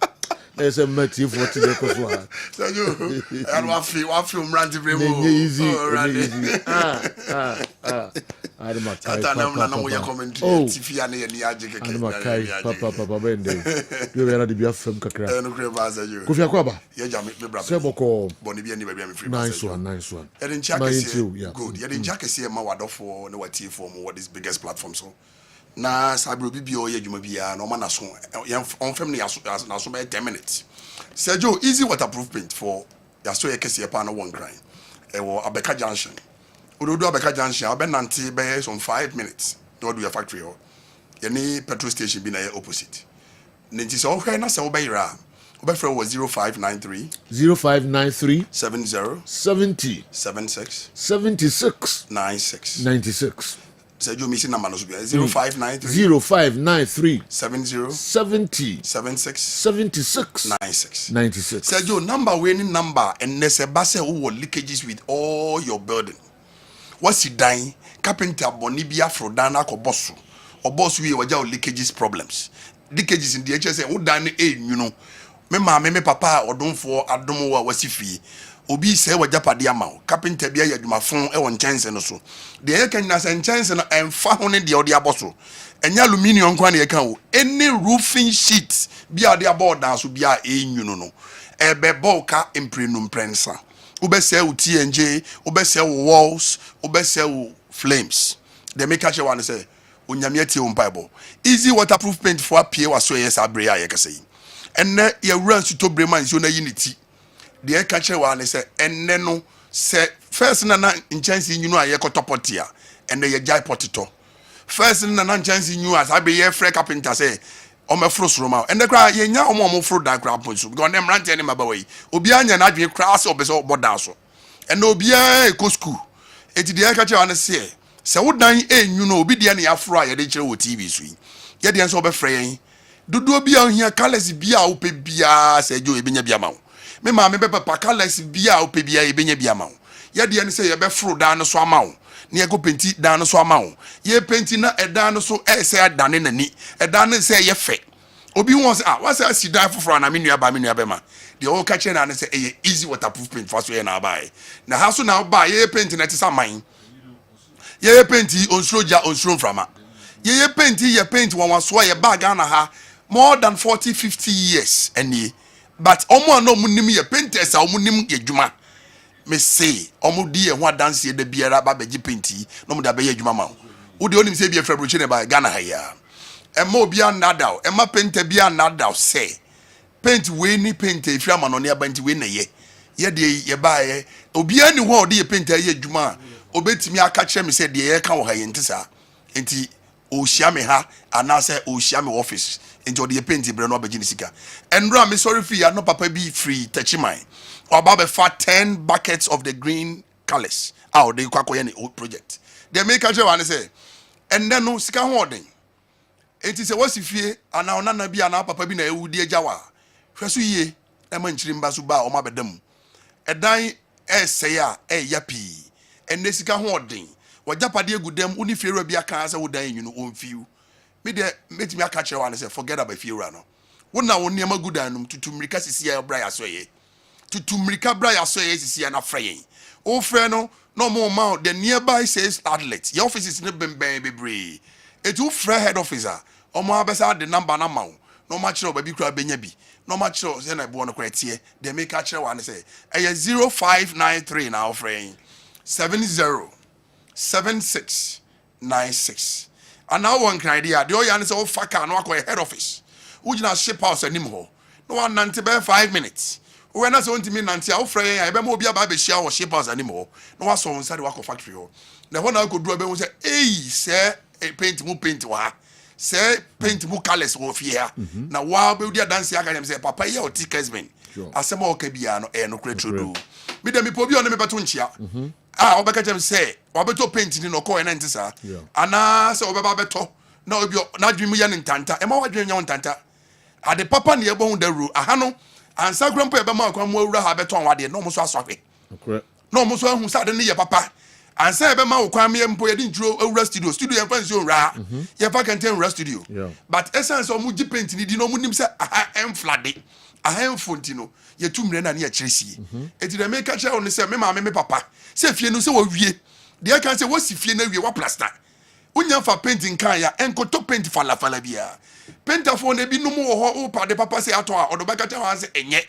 There's a matty for today because one. So you and what film ranty bremo. Easy. I don't know. Tata na commentary. TV ane ni aje keke. Papa bende. You were the film kakra. No creva za you. Kofi akwaba. Ye jam me brother. Seboko. Boni bi ani ba mi free. Nice one. Ye den check see good. Ye den check see ma wadofo na wati for mo what is biggest platform so. Na sabro bibio ye dwuma bia na o na so on fam na so by 10 minutes. Sergio easy waterproof paint for yaso ye kese pa na one grind. E wo Abeka Junction. Ododo Abeka Junction abenante be some 5 minutes. Do your factory ho. Ye ni petrol station bi na ye opposite. Nti so hwe na se wo bayira. Wo be frɛ wo 0593 70 76 96. Sergio missing number no so 0593 70 76 96. Sergio number winning number and nese base who leakages with all your burden. What's he dying? Carpenter Bonibia Frodana ko boss. Or boss we waja leakages problems. Leakages in the HSA who done you know. Me papa or don't for adomo wasifi. Obi se wa japade ama o carpenter bia ya dwumafon e won chance no so de ye kan na san chance no emfa ho ne de odi aboso enya aluminium kwa na ye kan o any roofing sheet bia de aboard dan so bia enyunu no ebe bolka imprenum prensa ubese u TNJ ubese u walls ubese u flames de make catch one say onyame tie o bible easy waterproof paint for apie wa so yes abre ya ye kase enne ye wura nsuto breman so na unity the catcher one say enne no say first na chance nyunu aye kotopotia enne ye jai potito first na chance nyunu as abe ye free carpenter say o me fro soro ma enne kra ye nya o fro da kra ponso because dem rant ene mabawai obi anya na adwe kra se obeso boda so enne obi e ko school eti the catcher one say wo dan nyunu obi de na ya fro aye de kire wo TV so ye de enso be free yen dodo obi a hia colors bia wo pe bia se jo ebenya bia ma me ma me papa colors bia o pe bia e benya bia ma wo ye de ne say ye be fro dan no so ama wo ne ye go penti dan no so ama wo ye penti na edan no so e say adane nani edan no say ye fe obi won say what say si dan foforo na me nua be ma de o ka che na ne say e easy waterproof paint for so ye na buy na ha so na buy ye penti na ti saman ye penti onsroja onsro frama ye penti ye paint won so ye bag na ha more than 40-50 years any. But omo no munim ye painters a omunim ye dwuma me say omo di ye ho dance ye da biara ba beji painti no mo da be ye dwuma ma wo de onim say bi efra broche ne ba Ghana ha ya e ma obi anadaw e ma painter bi anadaw say paint we ni painter efra ma no ne ba nti we na ye de ye ba ye obi ani ho de ye painter ye dwuma obetimi aka kire me say de ye ka wo ha ye ntisa enti o hia me ha ana say o hia me office into the paint bre no abegini sika enra me sorry fee no papa be free touchimai or baba fat 10 buckets of the green colors out they kwakoye ni old project they make a one say and then no sika ho odin enti say wasi fie ana onana bia na papa bi na ewudi agyawa hweso yie e ma nchiri mba so ba o ma bedam edan say ya yapi enne sika ho odin wajapade egudam uni fie bia kan say wodan nyunu onfiu me de metimi aka kire one say forget about fiura no wona wo niam agudanum tutumrika sisi ya bra ya so ye tutumrika bra ya so ye sisi ya na frɛ o frɛ no no more ma the nearby says outlet your office is ne bemben bebre etu frɛ head officer o mo abesa the number na ma wo no ma kire obabi kura benya bi no ma kire say na bo no kura tie de make a kire one say 0593 na frɛ 707696 and now one idea the oya ne say o faka no akọ head office ujina ship house anim ho no one 90 by 5 minutes when I want to mean Nancy, our friend, I remember be about the share or shapers anymore. No one saw on side work of factory. The one I could do a say, hey, say, a paint mu paint wa. Say, paint mu colors of here. Now, while we are dancing, I can say, Papa, or Kessben. I say, more Kebiano, and no great to do. Me dem po bi on me batunchia ah obeka jem say obeto paint ni no ko en ntisa ana say obeba beto na obi na dwemu ya ntanta e ma wadwen nya ntanta ade papa ne ebo hu daru aha no ansa grandpa e be ma akwa mo awura ha beto wade no mo so asɔhwe no mo so ahu sa de ne ye papa ansa e be ma akwa me mpo ye di ntro awura studio ye fancy owura ye fa kan ten awura studio but essence o mu gi paint ni di no mu nim say aha enflade aha enfontino ye tumre na ne ya kyeresi eti de make sure on say me ma me papa say fie no say wo wie de kan say wo si fie na wie wa plaster unya fa painting kan ya enkoto paint falafala bia painter for na bi no mo ho o pa de papa say ato a odo baka ta say enye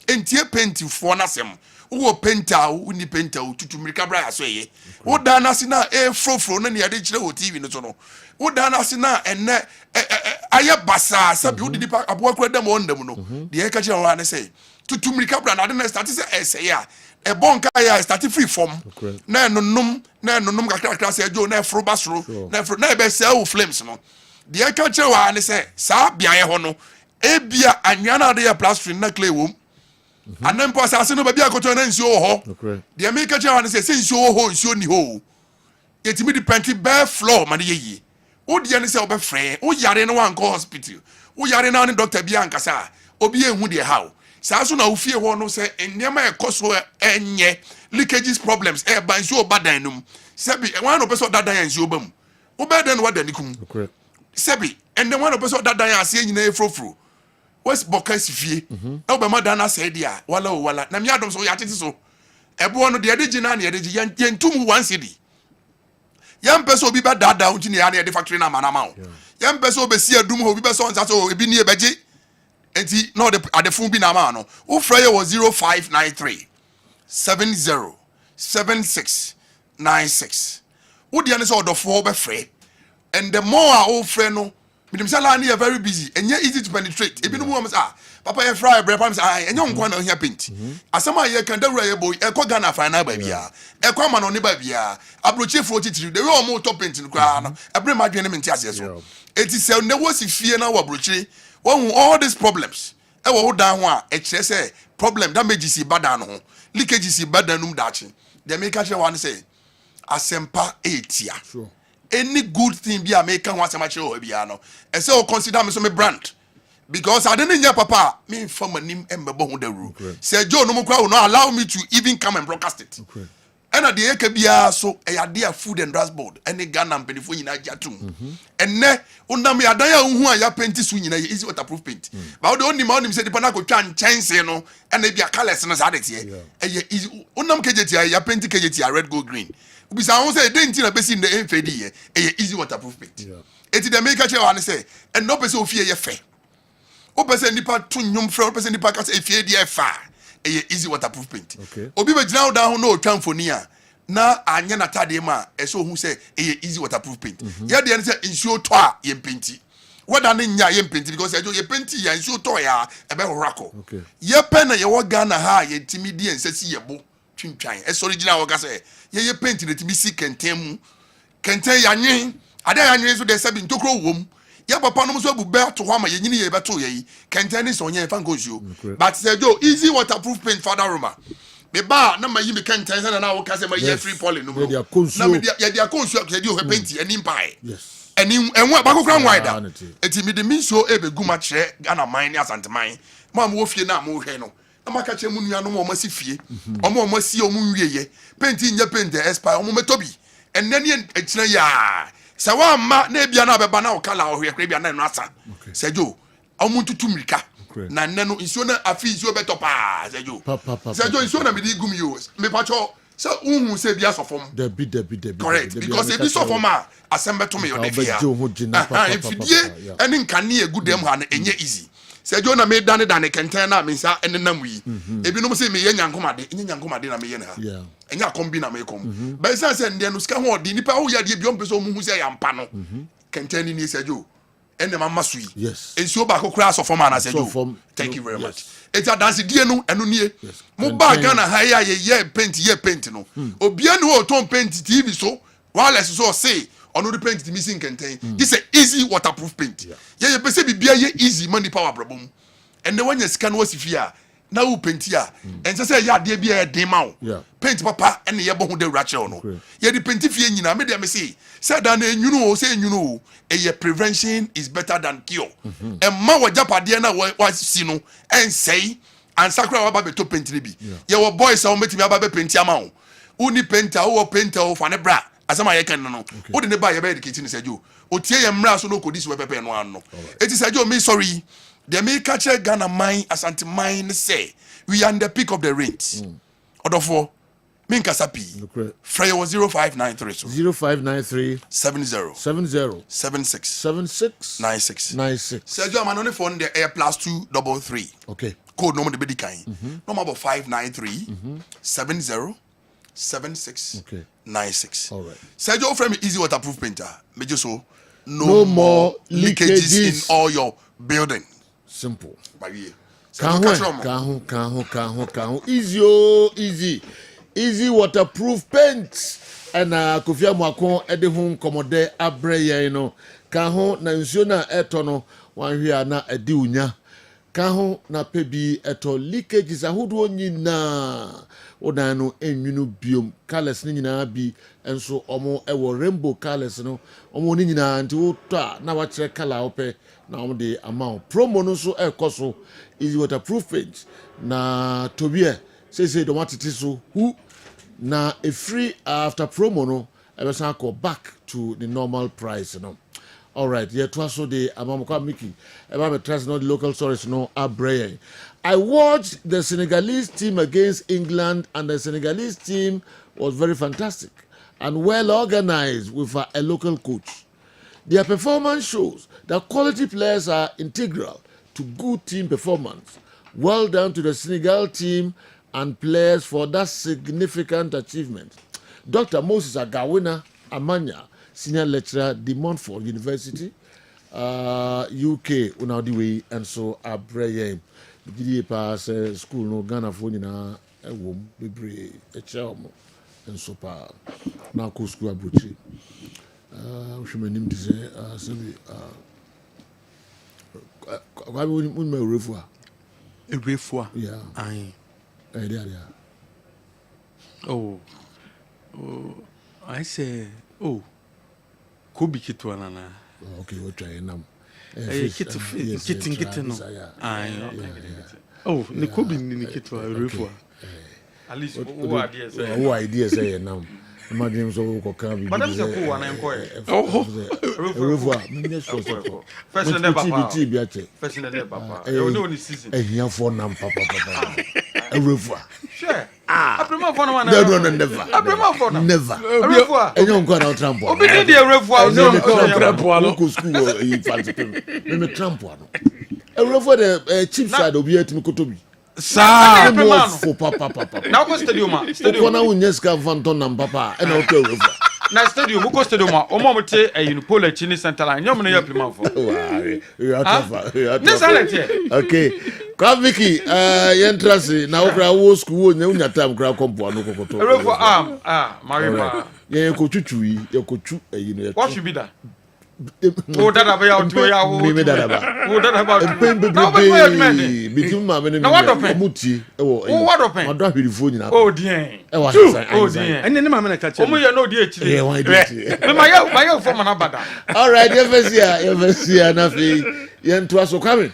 entie paint for na sem wo painter uni painter tutumrika bra so ye wo da na se na frofro na ne ade kire ho TV no so no wo da na se na enne aye basa sabi wo di pa abo akura dem on dem no de ka kire ho na say tutumrika bra na de na start say essay a e bonka ya start free form na nonum kakra say jo na fro basro na e be say flames no de ka kire ho na say sa bia ye ho no e bia anwa na de ya plastering na clay wom anan po asase no ba bia koto na nsuo ho de me ka kire ho na say nsuo ho nsuo ni ho yetimi di penti bare floor ma de ye wo de ne say obe frɛ wo yare no wan ko hospital wo yare na ne doctor bia ankasa obi ehu de how saa so na wo fie ho no say enema ekoso enye leakages problems ba nsuo badan num sebi wan no person dadan nsuo bam wo be den wada nikum sebi ende wan no person dadan ase nyina efrofro wes bokas fie e be madan na say dia wala na mi adom so ya tete so ebo no de gina na de yentum one city yam person obi ba dada unti ne ya na de factory na manama o yam person obesi adum ho obi be so nsa so ebi ni ebeje enti no de adefun bi na ma no wo frɛ was 0593 70 76 96 wo de ne so odofo be frɛ and the more wo frɛ no minim sala na very busy and yet easy to penetrate ebi no mo say papa ye fry bread pam say enyo nkwa na ohia paint asama ye kan dawura ye boy e ko Ghana final ba bia e ko ma no ne ba bia abrochi fro titiri de we o mo top paint no kra no ebre ma dwene menti ase so eti se ne wo si fie na wa brochi won all these problems e wo dan ho a e kire say problem damage si badan no leakage si badan num dachi de make sure one say asempa etia any good thing be America one asema kire o bia no e say o consider me so me brand because I didn't hear papa me from anim embebo ho daru say Joe no mokwa will not allow me to even come and broadcast it and at the eke bia so e ade food and drugs board any Ghana mpelifo nyina jatum enne unam ya dan ya hu a ya paint su nyina easy waterproof paint but the only man say the pana go twa nchense no and e bia colors no sadet ye easy unam kejeti ya paint kejeti red gold green ubi sa won say dey nti na besi na enfedi ye easy waterproof paint eti the make sure one say and no person ofie ye fe o person nipa tunyum frɛ o person nipa ka say efie dey fa easy waterproof paint obi be gina down ho no twa mfoni a na anya na tade ma eso hu say easy waterproof paint ya dey say nsuo to a ye painti wada ne nya ye painti because ejo ye painti ya nsuo to ya e be horako ye pen na ye wo Ghana ha ye timi di ensesi ye bo twintwan eso original wo ka say ye painti na timi si kenten mu kenten ya nwen ade ya nwen so de sabi ntokro wom ya papa no so bu be to ho ma ye nyini ye be to ye kenten ni so nya fa nkonsuo but say jo easy waterproof paint father Roma me ba na ma yi me kenten na wo ka say ma ye free poly no na me ya dia konsuo ya di o paint ani mpai ani enwa ba kokra nwida eti me de mi so e be guma kire Ghana man ni asanteman ma mo fie na mo hwe no na maka kire mu nua no mo si fie mo si o mu wieye paint nya paint expire mo metobi ennani ekina ya sa wa ma na bia na beba na o kala o hwe kra bia na no asa sejo omuntu tumirika na nenu nsuo na afi nsuo betopa sejo nsuo na me di gum yo me pacho so unhu se bia sofom debi correct because e bi sofom a asembe to me yo defia ifidie eni nkane egudem ha na enye easy sejo na me dane kenten na me nsa enenam yi ebi no se me ye nyankomade na me ye na ha enya kombi na me kom ba isa se ndie no ska ho odi nipa wo ya de bi on peso mu hu se ya mpa no kenten ni sejo ene mama sui yes ensuo ba kokra so form ana sejo thank you very much eta dance die no eno nie mo ba Ghana ha ya ye paint no obia no o ton paint TV so wireless so say ono the paint missing contain this is easy waterproof paint ye pese bibia ye easy money power problem and the one you scan was if ya na wo paint ya and say ya de bia e den ma wo paint papa and ye bo ho de rachel no ye the paint fie nyina me de me say that na enyunu o say enyunu e prevention is better than cure and ma wa japade na wa si no and say and sakra wa ba beto paint bi ye wo boys a wo metimi aba be paint ama wo uni painter wo painter wo fa ne bra asama ye kan no wo de ne ba ye be educate ni sejo o tie ye mra so no ko dis we pepe no an no eti sejo me sorry the me catch Ghana mine asante mine say we are in the peak of the rains odofo me nkasapi frey 0593 so 0593 70 76 96 sejo amano ne phone the air +233 okay code no mo de bedi kan no mo 593 70 76 okay 96 all right Sergio frame easy waterproof painter mejo so no more leakages in all your building simple bagie Kahu. Easy waterproof paint. And Kofi Amwako ede ho nkomode abreye no. Kahu na nsuo na etono wanhwe na edi unya. Kahu na pebi eto leakages ahodo nyina. Odan no enwunu biom colors ni nyina bi enso omo ewo rainbow colors no. Omo ni nyina nti wotwa na wa kire color ope na omo de amount promo no so ekoso easy waterproof paint na tobie say don't want to so who na a free after promo no ebesan go back to the normal price no. All right, yeah, twaso de amamko Mickey eba me trust no the local source no abreye. I watched the Senegalese team against England and the Senegalese team was very fantastic and well organized with a local coach. Their performance shows that quality players are integral to good team performance. Well done to the Senegal team and players for that significant achievement. Dr. Moses Agawina Amanya, senior lecturer, De Montfort University, UK, Unaudiwe, and so Abreye. Bigidi pass school no Ghana for na ewom bebre echelmo and so pa na ko school abuchi. Hwemanim de say sabi kwa bi un me refua. Yeah. Aye. There. Oh, I say, Kobe Kitwa nana. Okay, we'll try nam. Kitten no. Aye. Oh, ni Kobe ni Kitwa refua. At least who idea say nam. Imagine so ko kan bi. Madam say ko wan enko e. Refua. First and never papa. First and never papa. You know the season. Ehia for nam papa. Refua. Sure. Aprema for no one. No, never. Aprema for no. Never. Refua. Enyo nko na trampo. Obi dey dey refua. No, trampo no. Ko school e fancy pem. Me trampo no. Refua the cheap side obi atimi kotobi. Sa for papa. Now go stadium. Ko na unyeska vanton nam papa e na o pe refua. Na stadium go stadium omo mote Unipol Chini Center line nyom na ya prima for. You are tough. Okay. Kwa Vicky yentrasi na okra wo school wo nya time kra kompo anu kokoto. Refo Marima. Ye ko twutwu yi, ye ko twu no. What should be that? Oh, that ba ya o tu ya wo. Me dada ba. Oh, that ba. No, bitim ma me ne. Na what open? Omuti e wo. Oh, what open? Odo ahwerifo nyina. Oh, dear. E wa san. Oh, dear. Ene ne ma me na ka che. Omo ye no di echire. Yeah, why did? Me ma ya for mana bada. All right, Eversia na fi. Yentoa so kwame.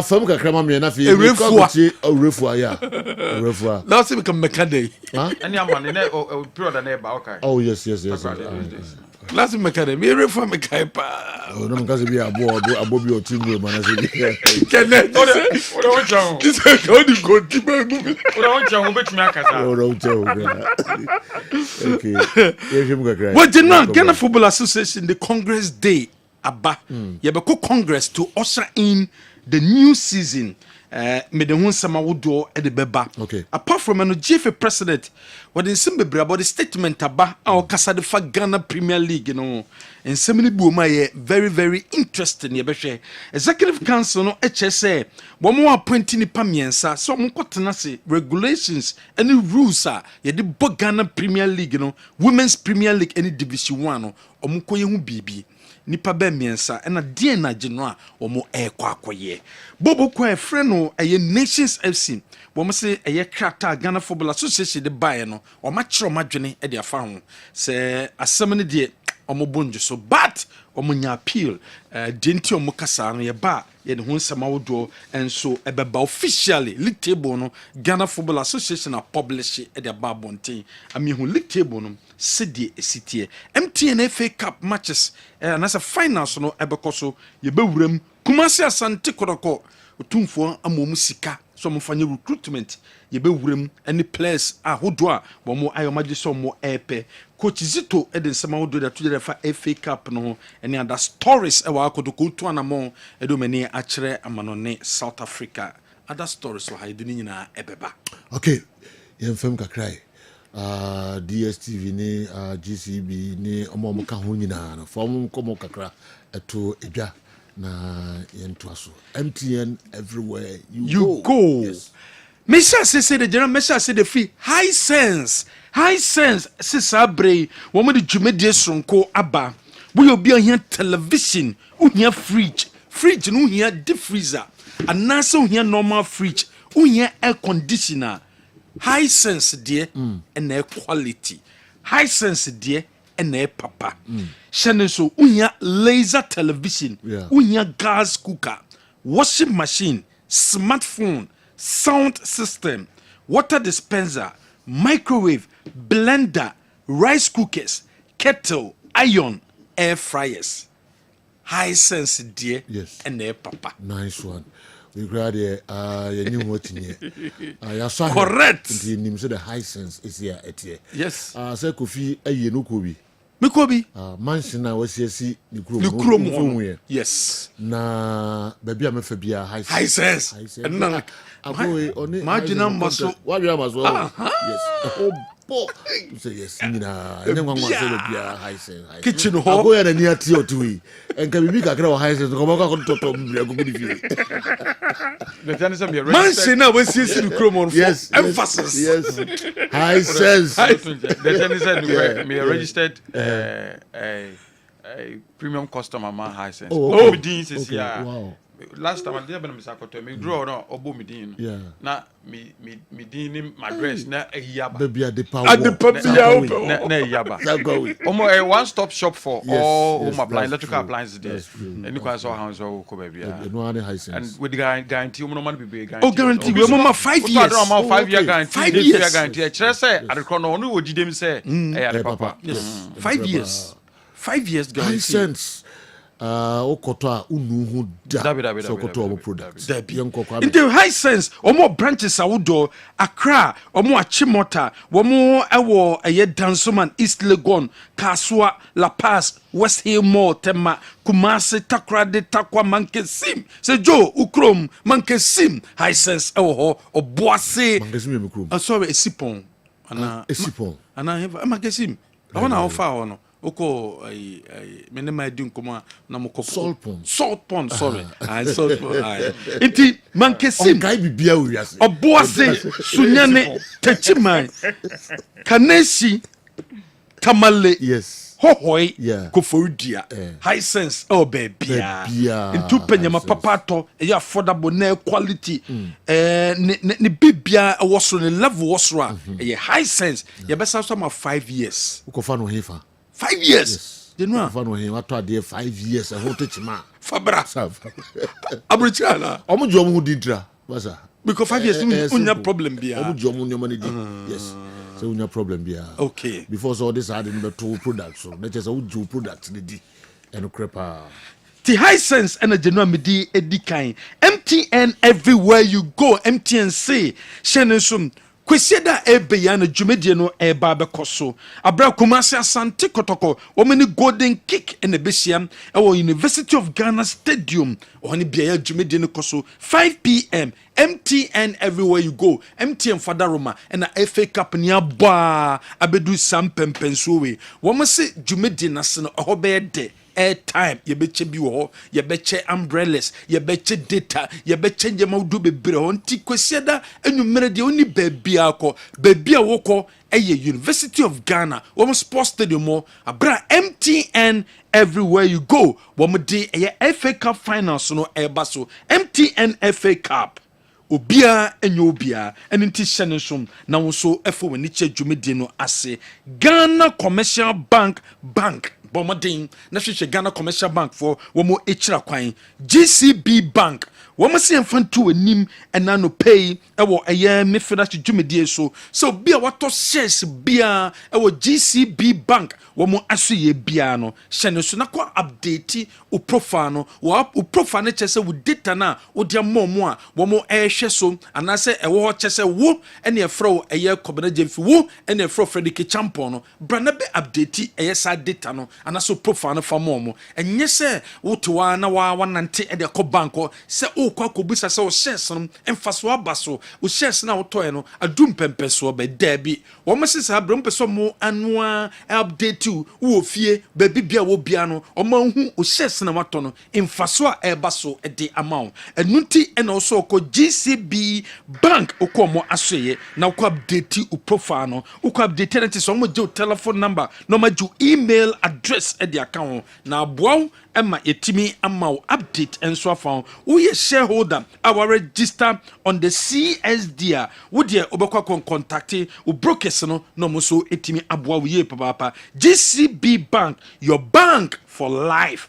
Fam kakra ma me na fi. Refua ya. Refua. Now see we can make a day. Huh? Any amane na period na ba okay. Oh, yes. Last me make a day. Me refua me kai pa. Oh, no mkaze bi abo bi otimwe mana se bi. Kenneth. Oda woncha. This is how the goalkeeper move. Oda woncha wo betumi akasa. Oda woncha. Okay. Yehim kakra. What the Ghana Football Association the Congress Day Abba. Yebeko Congress to usher in the new season mede ho nsɛm awodoɔ de bɛba apart from no GFA president wɔde nsɛm bebree about the statement aba a ɔkasa de fa Ghana Premier League no nsɛm no bi wɔ mu a yɛ very very interesting yɛbɛhwɛ executive council no kyerɛ sɛ wɔn wɔ appoint nipa mmiɛnsa sɛ wɔn kɔtena se regulations ne rules a yɛde bɔ Ghana Premier League no Women's Premier League ne Division 1 no wɔn kɔ yɛ ho biribi nipa bɛ mmiɛnsa ɛna deɛ na gye no a wɔn ɛrekɔ akɔyɛ bobo kɔ ɛfrɛ no ɛyɛ Nations FC wɔn se ɛyɛ krataa Ghana Football Association de baeɛ no wɔn akyerɛ wɔn adwene de afa ho sɛ asɛm no deɛ wɔn bɔ so but wɔn nya appeal deɛ nti wɔn kasa no yɛ ba yɛde ho nsɛm awodoɔ nso ɛbɛba officially league table no Ghana Football Association a publish de aba abɔnten amihu league table no sɛdeɛ ɛsiteɛ MTN FA Cup matches anasɛ finals no ɛbɛkɔ so yɛbɛwuram Kumasi Asante Kotoko otumfoɔ ama wɔn sika so wɔn fanya recruitment yɛbɛwuram ne players ahodoɔ a wɔn ayɛ wɔn agye sɛ wɔn ɛɛpɛ Coach Zito de nsɛm ahodoɔ de ato gya fa FA Cup no ho ne other stories ɛwɔ akɔtɔkɔ otu anamɔ ɛde wɔn ani akyerɛ amanɔne South Africa other stories wɔ ha yɛde ne nyinaa ɛbɛba. Okay yɛn fam kakra yi. DSTV ni GCB ni ɔmo ka ho nyinaa no fɔm kɔmɔ kakra ɛto edwa na yɛntoa so MTN everywhere you go. Yes. Mesha say the general Mesha say the fee high sense sisa abre wo mo de dwumedie sonko aba wo obi ohia television ohia fridge no ohia deep freezer anase ohia normal fridge ohia air conditioner high sense dear and air quality high sense dear and air papa shane so uhia laser television uhia gas cooker washing machine smartphone sound system water dispenser microwave blender rice cookers kettle iron air fryers high sense dear and air papa nice one. We grad you knew what in here. Correct. The name said the high sense is here at here. Yes. Say Kofi a yenukobi. Mikobi. Mansion I was here see the Krum. Yes. Na baby I'm a fabia high sense. High sense. And now I go on it. Marginal muscle. What you have as well. Yes. Oh, say yes, and then one was high sense. Kitchen hall. I go ahead and near tea or two. And can we be a high sense? Come on, Mansion I was here see the Krum on emphasis. Yes. High sense. The Chinese said me registered a premium customer man high sense. Oh, wow. Last time I did have a me draw no obo me din. Yeah. Na me din my dress na a yaba. Baby at the power. At the pub na yaba. Omo a one stop shop for all home appliances, electrical appliances there. And you can saw how so ko baby. And with the guarantee omo no be guarantee. Oh guarantee we mama 5 years. So 5 year guarantee. 5 years guarantee. I say at the corner onu wo didem say eh papa. Yes. 5 years. 5 years guarantee. High sense. Okota unuhu da so koto omo products in the high sense omo branches awudo Accra omo Achimota omo ewo eye Dansoman East Legon Kasua La Paz West Hill Mall Tema Kumasi Takrade Takwa Mankesim se Joe Ukrom Mankesim high sense ewo ho oboase Mankesim Ukrom sorry Esipon ana Esipon ana Mankesim I wanna offer ono Oko mene ma di nkoma na moko salt pond sorry salt pond iti mankesim kai bibia uriase oboase sunyane tachiman kanesi tamale yes hohoi koforudia high sense bebia ntu penyama papato e affordable na quality ne bibia woso ne level woso a e high sense ye besa so ma 5 years ukofa no hefa 5 years. You know, for him, what are they 5 years? I want to chima. Fabra. Abrichana. Omo jomu didra. What's that? Because 5 years, unya problem bia. Omo jomu nyama ni di. Yes. So unya problem bia. Okay. Before all this, I had in the 2 products. So that is a uju products ni di. And crepa. The high sense and a genuine medi edikan. MTN everywhere you go. MTN say. Shenensum. kwesieda ebe ya na dwumedie no eba bekoso abra kumase asante kotoko womani golden kick ene behia ewo University of Ghana Stadium ohani bia ya dwumedie no koso 5 p.m. MTN everywhere you go. MTN Fada Roma and a FA Cup ni aba abedu sam pempenso we. Woma se dwumedie na se no ohobe de airtime ye beche bi wo ye beche umbrellas ye beche data ye beche njema udu bebre ho nti kwesiada enumere de oni baabi akọ baabi a wokọ eye University of Ghana wom sports stadium abra MTN everywhere you go wom de eye FA Cup finals no eba so MTN FA Cup obia enyo obia enti hyene som na wo so efo wani che dwumedie no ase Ghana Commercial Bank Bomodin na hwehwe Ghana Commercial Bank for womo echira kwan GCB Bank womo se mfantu anim ena no pay ewo eye Midfield dwumedie so bia wato shares bia ewo GCB Bank womo asoye bia no hyene so na kwa update o profile no wo profile ne chese wo data na wo dia momo a womo ehwe so anase ewo ho chese wo ene efro eye kobena jemfi wo ene efro Frederick Champion no brana be update eye sa data no anaso profile no fa momo enye se wotowa na wa nante e de ko banko se o kwa kobusa se o shares no emfaso abaso o shares na wotoe no adum pempeso be dabi wo mesese abram peso mo anua update wo fie baby bia wo bia no o ma hu o shares na wato no emfaso a ebaso e de amount enunti e na so ko GCB Bank okomo asoye na ko update o profile no o ko update na ti so mo je telephone number no ma ju email address e de account na aboa Emma yetimi amma update enso afan wo ye shareholder our register on the CSD wo de obekwa contact wo brokers no mo so etimi aboa wo ye papa GCB Bank your bank for life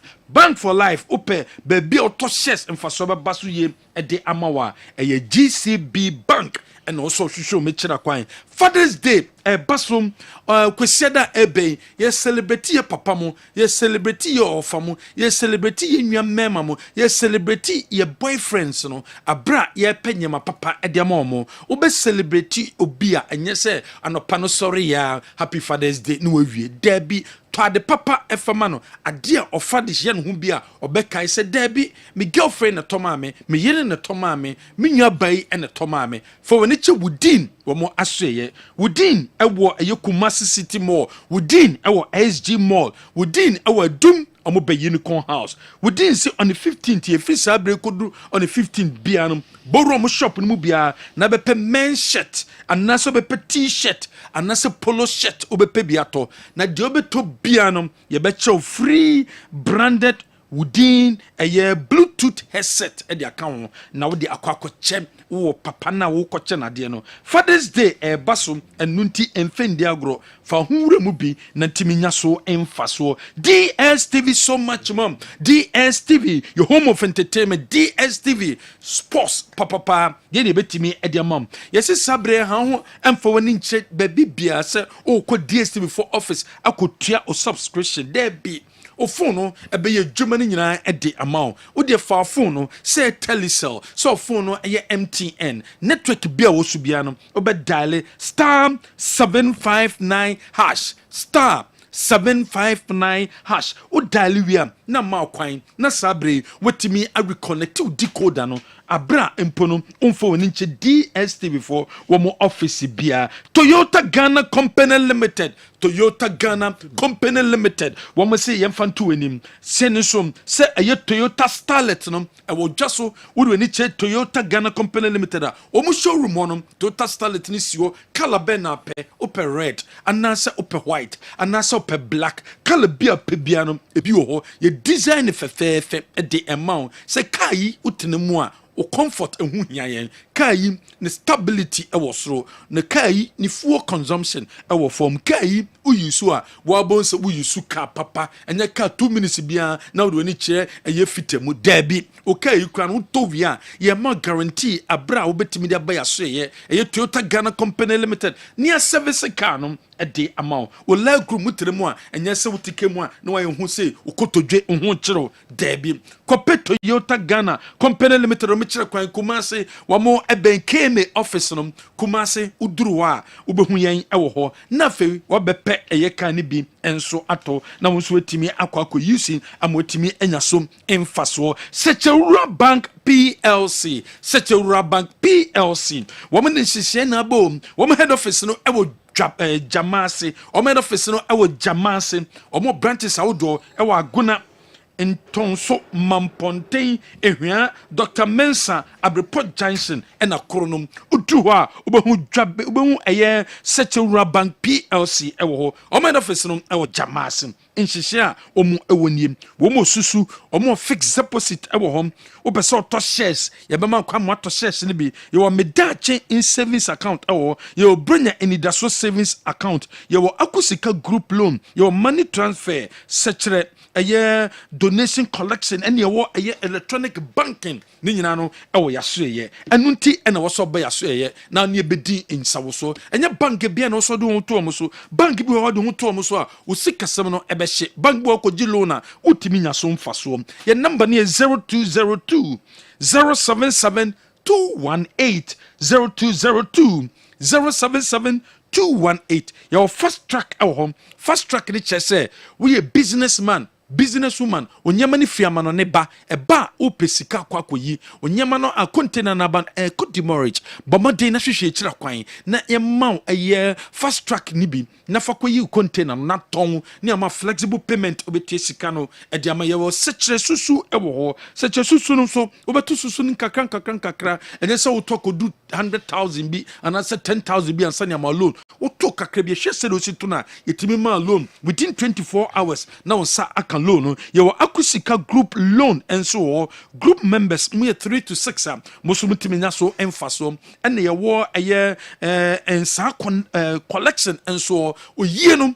ope baby auto shares mfaso ba so ye e de amawa eye GCB Bank and also show me chira kwan Father's Day basom kwesiada ebe ye celebrate ye papa mo ye celebrate ye ofamo ye celebrate ye nwa mema mo ye celebrate ye boyfriends no abra ye penyema papa ediama mo obe celebrate obia enye se anopa no sorry ya happy Father's Day no wie debi to the papa efama no ade a ofade hye no ho bia obekai se debi me girlfriend na toma me yere na toma me nwa bai na toma me for when che wudin womo asoye wudin ewo Kumasi City Mall wudin ewo SG Mall wudin ewo Adum omo be Unicorn House wudin say on the 15th ye fi sabre kodu on the 15th bia no borom shop no mu bia na bepe men shirt anaso bepe t-shirt anaso polo shirt obepe bia to na de obeto bia no ye be free branded wudin eye Bluetooth headset e de account na wo de akwakọ chem wo papa na wo kọ che na de no Father's Day baso enunti emfendi agro fa hunre mu bi na timinya so emfaso DSTV so much mom DSTV your home of entertainment DSTV sports papa ye ne betimi e de mom yesi sabre ha ho emfa woni nche baby bia se o kọ DSTV for office akotua o subscription there be o phone no ebe ye dwuma ni nyina e de amount o de fa phone no say Telecel so phone no ye MTN network bia wo su bia no obe dial star 759 hash star 759 hash o dial wia na ma kwan na sabre wetimi a reconnect decoder no abra empono umfo woni nche DSTV for wo office bia Toyota Ghana Company Limited wo mo say yemfantu enim senesom se eye Toyota Starlet no e wo dwaso wo de ni che Toyota Ghana Company Limited a wo mo showroom no Toyota Starlet ni siwo color ben na pe ope red anasa ope white anasa ope black color bia pe bia no ebi wo ho ye design fefefe e de amount se kai utenemu a o comfort ehu hiayen kai ne stability e wo soro ne kai ni fuel consumption e wo form kai uyisu a wo bonse uyisu ka papa enye ka 2 minutes bia na wo ni kire eye fitemu dabi o kai kura no to via ye ma guarantee abra wo betimi de ba ya so eye Toyota Ghana Company Limited near service car no ɛde ama wo leg room mutere mu a ɛnyɛ sɛ wotike mu a na wayɛ ho sɛ wokotodwe ho kyerɛw daabi kɔpɛ Toyota Ghana Company Limited ɔmo kyerɛ kwan Kumase wɔmo ɛbɛn KMA office no Kumase uduru hɔ a wobɛhu yɛn ɛwɔ hɔ na afei wɔbɛpɛ ɛyɛ kan ne bi ɛnso atɔ na wo nso atumi akɔ using ama atumi anya so mfasoɔ Sechewura Bank PLC Sechewura Bank PLC wɔmo ne nhyehyɛ na abom wɔmo head office no ɛwɔ Jamase wɔmo head office no ɛwɔ Jamase wɔmo branches awodoɔ ɛwɔ Aguna Ntonso Mamponten ehwia Dr. Mensa Abreport Johnson ena kronom udu ho a obehu dwabe obehu eye Sechewura Bank PLC ewo ho o man office no ewo Jamase nhyehyɛ a omu ewo niem wo mo susu omo fixed deposit ewo ho wo pese auto shares ye be man kwa mo auto shares ne bi ye wo medache in savings account ewo ye wo bronya enidaso savings account ye wo akusika group loan ye wo money transfer sechere eye donation collection and your electronic banking ni nyina no ewo yasoye enu nti ena wo so ba yasoye na ne bedi insawo so enye bank bia na so do ho to mo so bank bi wo do ho to mo so a wo sikasem no ebehye bank bi wo ko gi loan a utimi nya so mfaso ye number ne 0202 077 218 0202 077 218 your fast track at home fast track ni say we a businesswoman onyama ni fiama no ne ba eba o pesika kwa koyi onyama no a container na ban could demorage bomode na hwehwe kira kwan na yemma eye fast track ni bi na fa koyi container na ton ni ama flexible payment obetie sika no e de ama ye wo sechere susu ewo ho sechere susu no so obetu susu ni kakra enye se wo to kodu 100,000 bi ana se 10,000 bi ansa ni ama loan wo to kakra bi hwe se do si to na yetimi ma loan within 24 hours na wo sa aka loan your akusika group loan and so group members me 3 to 6 musumutimi nya so emfaso and your war and sa collection and so oyie no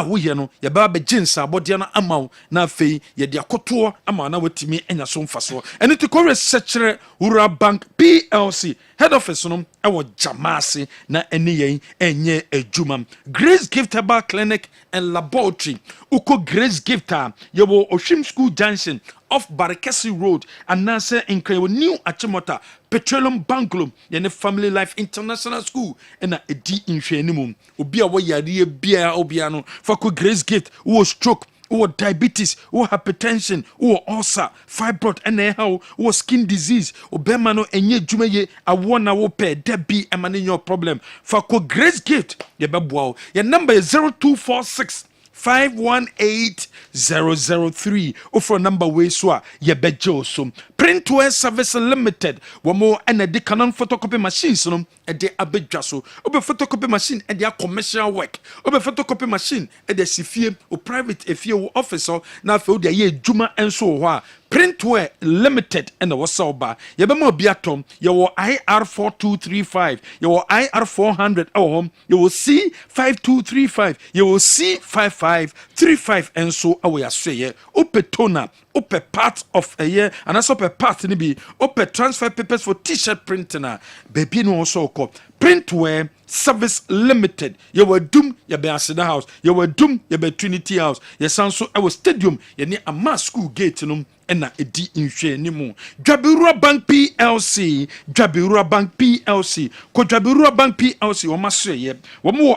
wo ye no ye ba be jinsa abode na amaw na afei ye de akoto ama na watimi enya so mfaso ene to correct Sechewura Bank PLC head office no ewo Jamase na ene yen enye adwuma Grace Gift Herbal Clinic and Laboratory uko Grace Gifter ye wo Oshim School Junction off Barakesi Road and nasa in new Achimota Petroleum Bungalow yene Family Life International School ena edi nhwenimu obi a wo yare bia obia no for Grace Gift wo stroke wo diabetes wo hypertension wo ulcer fibroid ena how wo skin disease obema no enye dwumaye awo na wo pe debi emane your problem for Grace Gift ye beboa your number is 0246 518003 offer number way so ye bejo so Printwear Service Limited wamo ena de Canon photocopy machines no e de abedwa so obe photocopy machine e de commercial work obe photocopy machine e de sifie o private efie o officer na fe o de ye adwuma enso ho a Printwear Limited and the Wasauba. Yabama Biatom, your IR4235, your IR400 home, you will see 5235, you will see 5535, and so away say, Opetona, Ope part of a year, and also a part in be Ope transfer papers for t-shirt printing, baby no so called Printwear Service Limited. You were doom, you be Asida House, you were doom, you be Trinity House, you sound so our stadium, you near a mass school gate, ena edi nhwe ni mu Dwabewura Bank PLC Dwabewura Bank PLC ko Dwabewura Bank PLC wo maseye wo mo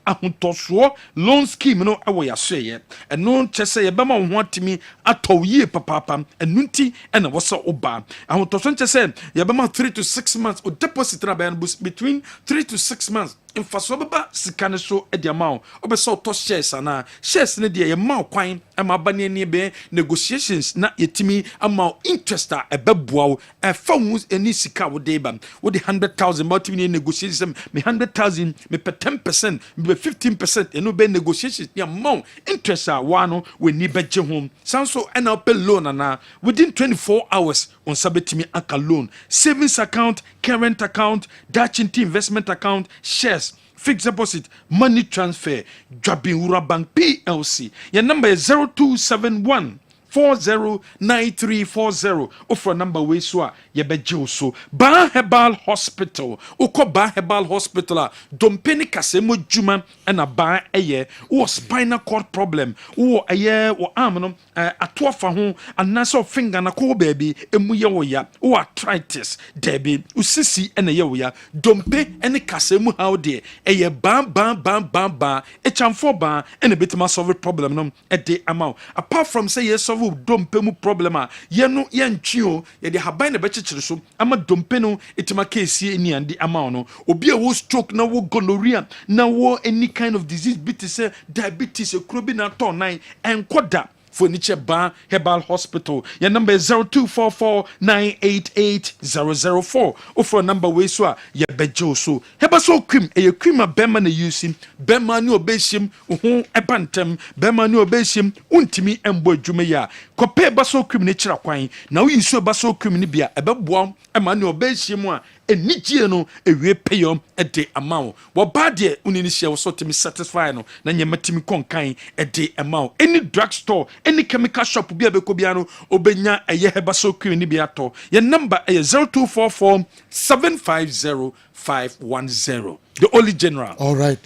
ahotoso loan scheme no ewo yaseye eno chese ye bema wo ho atimi atowie papapa enu nti ena wo so oba ahotoso chese ye bema 3 to 6 months o deposit na be between 3 to 6 months infaso baba sikane so e dia mawo obeso to shares ana shares ne dia ye mawo kwan ama ba ne be negotiations na yetimi ama interest a ebeboa e fa hu eni sika wo de ba wo de 100,000 but we negotiations me 100,000 me per 10% me 15% eno be negotiations ya mo interest a wano we ni beje home sanso ena ope loan na within 24 hours on sabetimi aka loan savings account current account Dutch investment account shares fixed deposit money transfer Dwabewura Bank PLC your number is 0271 409340 offer number we so ye beje so Ba Herbal Hospital uko Ba Herbal Hospital dompeni kasemo juma na ba eye wo spinal cord problem wo eye wo arm no atofa ho anaso finger na ko baby emu ye wo ya wo arthritis debi usisi na ye wo ya dompe ene kasemu how de eye ba echamfo ba ene betima solve problem no e de amount apart from say yes solve dompe mu problem a ye no ye ntwi o ye de haban na bechichire so ama dompe no etima case eni ande amount no obi a wo stroke na wo gonorrhea na wo any kind of disease bit say diabetes ekrobi na ton nine enkoda for Niche Ba Herbal Hospital. Your number is 0244-988-004. Or for a number way so ya bejo so. Heba so cream a cream a bema na using bema ni obeshim ebantem bema ni obeshim untimi embo jumeya. Kope baso cream ni chira kwan. Na we so baso cream ni bia ebeboa ema ni obeshim a enijie no ewie payom ede amount. Wo ba de unini hye wo so timi satisfy no na nyematimi konkan ede amount. Any drugstore any chemical shop bi abeko bia no obenya eye heba so cream ni bia to. Your number is 0244-750-510. The only general. All right.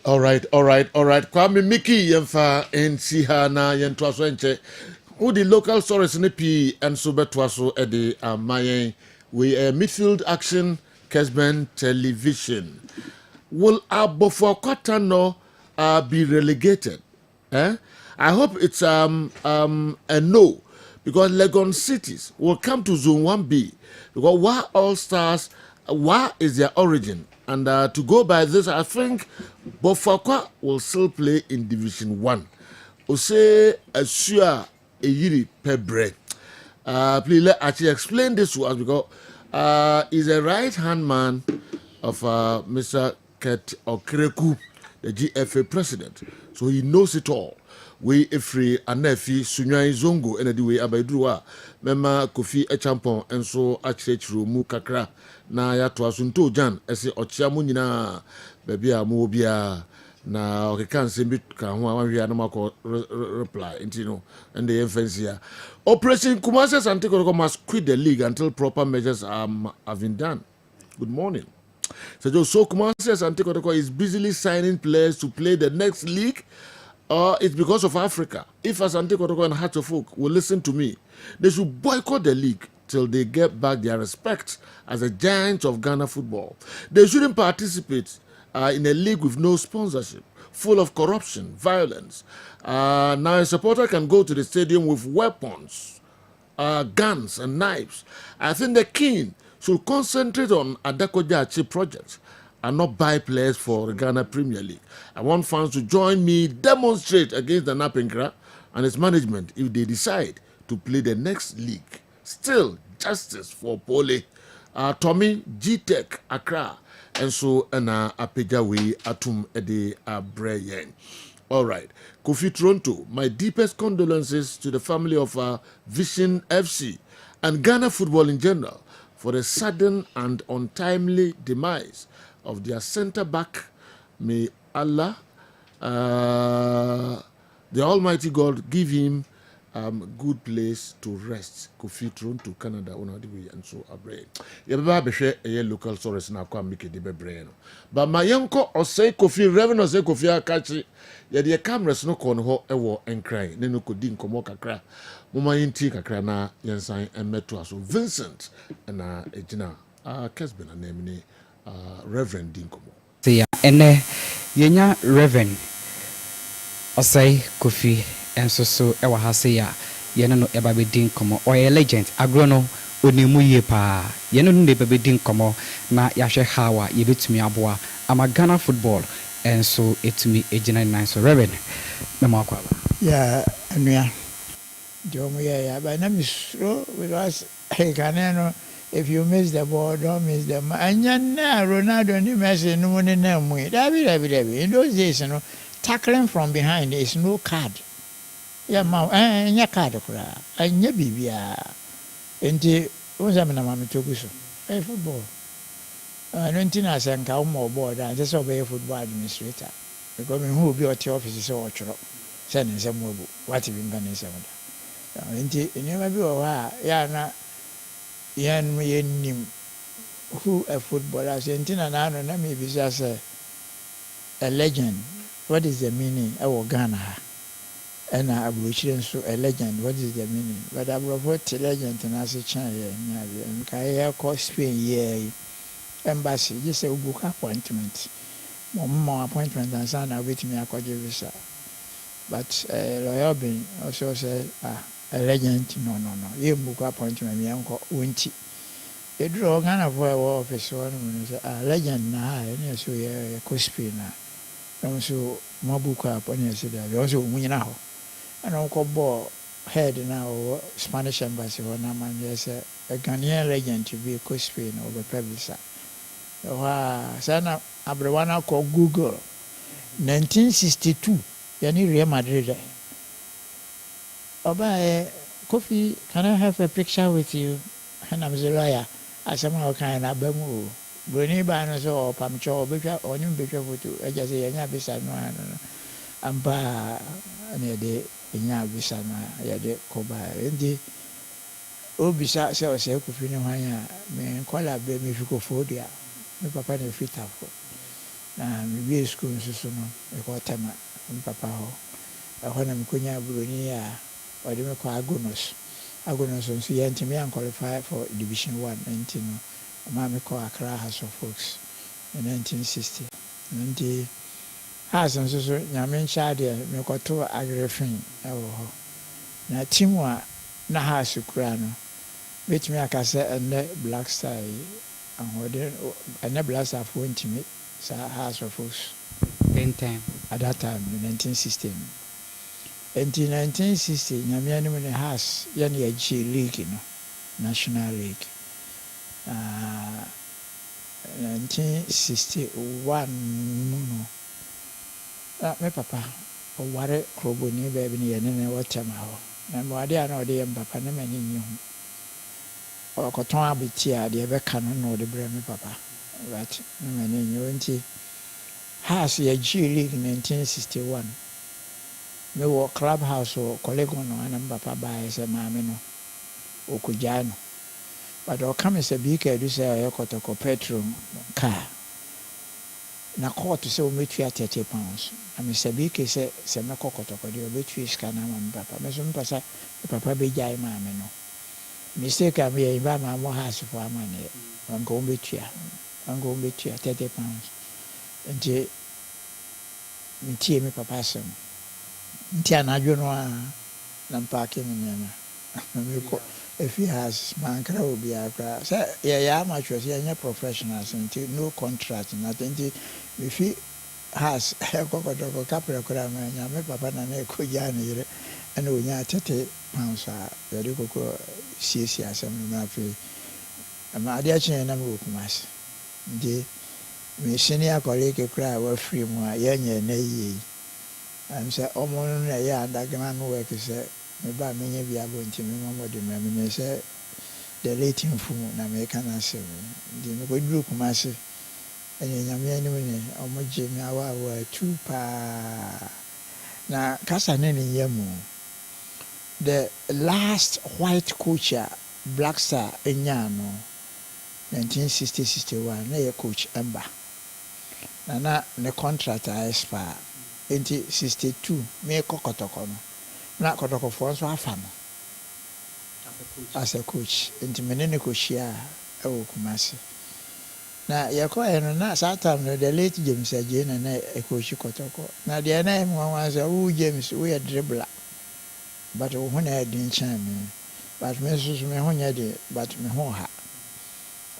Kwame Mickey yemfa NC na yentwa so enche. Who the local stories ne pi and so betwa so e de amayen we midfield action Kessben television. Will Abofo Kotano be relegated? I hope it's a no, because Legon cities will come to Zone 1B. Because why All Stars, why is their origin? And to go by this, I think Bofokwa will still play in Division 1. Ose Asua Eyiri Pebre. Please let actually explain this to us, because he's a right-hand man of Mr. Ket Okreku, the GFA president. So he knows it all. We free anefi Sunyai Zongo and the way Abaidua, Mema Kofi Echampon, and so Achechru Mu Kakra, na ya Twasunto Jan, Ese Ochiamunina, Babia Mobia, na can send it can reply, and the influence here. Operation Kumasi Santikoro must quit the league until proper measures have been done. Good morning. So Kumasi Santikoro is busily signing players to play the next league. It's because of Africa. If Asante Kotoko and Hatchofok will listen to me, they should boycott the league till they get back their respect as a giant of Ghana football. They shouldn't participate in a league with no sponsorship, full of corruption, violence. Now a supporter can go to the stadium with weapons, guns and knives. I think the king should concentrate on Adakojachi projects and not buy players for the Ghana Premier League. I want fans to join me, demonstrate against the Napinkra and its management if they decide to play the next league. Still, justice for Pole, Tommy, G-Tech, Accra, and so Apejawe, Atum, Ede, Breyen. All right. Kofi Toronto, my deepest condolences to the family of Vision FC and Ghana football in general for the sudden and untimely demise of their centre-back. May Allah, the Almighty God, give him good place to rest. Kofi Toronto, Canada, and so abre. Yababa beshe a local source na kwa mike de bebre no. But my yanko or say Kofi Reverend or say Kofi Akachi, ya the cameras no kon ho ewo enkrai. Ne no kodi nkomo kakra. Muma yinti kakra na yansan emeto aso Vincent na ejina Kessben na name ni Reverend Dinkomo. Yeah, and yenya Reverend Osai Kofi and so ewa haseya yena no eba be Dinkomo or a legend agrono onimu ye pa yena no eba be Dinkomo na yahwe hawa yebetumi aboa ama Ghana football and so etumi ejina nine so Reverend na makwaba yeah anua jomo ya ba na misro because hey Ghana if you miss the ball, don't miss the match. And Ronaldo and Messi, no one in them way. In those days, tackling from behind is no card. Yeah, ma, and your card, and your bibia. And the what's happening, Mamma Toguso? A football. I don't think I can come more board and just obey a football administrator. Because who be at your office is so true. Sending some mobile. What if you can say that? nti nneɛma bi wɔ hɔ a yɛana yɛn yɛnnim who a footballer sɛ nti na naano na mebisa sɛ a legend what is the meaning ɛwɔ Ghana ha ɛna aburokyire nso a legend what is the meaning but aborɔfo te legend no ase kyɛn yɛ nyadeɛ nkae yɛkɔ Spain yɛi embassy gye sɛ wobook appointment mɔmma appointment ansa na wobɛtumi akɔgye visa but lawyer bin also said a legend no yɛmbook appointment yɛnkɔ wonti ɛduru hɔ Ghanafoɔ a ɛwɔ office hɔ no mu no sɛ a legend na ha ɛne ɛso yɛkɔ Spain a na nso mabook up ɔne ɛsɛ daabi ɔ sɛ ɔmu nyina hɔ ɛna wokɔbɔɔ head na ɔwɔ Spanish embassy hɔ na amanneɛ sɛ a Ghanaian legend to be kɔ Spain na ɔbɛpɛ visa ɛhɔ a saa na aberewa no akɔ Google 1962 yɛne Real Madrid ɔbaeɛ Kofi, can I have a picture with you? And I'm the lawyer. Asɛm a ɔkae no aba mu o buroni baa no sɛ ɔpamkyɛ ɔbɛtwa ɔne mbɛtwa foto agya sɛ yɛnya bisa no ano no ampa a ne yɛde ɛnya bisa no a yɛde kɔbaa nti obisa sɛ ɔsɛ Kofi ne hwan a menkɔla bɛ mefi Kɔfoɔ dua me papa ne ɛfiri Tafo na mewie school nso so no mekɔ Tɛma me papa hɔ ɛhɔ na mekɔnya buroni a ɔde me kɔ Agonos nso yɛntimi qualify for Division 1 nti no ɔma mekɔ Accra House of Folks in 1960 nti house nso so nyame nhyɛ adeɛ mekɔto Agrefin ɛwɔ hɔ na team a na house kura no bɛtumi aka sɛ ɛnɛ Black Star yi ahoɔden ɛnɛ Black Star foɔ ntimi saa House of Folks at that time in 1960 nti 1960 nyame anim ne house yɛne yɛgye league no National League 1961 mu no me papa ɔware kuroboni baabi ne yɛne ne wɔtɛma hɔ na mmɔade a na ɔde yɛ papa ne m'ani nye ho ɔkɔtɔn abeti a deɛ ɛbɛka no na ɔde brɛ me papa but ne m'ani nye ho nti house yɛgye league 1961 me wɔ club house wɔ colleague no ana papa baeɛ sɛ maame no ɔkɔgyaa no but ɔka me sɛ bii ka adu sɛ ɔyɛ kɔtɔkɔ petrol car na court sɛ wɔmɛtua 30 pounds na me sɛ bii ka sɛ mɛkɔ kɔtɔkɔ deɛ ɔbɛtua sika no ama me papa me so mepɛ sɛ me papa bɛgyae maame no mistake a meyɛ ba maamɔ house fo ama neɛ anka wɔmbɛtua 30 pounds nti metie me papa asɛm nti anadwo no a na mpaake me nneɛma mekɔ ɛfi house mankra obiara koraa sɛ yɛyɛ amateur sɛ yɛnyɛ professionals nti no contract nothing nti mefi house ɛkɔkɔtɔkɔ kaprɛ koraa manya me papa na ɛkɔgyaa ne yere ɛna ɔnya 30 pounds a yɛde kɔkɔ siesie asɛm no mu afei ama adeɛ kyeɛ na mewɔ Kumase nti mesene akɔleke koraa a wafiri mu a yɛnyɛ na yie I'm say ɔmo no na ɛyɛ underground work sɛ meba menyɛ bi abɔ nti memɔmɔde ma me sɛ the late mfu mu na meka no asɛm nti mekɔduru Kumase ɛne nyame anim ne ɔmo gye me awaawa atu paa na kasa ne ne yɛ mu the last white coach a Black Star ɛnyaa no 1960-61 na yɛ coach Emba na ne contract a expire nti 62 mekɔ kɔtɔkɔ no na kɔtɔkɔfoɔ nso afa no as a coach nti mene ne kɔhyia a ɛwɔ Kumase na yɛkɔɛ no na saa time no the late James Agye na ɛkɔhyi kɔtɔkɔ na deɛ na ɛmwawa sɛ wo James woyɛ dribbler but wo ho na ɛde nkyɛn me but me nso so me ho nyɛ de but me ho ha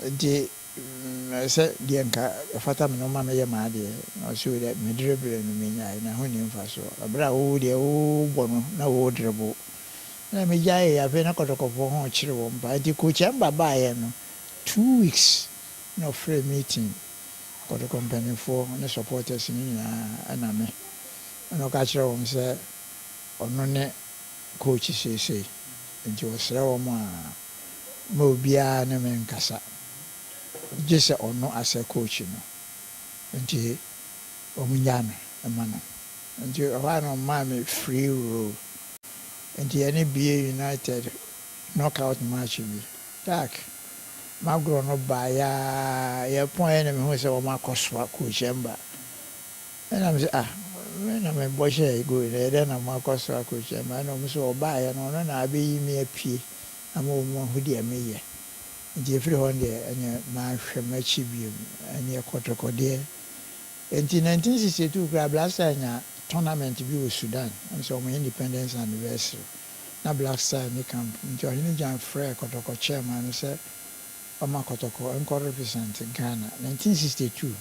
nti sɛ deɛ nka ɛfata me no ma meyɛ maadeɛ ɔsɛ dɛ me dribble no menyae na ho ni mfa so ɛberɛ a wowo deɛ wowobɔ no na wowo dribble na megyae afei na kɔtɔkɔfoɔ ho kyere wɔ mpa nti coach Emba baeɛ no 2 weeks na ɔfrɛ meeting kɔtɔkɔ mpanimfoɔ ne supporters no nyinaa ɛna me ɛna ɔka kyerɛ wɔm sɛ ɔno ne coach seesei nti ɔsrɛ wɔm a ma obiara ne me nkasa gye sɛ ɔno asɛ coach no nti ɔmo nyaa me ɛma no nti ɔhɔ a na ɔmaa me free roll nti ɛne BA United knockout match bi tak magorɔ no baeɛ yɛpɔn na mehu sɛ wɔma akɔsoa coach ɛmba ɛna me sɛ na mebɔ hyɛ go na ɛdɛ na moakɔsoa coach ɛmba ɛna ɔm sɛ ɔbaeɛ no ɔno na abɛyi me apie na ma ɔmu ahu deɛ meyɛ nti ɛfiri hɔ deɛ ɛnyɛ mahwɛ m'akyi biom ɛneɛ kɔtɔkɔdeɛ nti 1962 kora Blaster nya tournament bi wɔ Sudan ɛm sɛ ɔmo independence anniversary na Blaster ne camp nti ɔhene gyan frɛ kɔtɔkɔ chairman no sɛ ɔma kɔtɔkɔ nkɔ represent Ghana 1962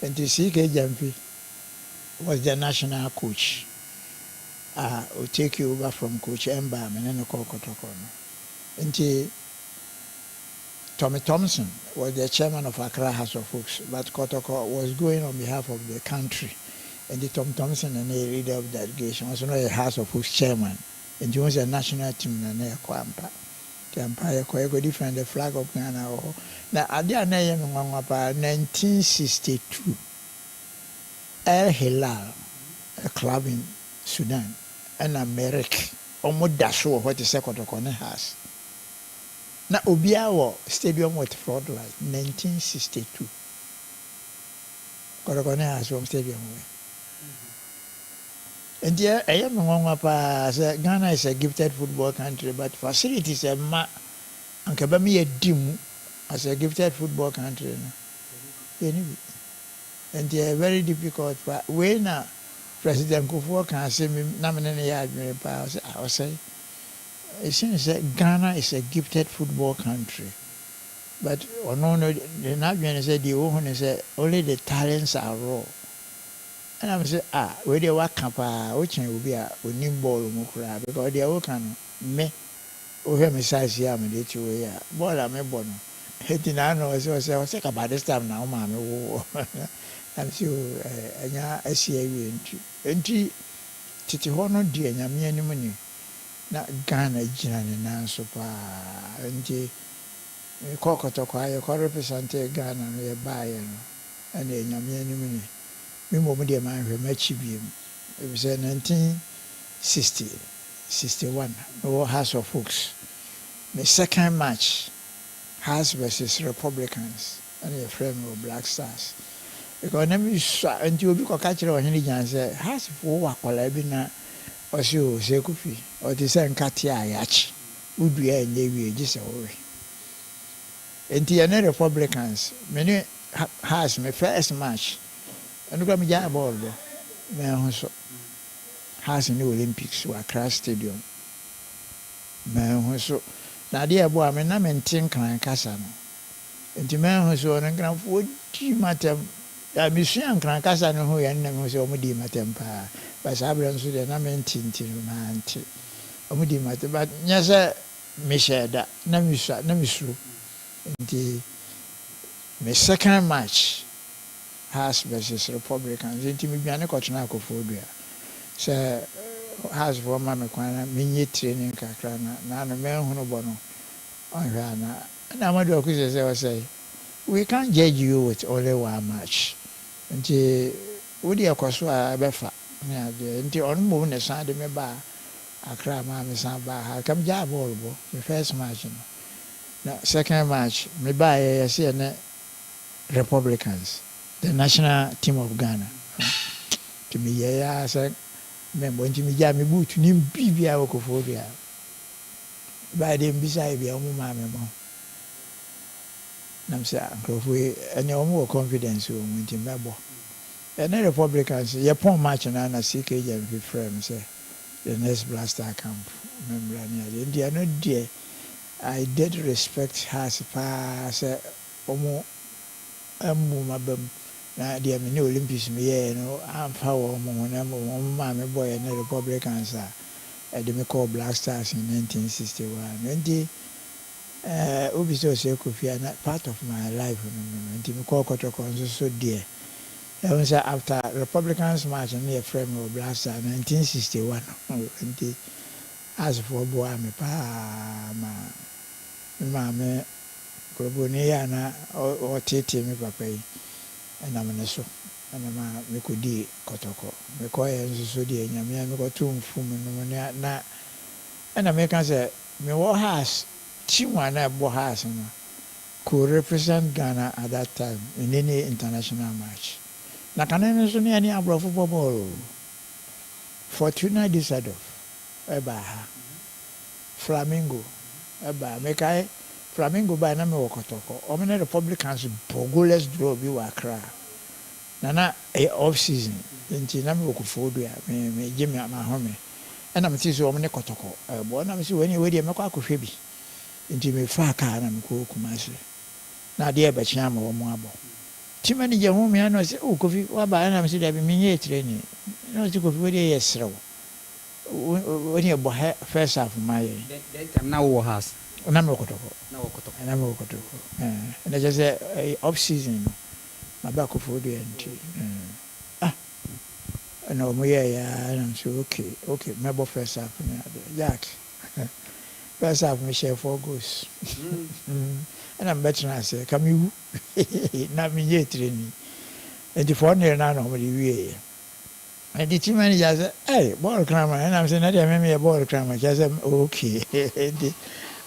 nti CK Jampi was the national coach will take you over from Coach Emba and then call kɔtɔkɔ no nti Tommy Thompson was the chairman of Accra House of Folks, but Kotoko was going on behalf of the country. And the Tom Thompson and the leader of the delegation was not a House of Folks chairman. And he was a national team and a Kwampa. The Empire Koyako different the flag of Ghana. Now, at the 1962, El Hilal, a club in Sudan, and America, almost that's what the Kotoko has. Na obia wɔ stadium with floodlight 1962 kɔrɔkɔne has from stadium wɛ nti ɛyɛ me nwanwa paa sɛ Ghana is a gifted football country but facilities ɛma anka bɛma yɛdi mu as a gifted football country no yɛne bi nti very difficult pa wei na President Kufuor kan sɛ na mene ne yɛ adwene paa ɔsɛ it seems that Ghana is a gifted football country. But the Nigerian said the woman said only the talents are raw. And I'm saying, where they work camp, which will be a winning ball mukra because they are working me. Oh, me size here, me did you here. Ball, I'm a bono. Hitting I know, so I was sick about this time now, mammy. I'm sure, I see a entry. Titi Hono, dear, Yammy, money. Na Ghana gyina ne nan so paa nti kɔkɔtɔkɔ ayɛ kɔ represent Ghana no yɛbaeɛ no ɛna ɛnyame anim ni me mmom deɛ manhwɛ m'akyi biem ɛfisɛ 1961 mewɔ House of Folks the second match House versus Republicans ɛna yɛfrɛ me wɔ Black Stars because na mesua nti obi kɔka kyerɛ ɔhene gyan sɛ Housefoɔ wɔ akwadaa bi na ɔsɛ o sɛ Kofi ɔte sɛ nkate a yɛakye wodua ɛnyɛ wie gye sɛ wowe nti yɛne Republicans mene House me first match ɛno kora megyaa bɔɔl bɔ mahu so House ne Olympics wɔ Accra Stadium mahu so na adeɛ ɛbɔ a me na mente nkran kasa no nti mahu so ɔno nkranfoɔ di matam mesua nkran kasa no ho yɛne na mehu sɛ ɔmo di matam paa but I bring so the name tintin romantic. Omudi matter, but yes, me share that. Namisru. The my second match House versus Republicans. Into me, Biana Kochanako phobia. So, House for Mamma Quana, mini training Kakrana, Nana Melhono Bono, on Rana. And I'm going to say, we can't judge you with only one match. And the Woody Akoswa Befa. Nti on mo ne san de me ba Accra ma me san ba ha kam ja ball bo the first match no na second match me ba ye say na Republicans the national team of Ghana to me ya say me bo nti me ja me boot ni bibia wokofo bia ba de mbisa bia mo ma me mo nam say nkrofo enya mo confidence o nti me bo and the Republicans, you pon match and I see KJ frame say the next Blaster camp. Remember, India no dear. I did respect her pass omo mabem na dear me Olympics me no I'm power my boy and the Republicans are they call Black Stars in 1961. And the Ubiso Kofi are not part of my life. And me call Kotoko so dear. I was after Republicans march and near frame of Blaster 1961. And as for boy, me pa me Groboniana or Titi me papa, and I'm so, and me could di Kotoko. Me call so dear, and me got two fum na ɛna meka sɛ mewɔ house team a na ɛbɔ house no could represent Ghana at that time in any international match. Na kane no so ne ani aborɔfo bɔ bɔɔl Fortuna Disadov ɛbaa ha Flamingo ɛbaa mekae Flamingo baa na mewɔ Kɔtɔkɔ ɔmo ne Republicans bɔ goalless draw bi wɔ Accra na ɛyɛ off season nti na mewɔ Koforidua a megye me mahome ɛna mete sɛ ɔmo ne Kɔtɔkɔ ɛbɔ na mese wɔne wei deɛ mɛkɔ akɔhwɛ bi nti mefaa kaa na mekɔ Kumasi na adeɛ bɛkyea ama wɔn abɔ team manager ho me na ɔsɛ Kofi waba na mese dabi menyɛ training na ɔsɛ Kofi wei deɛ yɛ serew wɔne ɛbɔ first half ma yɛ na wɔ house na mewɔ Kɔtɔkɔ ɛna kyɛ sɛ off season no maba Koforidua nti ɛna ɔmo yɛɛyɛ a na mese okay mɛbɔ first half no Jack first half mehyɛ 4 goals ɛna mbɛtena ase ka mewu na menyɛ training nti 4-0 na ɔmode wieɛ ɛnti team manager sɛ bɔɔl krama ɛnam sɛ na deɛ memeyɛ bɔɔl krama kyɛ sɛ okay nti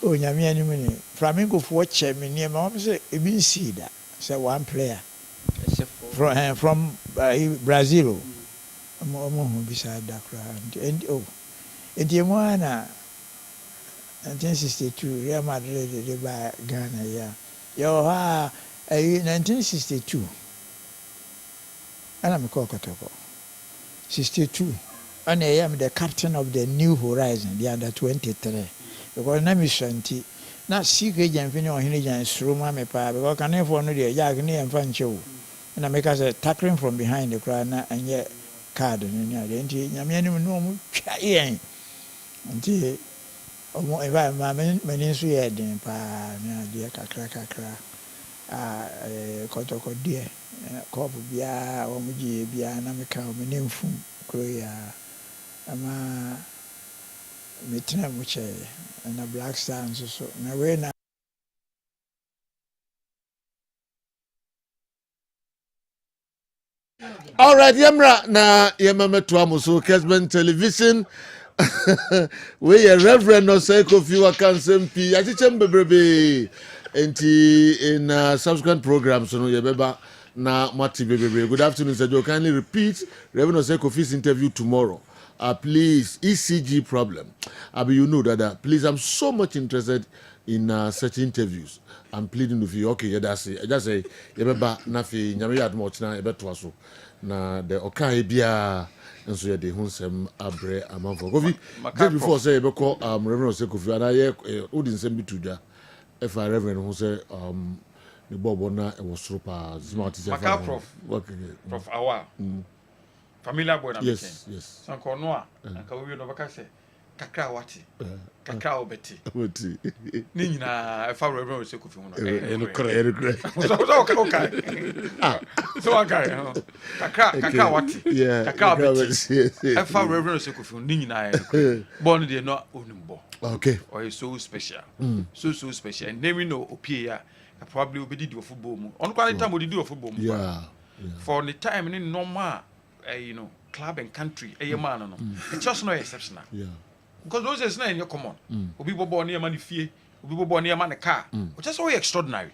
onyame anim ne Flamingofoɔ kyɛ me nneɛma ɔm sɛ ebi nsii da sɛ one player from Brazil ɔmo ho bi saa da koraa nti ɛmu a na 1962 Real Madrid de ba Ghana ya yo ha 1962 ana me call Kotoko 62 and I am the captain of the New Horizon the under 23 because na me shanti na secret jam fini on hini jan sroma me pa because can for no dey jag ne emfa nche na me ka say tackling from behind the crowd na anye card ni na de nti nyame anim no mu twa yen nti omo eva ma meni nso yɛ den paa na deɛ kakra Kɔtɔkɔ deɛ kɔp biara wɔn gye biara na meka wɔn ne mfum kuro yi a ama metena mu kyɛ na Black Star nso so na wei na all right yamra na yamama to amuso Kessben television we are Reverend no say Kofi Wakansem P achichem bebrebe enti in subsequent programs no yebeba na mati bebrebe. Good afternoon sir. You kindly repeat Reverend no say Kofi's interview tomorrow. Please ECG problem. You know that please I'm so much interested in such interviews. I'm pleading with you. Okay, yeah, that's it. I just say yebeba nafi nyame yadmo na ebeto aso na the okai bia and so the Hunsem Abre Amanfo. Kofi, just before say Beko Reverend say Kofi, and I wouldn't send me to ja. If I Reverend who say the Bobona was super smart. Maka Prof Awa. Familiar boy na yes. Sanko Noa, and Kawi no Bakase. Kakra wati. Kakra obeti. Obeti. Ni na if I Reverend say Kofi no. So okay. Kakra wati. Yeah. Kakra obeti. If I Reverend say Kofi ni na born dey no onimbo. Okay. Or is so special. So special. And then we know Opia probably will be do football. On quite time we do football. Yeah. For the time in normal club and country man no. It's just no exceptional. Yeah. Because those is not in your common. Obi bobo near money fee, obi bobo near man a car. Which is so extraordinary.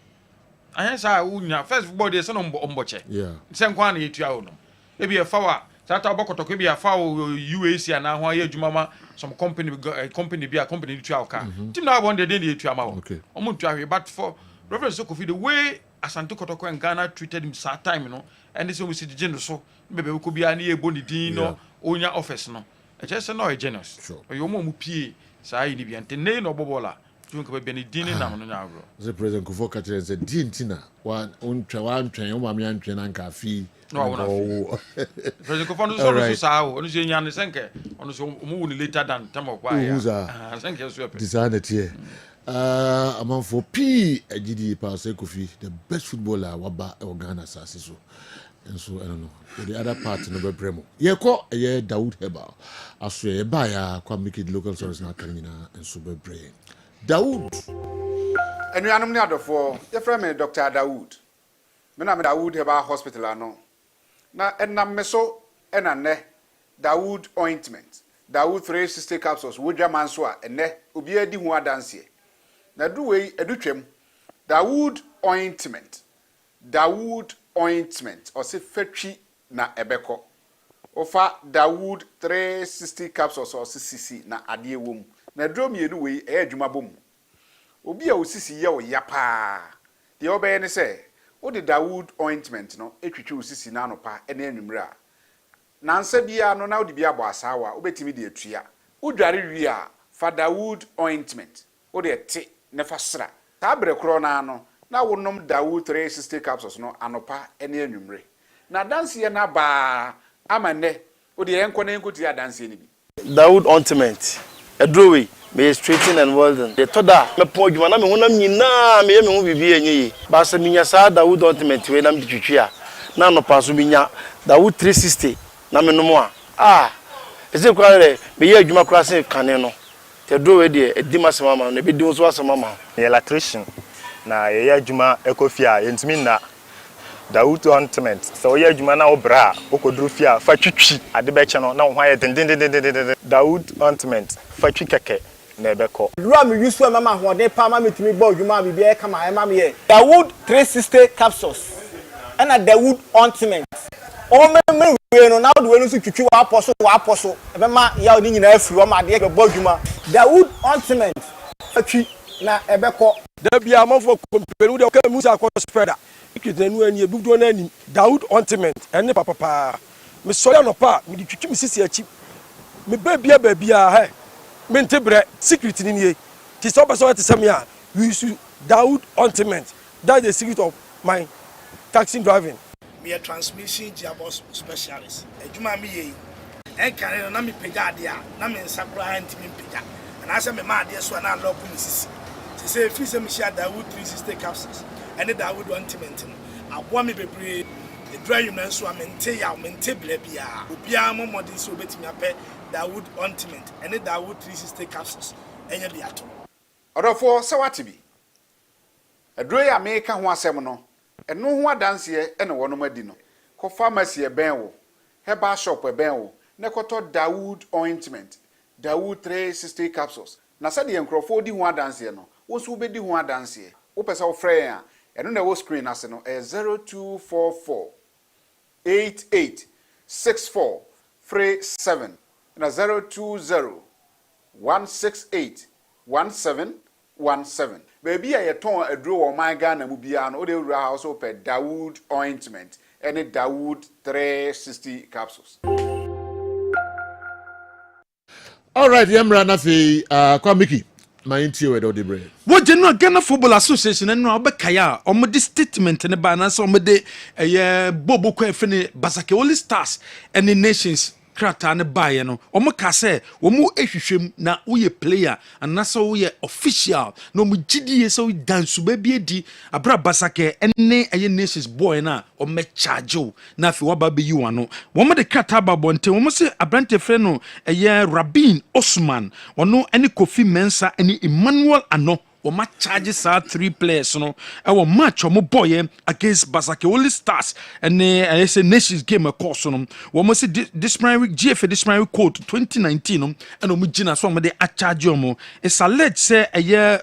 And I first football is an umboche. Yeah. Same one you no. Maybe a flower. Sata boko to be a foul UAC and now why mama some company be a company to our car. Tim now one day to our okay. But for Reverend Sokofi, the way Asante Kotoko and Ghana treated him sad time, and this we see the general so maybe we could be an ear boni dino own your office no. I just know a generous. Sure. Your mom pee say ni bi ante ne no bobola. Tunko be ni dini na no na agro. The President Kufoka said the dintina one train o mami antwen anka fi. No, President Kufoka so sa o no se nya ne senke ono so mu ni later than time of why. Senke so pe. Decided here. Among for P agidi pa say Kofi the best footballer waba e Ghana sase so. And so I don't know. The other part no be bremo. Ye ko ye Daoud Heba. Aso ye ba ya kwa make it local source na kanina and so be brain. Daoud. Enu anum ni adofo, ye frame me Dr. Daoud. Me na me Daoud Heba Hospital ano. Na enam me so ena ne Daoud ointment. Dawood 360 capsules wodwa man so a ene obi adi ho adanse na du wei edutwam Dawood ointment ose fatwi na ebeko ofa Dawood 360 capsules ose sisi na ade wom na drum yenu wei adwuma bom obi a osisi ye o yapa de obeye ne se wo de Dawood ointment no etwitwi osisi na anopa ene anwumre a nansa bia no na wo de bia bo asawa obetimi de atua udware wi a fa Dawood ointment wo de te ne fa sra ta bre kro na no na wonom Dawood 360 capsules no anopa ene anwumre na danse ye na ba amane wo de enko na enko ti adanse ni bi Dawood ointment edrowe me straighten and well done the toda me pon djuma na me honam nyina me ye me ho bibi enye ba se minya sa Dawood ointment we na me twitwi a na anopa so minya Dawood 360 na me nomo a ese kware me ye adwuma kra se kane no te drowe de edima se mama na be di so asema mama electrician na ye adwuma ekofia yentimi na Dawood ointment so ye adwuma na obra okodru fia fa twitwi ade be che no na ho aye den Dawood ointment fa twi keke na ebeko dura me yusu mama hode pa mama metimi gba adwuma bibi e kama e mama ye Dawood 360 capsules and Dawood ointment o me we no na do we no su twitwi wa aposo e be ma ya oni nyina afiri o ma de gba adwuma Dawood ointment fa twi na ebeko da bia amfo kompenu de ka musa akọ speda ikitenu ani ebudo na ani Dawood ointment ene papa me sori anopa me ditwitwi me sisi achi me babia he me ntebre secret ni nie ti so person te sem ya we use Dawood ointment that's the secret of my taxi driving me a transmission gearbox specialist ejuma me ye enkan na me pega ade a na me nsakura antimi pega and asa me ma ade so na lock me sisi say free some share Dawood 360 capsules and the Dawood ointment aboa me bebre the dry you na so amente ya mente bla bia obia mo modern so betimi ape Dawood ointment and the Dawood 360 capsules enya bi ato odofo se watibi adro ya me ka ho asem no eno ho adanse ene wono madi no ko pharmacy e ben wo herbal shop e ben wo ne koto Dawood ointment Dawood 360 capsules na se de enkrofo di ho adanse no wo so be di ho adanse wo pese wo frɛ ya eno na wo screen ase no 0244 8864 37 na 020 168 1717 baby a yeton aduro wo man Ghana mu bia no wo de wura house pe Dawood ointment any Dawood 360 capsules. All right, yamra na fi kwa Mickey my inti we do the bread. Wo general Ghana Football Association no obekaya omode statement ne ba na so omode bobo kwa fene Basake Oli Stars and the Nations krata ne baye no omoka se wo mu ehwehwem na wo ye player anasa wo ye official no mu gidie so dansu ba bi edi abra Basake ene Nations boy na o me charge na fi wa ba be yi wano wo mo de krata ba bonte wo mo se abrante fre no Rabin Osman wono ene Kofi Mensa ene Emmanuel Ano Oma charge sa 3 players no ewo match omo boy against Basake Oli Stars and I say Nations game course no wo mo say disciplinary GFA disciplinary code 2019 no and omo gina so omo de a charge omo it's alleged say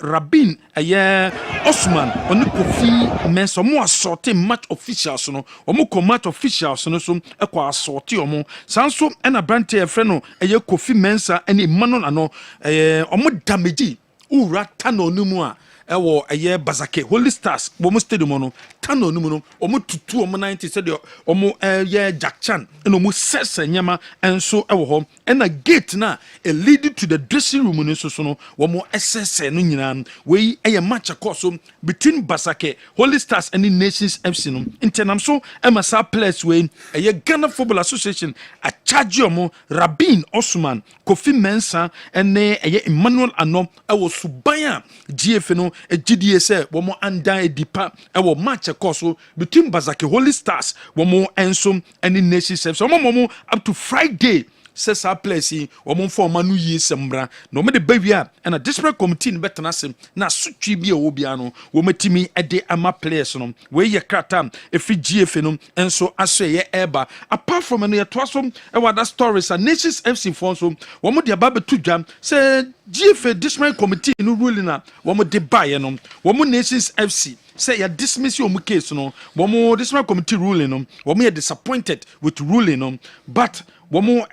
Rabin Osman oni Kofi Mensa omo assault match officials no omo commat officials no so ekwa assault omo sanso and abrante e friend no Kofi Mensa and Emmanuel Ano omo damage ura tano numu a ewo Basake Holy Stars bomo stadium no tano numu no omo tutu omo 90 said omo Jack Chan and omo sesa nyama enso ewo ho and a gate na a lead to the dressing room no so no omo ss no nyina we match course between Basake Holy Stars and the Nations FC no internam so emasa players we Ghana Football Association a charge omo Rabin Osman Kofi Mensa and Emmanuel Ano ewo subaya GF no GDA say womo andan edipa ewo match course between Basake Holy Stars womo enso and the Nations FC womo up to Friday sɛ saa players yi wɔn mfa wɔn ano yie sɛmbra na wɔn de ba wia ɛna district committee no bɛtena ase na asotwe bi a ɛwɔ bia no wɔn atumi de ama players no wɔn yɛ krataa efi GFA no nso aso yɛ ɛɛba apart from no yɛtoa so ɛwɔ other stories a Nations FC fɔ nso wɔn de aba bɛto dwa sɛ GFA district committee no ruling a wɔn de baeɛ no wɔn Nations FC say you dismiss your case no womo this committee ruling no womo disappointed with ruling no but womo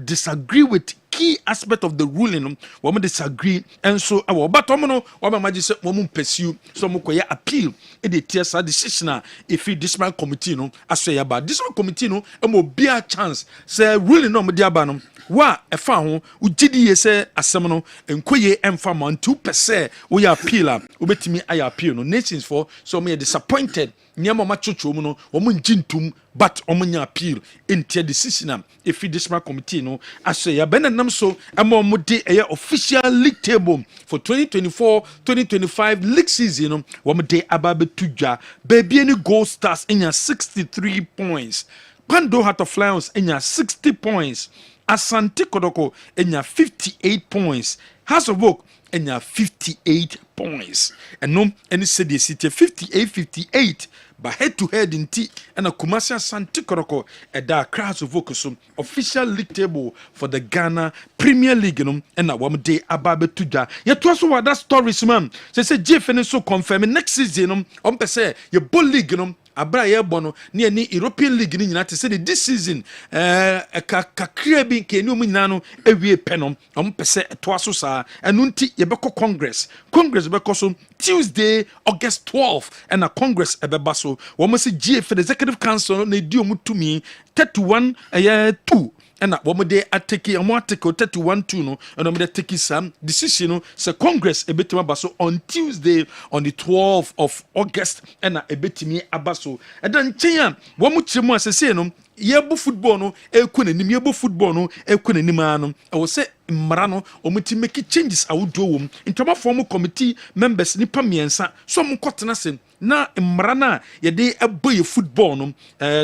disagree with key aspect of the ruling no womo disagree and so but womo no womo imagine say womo pursue so womo koya appeal e dey tear sa decision if this committee no aso ya ba this committee no mo be a chance say ruling no mo dia ba no wa efa ho ugidi ye se asem no enkoye emfa man 2% we appeal a obetimi ay appeal no nations for so me disappointed nyama ma chocho mu no omo njintum but omo nya appeal into decision if this committee no aso ya benenam so omo de official league table for 2024-2025 league season no omo de ababe tudwa baby any gold stars enya 63 points Pando Heart of Lions enya 60 points Asante Kodoko enya 58 points. House of Oak enya 58 points. And no any city 58 but head to head in T and a Kumasi Asante Kodoko at the House of Oak so official league table for the Ghana Premier League and a one day ababe tuja. Yet also what that stories man. Say JFN so confirm next season on per se your bull league abra ye bono ne ni European League ni nyina te say this season kakra bi ke ni nyina no ewie penom pese to aso saa enu nti ye beko congress beko so Tuesday August 12 and a congress ebeba so wo mo se GF the executive council na di omutumi 31 2 and that woman they atake a more take 31-2 no and they take some decision no so congress a bit abaso on Tuesday on the 12th of August and a bit me abaso and then chenya wo mu chimo asese no yebo football no ekunanim yebo football no ekunanim ano I will say Marano omuti make changes awudo wom intoma form committee members nipa miensa so mo kotena sem na mrana ye de aboye football no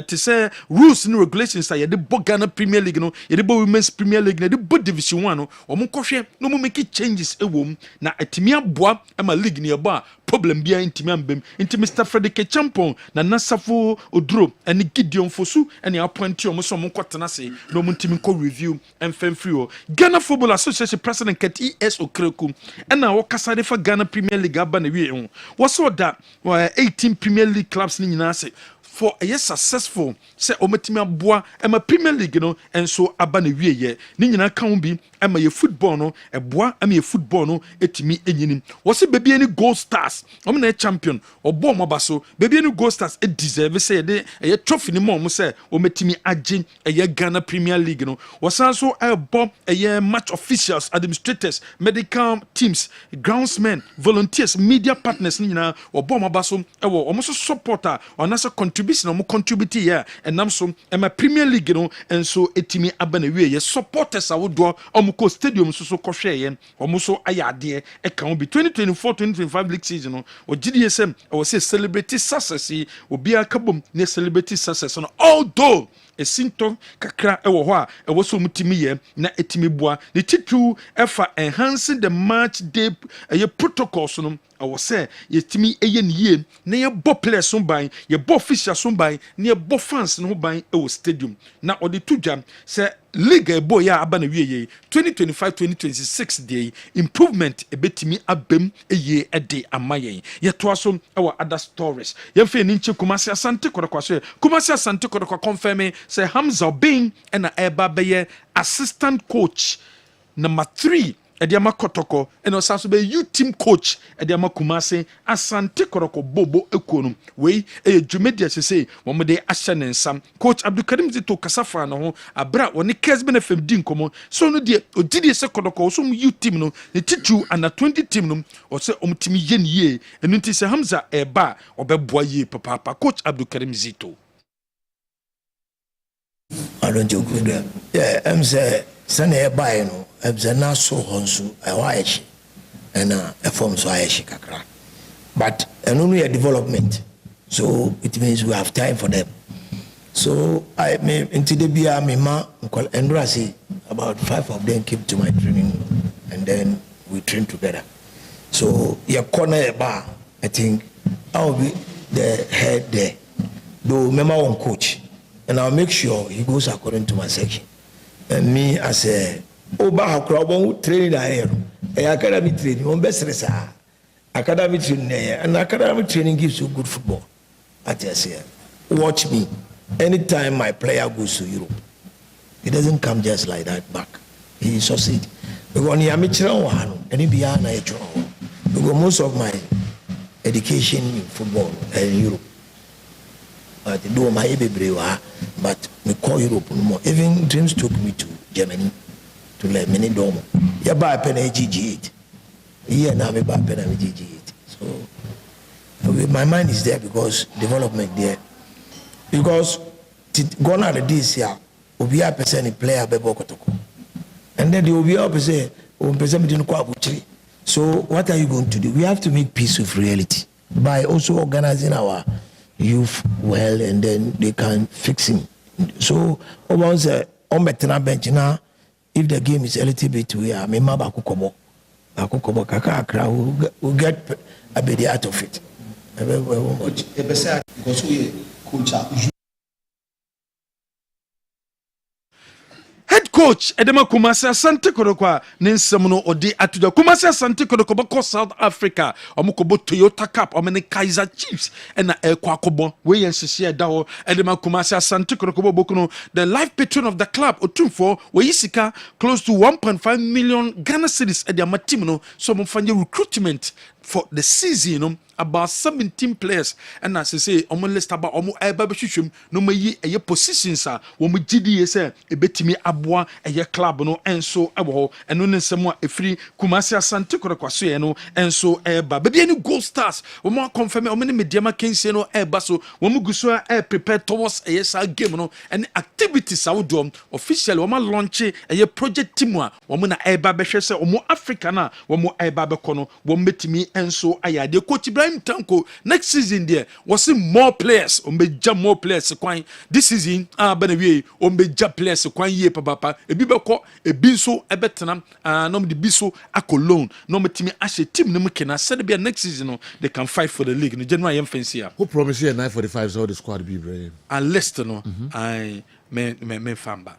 to say rules and regulations ye de Ghana Premier League no ye de Women's Premier League na de Division 1 no omo kohwe no mo make changes ewom na atimi aboa ama league ne eba problem bia intimi ambem inti Mr. Frederick Champon na Nasafo Oduro ene Gideon Fosu ene appointee omo so mo kotena se no mo ntimi ko review enfem free o Ghana Football Association President Kati ES Okreku ena wo kasade for Ghana Premier League aba na wie ho wo so da 18 Premier League clubs ni nyina se for a successful say ometimi aboa ema Premier League no enso aba na wie ye ni nyina kan bi ema ye football no eboa ema ye football no etimi enyinim wo se bebi any gold stars omo na champion obo mo baso bebi any gold stars e deserve say de ye trophy ni mo say ometimi agye ye Ghana Premier League no wo san so ebo ye match officials administrators medical teams groundsmen volunteers media partners ni nyina obo mo baso ewo omo so supporter onasa contribute no contribute here and nam so my Premier League no and so etimi abana wie ye supporters awodo omuko stadium so kohwe ye omo so ayade e kan bi 2024-2025 league season no o GDSM I was say celebrate success obi akabom ne celebrate success no although esinto kakra ewo ho a ewo so mutimi ye na etimi boa the titu efa enhancing the match day protocols no I was say yetimi eye niye na ye bo players so ban ye bo officials so ban na ye bo fans no ban ewo stadium na odi tudwa say league ebo ya aba na wieye 2025-2026 day improvement ebetimi abem eye ede amayen ye to aso ewo other stories ye fe ni nche Kumasi Asante Kodoko so Kumasi Asante Kodoko confirm say Hamza Bin and eba beye assistant coach number 3 Ediama Kotoko and also be you team coach Ediama Kumasi Asante Kodoko Bobo Ekono we Jumedia say one day Ashan and Sam coach Abdulkarim Zito Kasafa no abra woni Kessben FM din komo so no de odidi se Kodoko so you team no the titu and 20 team no or say omtimi yen ye enu nti se Hamza eba obeboa ye papa coach Abdulkarim Zito I don't joke with them. Yeah, I'm say sane buy no ebzena so honsu ewa and a form so kakra. But no development. So it means we have time for them. So I may into the BR me ma and say about 5 of them came to my training and then we train together. So your corner a bar, I think I'll be the head there. Though remember one coach, and I'll make sure he goes according to my section. And me as a crowd training here, academy training, one best academy training, and academy training gives you good football. I just say, watch me. Anytime my player goes to Europe, he doesn't come just like that back. He succeeds. Because he because most of my education in football in Europe. But do my but we call Europe more. Even dreams took me to Germany to learn many domo. You buy a pen GG8. Yeah, now we buy a pen GG8. So my mind is there because development there. Because gone out of this year, we are percent player bebo kotoko. And then the OBA say, so what are you going to do? We have to make peace with reality by also organizing our youth well, and then they can fix him. So once on betena bench now, if the game is a little bit weird, me ma bakukobo kaka akra will get a bit out of it. Head coach Edema Kumasi Asante Kodokwa Ninsem no odi atuda Kumasi Asante Kodokwa bako South Africa omukobo Toyota Cup omene Kaizer Chiefs ena ekwa kobo we yenhye dawo Edema Kumasi Asante Kodokwa bokuno the life patron of the club otumfo we yisika close to 1.5 million Ghana cedis edi amatim no so mfanye recruitment for the season about 17 players and as I say omo list about omo eba behwehwem no mayi eye positions a wo mo gidi say ebetimi aboa eye club no enso ebo ho eno ne nsem a efiri Kumasi Asante Kodokwaso ye no enso eba be any gold stars wo mo confirm omo ne mediama kensie no eba so wo mo guso a prepare towards eye sa game no and activities awdom officially wo ma launch eye project team a wo mo na eba behwe say omo Africa na wo mo eba be kono wo metimi enso ayade coach Ibrahim Tanko next season there was more players ombeja more players kwan this season benewie ombeja players kwan ye papa ebi beko ebi nso ebetena no de biso akolone no metimi ahye team no mkena said be next season no they can fight for the league in January yam fancy who promise you 9:45 so the squad be brave and Leicester no I me famba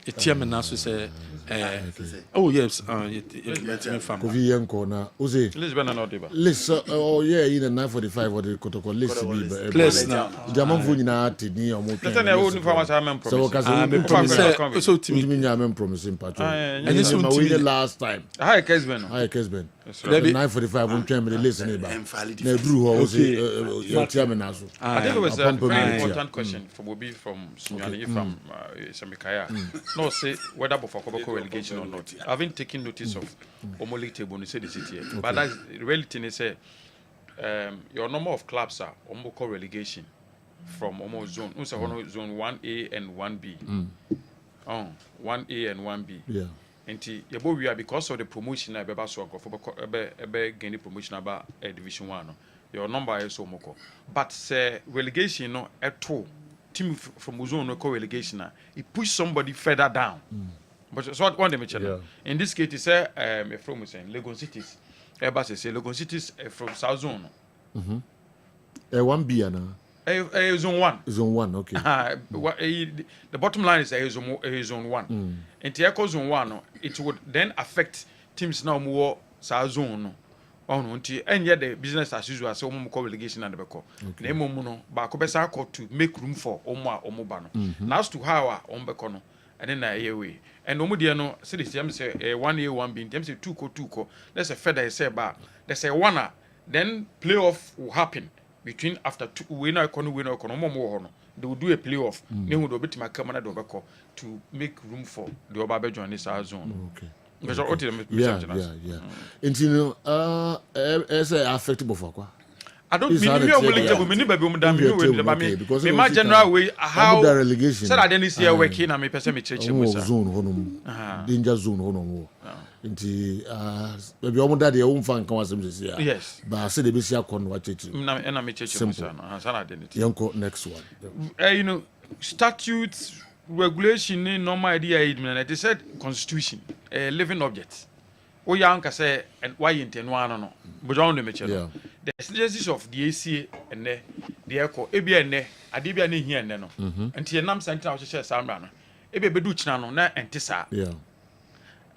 etiam na so say oh yes Kofi Yenko na Oze Lisbon and Odiba listen oh yeah in 9:45 what the Kotoko list be place now German fu nyina ati o mo twen na who inform us am promise so timi nya am promise patro and this one the last time hi Kessben 9:45 won twen me the list na ba na duru ho Oze you tell me na so I think it was a very important question for Bobby from Sunyani from Samikaya no say whether for Koboko relegation or not. I haven't taken notice of Omoli table in the city, but that's reality. They say your number of clubs are Omoko relegation from Omo zone. Zone 1A and 1B. 1A and 1B. Yeah. And we are because of the promotion I beba so go for gain promotion about Division 1. Your number is Omoko, but say relegation no at 2. Team from zone no relegation it push somebody further down. But so what one they mention in this case, say from saying Lagos Cities. Everybody say Lagos Cities from South Zone. 1B ana. Zone 1. Zone 1, okay. The bottom line is zone 1. And the zone 1, it would then affect teams now more South Zone. And yet the business as usual, so call relegation and the beko. Name no, but Kobesa to make room for Omobano. Now as to how Ombekono. And then I way. And no no cities say 1A, 1B, them say 2 let's say further say bar. They say one then playoff will happen between after 2 winner more. They will do a playoff. They will be to my camera to make room for the Obabe join this zone. Okay. Yeah. And you know, as affected before. I don't mean you will me baby me damn you will me my general way how said I didn't see a working and me person me church zone honum danger zone honum nti baby omo da de o mfa nkan wasem sisi ya yes ba say de be sia kon wa church na me church mo sa no sana identity yanko next one you know statutes regulation ni normal idea they said constitution a living object o ya nka say why intend one no but don't me chelo the exigencies of the ACA ene the echo ebi ene ade bia na hia ene no nti enam center o hye samra no ebi bedu china no na entisa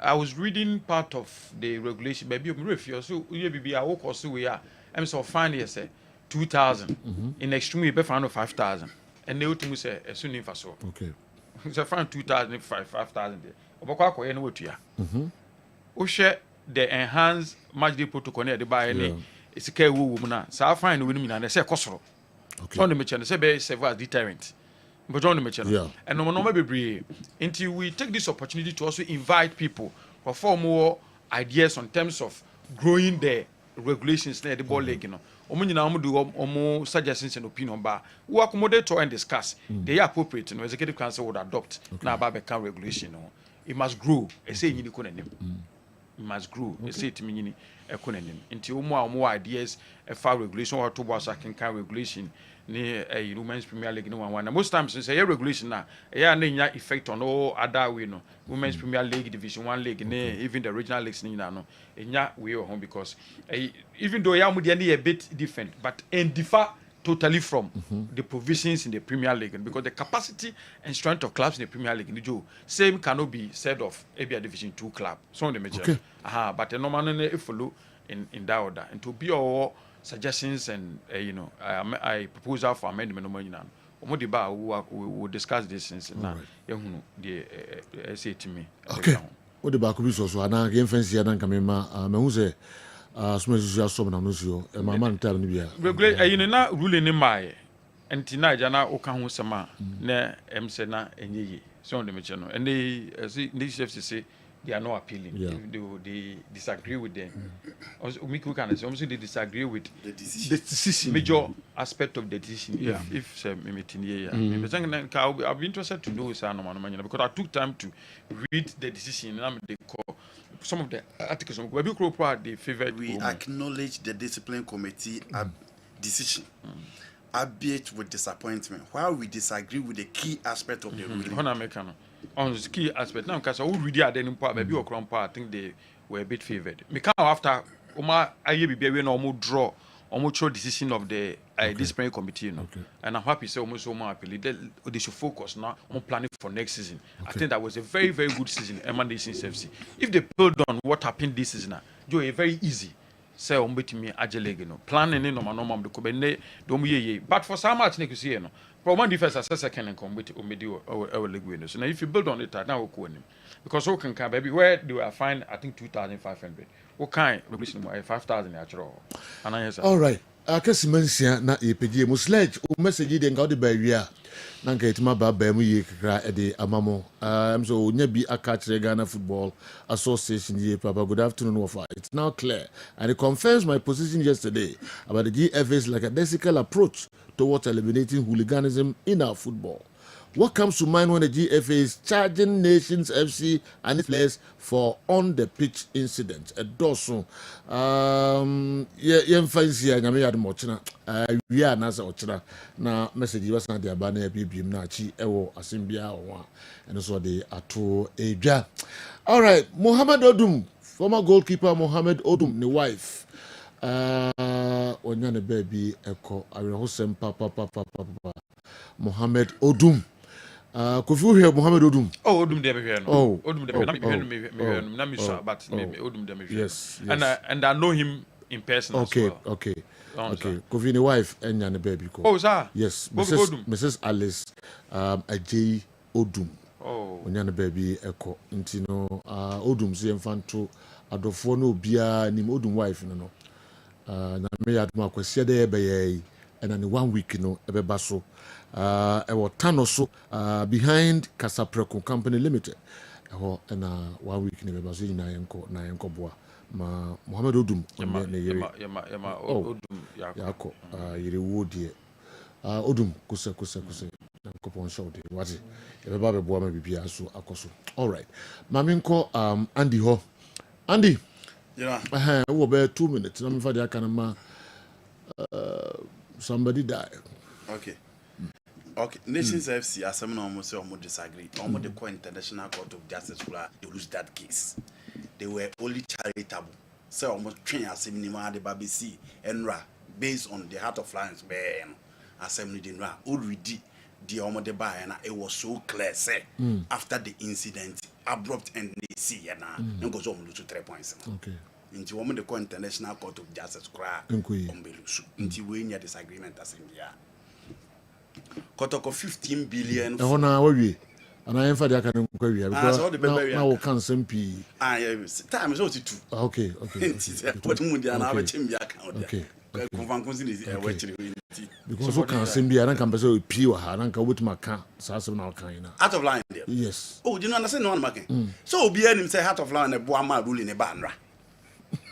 I was reading part of the regulation maybe me refuse so you be a work so we are am so fine here say 2000 in extreme you be find 5000 and they ultimately say soon in so okay so find 2000 5000 there obakwa akoye na wetua o share the enhanced match day protocol na dey buy any isika ewu mu na sa fine we na say kosoro so on the mention say be serve as deterrent but on the mention and no bebre until we take this opportunity to also invite people for form more ideas on terms of growing the regulations na the ball league you know omo nyina omo do omo suggestions and opinion ba we accommodate to and discuss they are appropriate no executive council would adopt na ba be can regulation no it must grow e say nyini ko nanim it must grow e say timi nyini e ko nanim nti omo ideas e fa regulation or to boss can regulation ni Women's Premier League no one most times say regulation na na nya effect on all other way no Women's Premier League Division 1 league even the regional leagues ni na no nya way home because even though ya mu dey a bit different but and differ totally from the provisions in the Premier League because the capacity and strength of clubs in the Premier League in the same cannot be said of ABA Division 2 club so the major but normally follow in that order and to be all suggestions and I proposal for amendment no money we will discuss this since now the say to me okay what the back be so na game fence ya na kamema me hu say so me so na no so e mama ntam ni bia regulate na rule ni mai enti na ja na o ka ho sema na say na enye so the me no and they say they are not appealing. They disagree with them. Also, we they disagree with the decision. Major aspect of the decision. If I'll be interested to know because I took time to read the decision and they call some of the articles. They favored. We acknowledge the discipline committee decision. Albeit with disappointment, while we disagree with the key aspect of the ruling. On the key aspect now because I would read at any part maybe or I think they were a bit favored. Because after Oma IABB we no draw almost show decision of the disciplinary committee and I'm happy say almost so much they should focus now on planning for next season. I think that was a very very good season emanating FC. If they build on what happened this season do a very easy say on betimi agile no planning no normal the ko be ne do mu yeye but for some match you see no for one defense as second and come with our league so now if you build on it now we because who can baby where they were fine I think 2,500 what kind regulation 5,000 actual and I all right akasimansia na epedie mu sledge o message de nga o de ba wia na nka etima ba mu ye kra e de amamo so onya bi aka kire Ghana Football Association ye papa good afternoon wafa it's now clear and it confirms my position yesterday about the GFA's lackadaisical approach towards eliminating hooliganism in our football. What comes to mind when the GFA is charging Nations FC and its players for on-the-pitch incidents? A dozen. Fancy nyame yad mochina. We are nasa ochina. Na message was not the abane BBM na chi ewo asimbia owa. And so they ato eja. All right, Mohamed Odum, former goalkeeper Mohamed Odum, the wife. Onyane baby eko arehosem papa Mohamed Odum. Could you hear Mohamed Odum? Oh, Odum de me no. Odum de me na me so but Odum de me. Yes. And I know him in person as well. Okay. Could you wife and your baby ko? Oh, sir. Yes, Mrs. Alice Ajay Odum. Oh. Onyane baby eko ntino Odum si emfanto adofo no bia nim Odum wife no. Na me yaduma kwese de be ye and in 1 week no ebeba so tano so behind Casapreco Company Limited and 1 week ne beba so na yenko boa ma Mohammed Odum ne yere Odum yako yere wo de Odum kusa nkopon show de wati e beba be boa ma bibia so akoso all right maminko Andy ho Andy wo be 2 minutes na me fa de aka na ma somebody died. Okay. Nations FC, as some almost disagree. Almost the International Court of Justice, they lose that case. They were only charitable. So almost train as a minimum the BBC and based on the Heart of Lions, assembly didn't already the almost the buy and it was so clear. Say after the incident, abrupt and they see and goes on to 3 points. Okay. Into woman the International Court of Justice cry into we near disagreement as in the Kotoko 15 billion. Na hona wawie. Ana yemfa de aka nkwa wie because na wo kan sempi. Time is also 2. Okay. What mu dia na abechim bi aka o dia. Okay. Konfankunzi ni wachiri we. Because so kan sembi ana kan pese o pie wa ha na kan wotuma kan sa asem na kan na. Out of line there. Yes. Oh, do you understand no one making? So obi anim say Heart of Line e bo ama rule ni ba nra.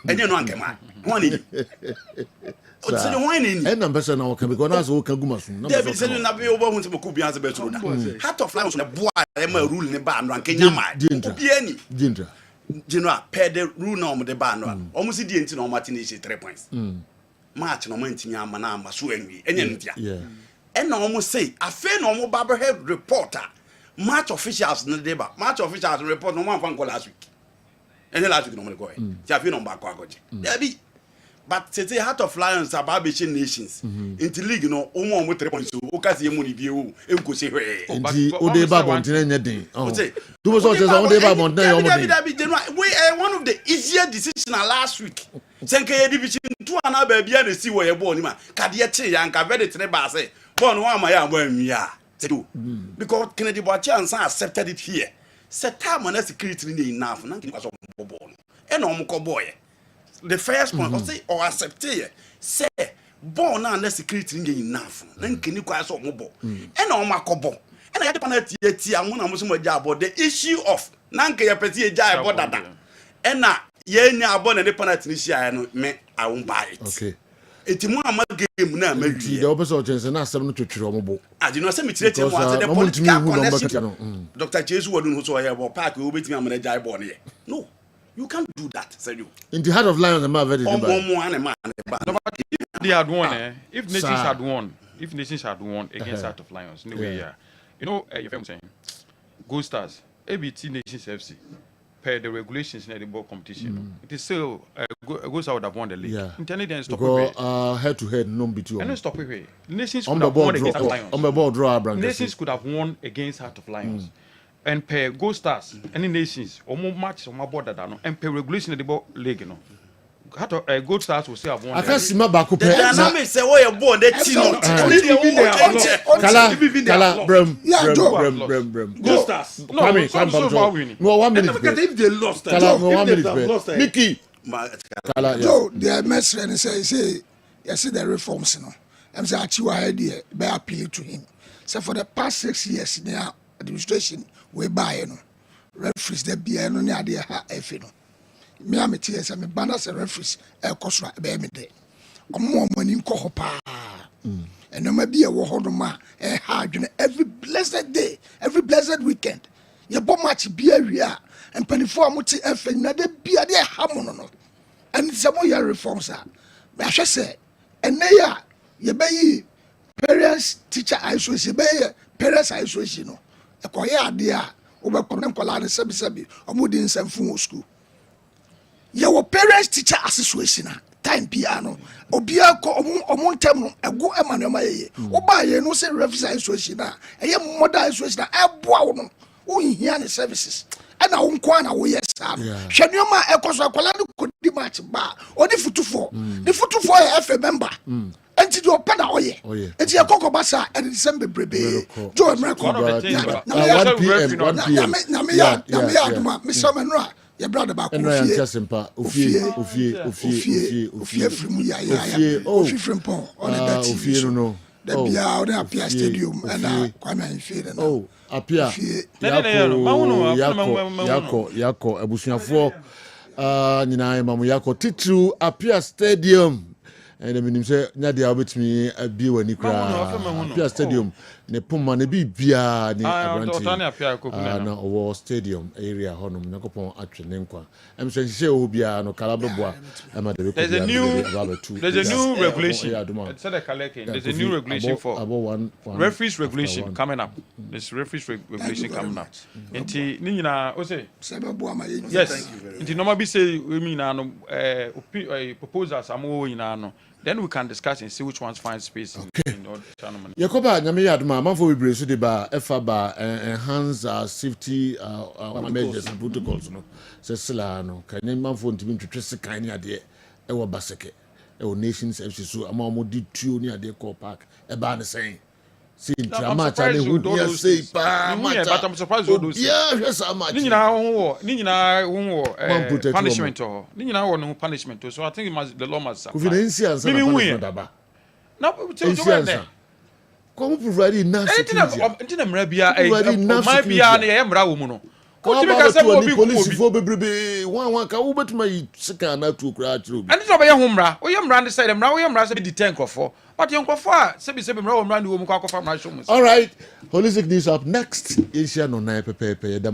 Enye no anke ma. Won ni. O tse no won ni. En number na o kan because na so o kan guma sun. There be say na be obo hun se ko bian se be tro da. Heart of Line so na bo e ma rule ni ba nra nke nyama. Obi ani. Dintra. General per the rule no mo de ba nra. Omo si di enti no ma tini 3 points. Match no man tinya ama na ama so anwi. Enye ntia. Yeah. En na omo say afa na omo barber head reporter match officials no dey ba. Match officials report no man fan call last week. And the last week no go. Tiafi no back agoje. There be. But say Heart of Lions about Asian nations. Into league no omo 3 points. O ka se mu ni bi o enko se hwe. Nti o dey ba bonten nya den. Do we so say o dey ba bonten nya omo den. We one of the easier decisions last week. Senke ye division 2 ana ba bia na si wo ye ball ni ma. Kade ye che ya nka verdict ne ba say. Ball no ama ya agba nwia. Because Kennedy Boachian accepted it here. Set time on security ni enough na nkini kwaso bobo no e na omko boy the first point say or accept it say born na security ni enough na nkini kwaso omobo e na omakobo e na yade penalty eti amu na muso maja about the issue of na nke ya peti eja ebo dada e na ye nya abo na the penalty ni shia no me I won't buy it. Okay. Etimu ama game na amawie. The opposite chance na asem no twetwere omobo. You know say me tire tire mo say the political connection. Dr. Jesus wodun ho so ya bo park we obetimi amana jai bo ne. No. You can't do that, say you. In the Heart of Lions the man very they had won if nations had won against Heart of Lions in the way you know if I'm saying Gold Stars ABT Nations FC per the regulations in the ball competition it is still Gold Stars would have won the league intended stop head to head no between and stop it nations could have won against Lions on the ball draw nations could have won against Heart of Lions and per Gold Stars any nations or more match on my border and per regulation in the ball league no Gold Stars will say have won. I can't see my back up. The dynamic say where you born that team. Kala Brem. Gold Stars. No, 1 minute. If they lost, Kala, no 1 minute. Mickey. Kala. Joe, the messenger and say, you see the reforms, no. I'm saying Achiwa idea by appeal to him. So for the past 6 years, now administration we buy no referees that be no near the ha no. Me am TS me banner say referees e kosra be me de omo mani nko ho pa eno ma bi e wo ho do ma e ha adwene every blessed day every blessed weekend ye bo match bi awia empanifo amuti efe na de bi ade ha mo no and some your reforms are me ahwe say ene ya ye bayi parents teacher association be parents association no e ko ye ade a wo be kom na kola ne sebi omo di nsamfu school your parents teacher association time piano obia ko omon tem no ego emmanuel maye oba ye no say referee association e modern association eboa wo no wo hia ne services ana wo nko ana wo yes hwenuoma ekoso akola no kodi match ba odi futufo the futufo e fa member enti do pa na oye enti e kokko basa e December brebe jo emreko na me ya me so menra your brother back ofie from ya ofie from pon on that ofie no the bia on apia stadium and kwame infie no apia yako abusuafo nyinaa ma mo yakɔ titiriw apia stadium ɛna menim sɛ nyade a wobɛtumi abie w'ani koraa apia stadium ne poma ne biribiaa ne abranti na ɔwɔ stadium area hɔnom nyankopɔn atwe ne nkwa ɛm sɛ nhyehyɛ wɔ hɔ biara no kala bɛboa ɛma de there's a new regulation there's a new regulation for referees regulation coming up there's referees regulation coming up nti ni nyina o say yes nti normal be say we mean na no proposals amo nyina no then we can discuss and see which ones find space in order tournament. Yakoba nyame yadma manfo we bre so de ba efa ba enhance safety measures and protocols no se sila no kan manfo ntimi ntwetwe sekan ne ade e wo baseke e wo nations FC so ama mo di tuo ne ade call park e ba ne sen see drama chale who yes say pa but I'm surprised all those yes so much ni nyina ho punishment or ni nyina ho no punishment so I think the law must suffice confidence answer punishment aba na to come provide enough security ntina mra bia my bia na ye mra wo mu no ko tibi ka se mo bi police fo bebrebe wan ka wo betuma yi sika na tu kura atro bi ani to be ye ho mra wo ye mra ne side mra wo ye mra se bi detain krofo but ye krofo a se bi mra wo mra ne wo mu kwa kofa mra show mu all right holistic news up next Asia no na pepe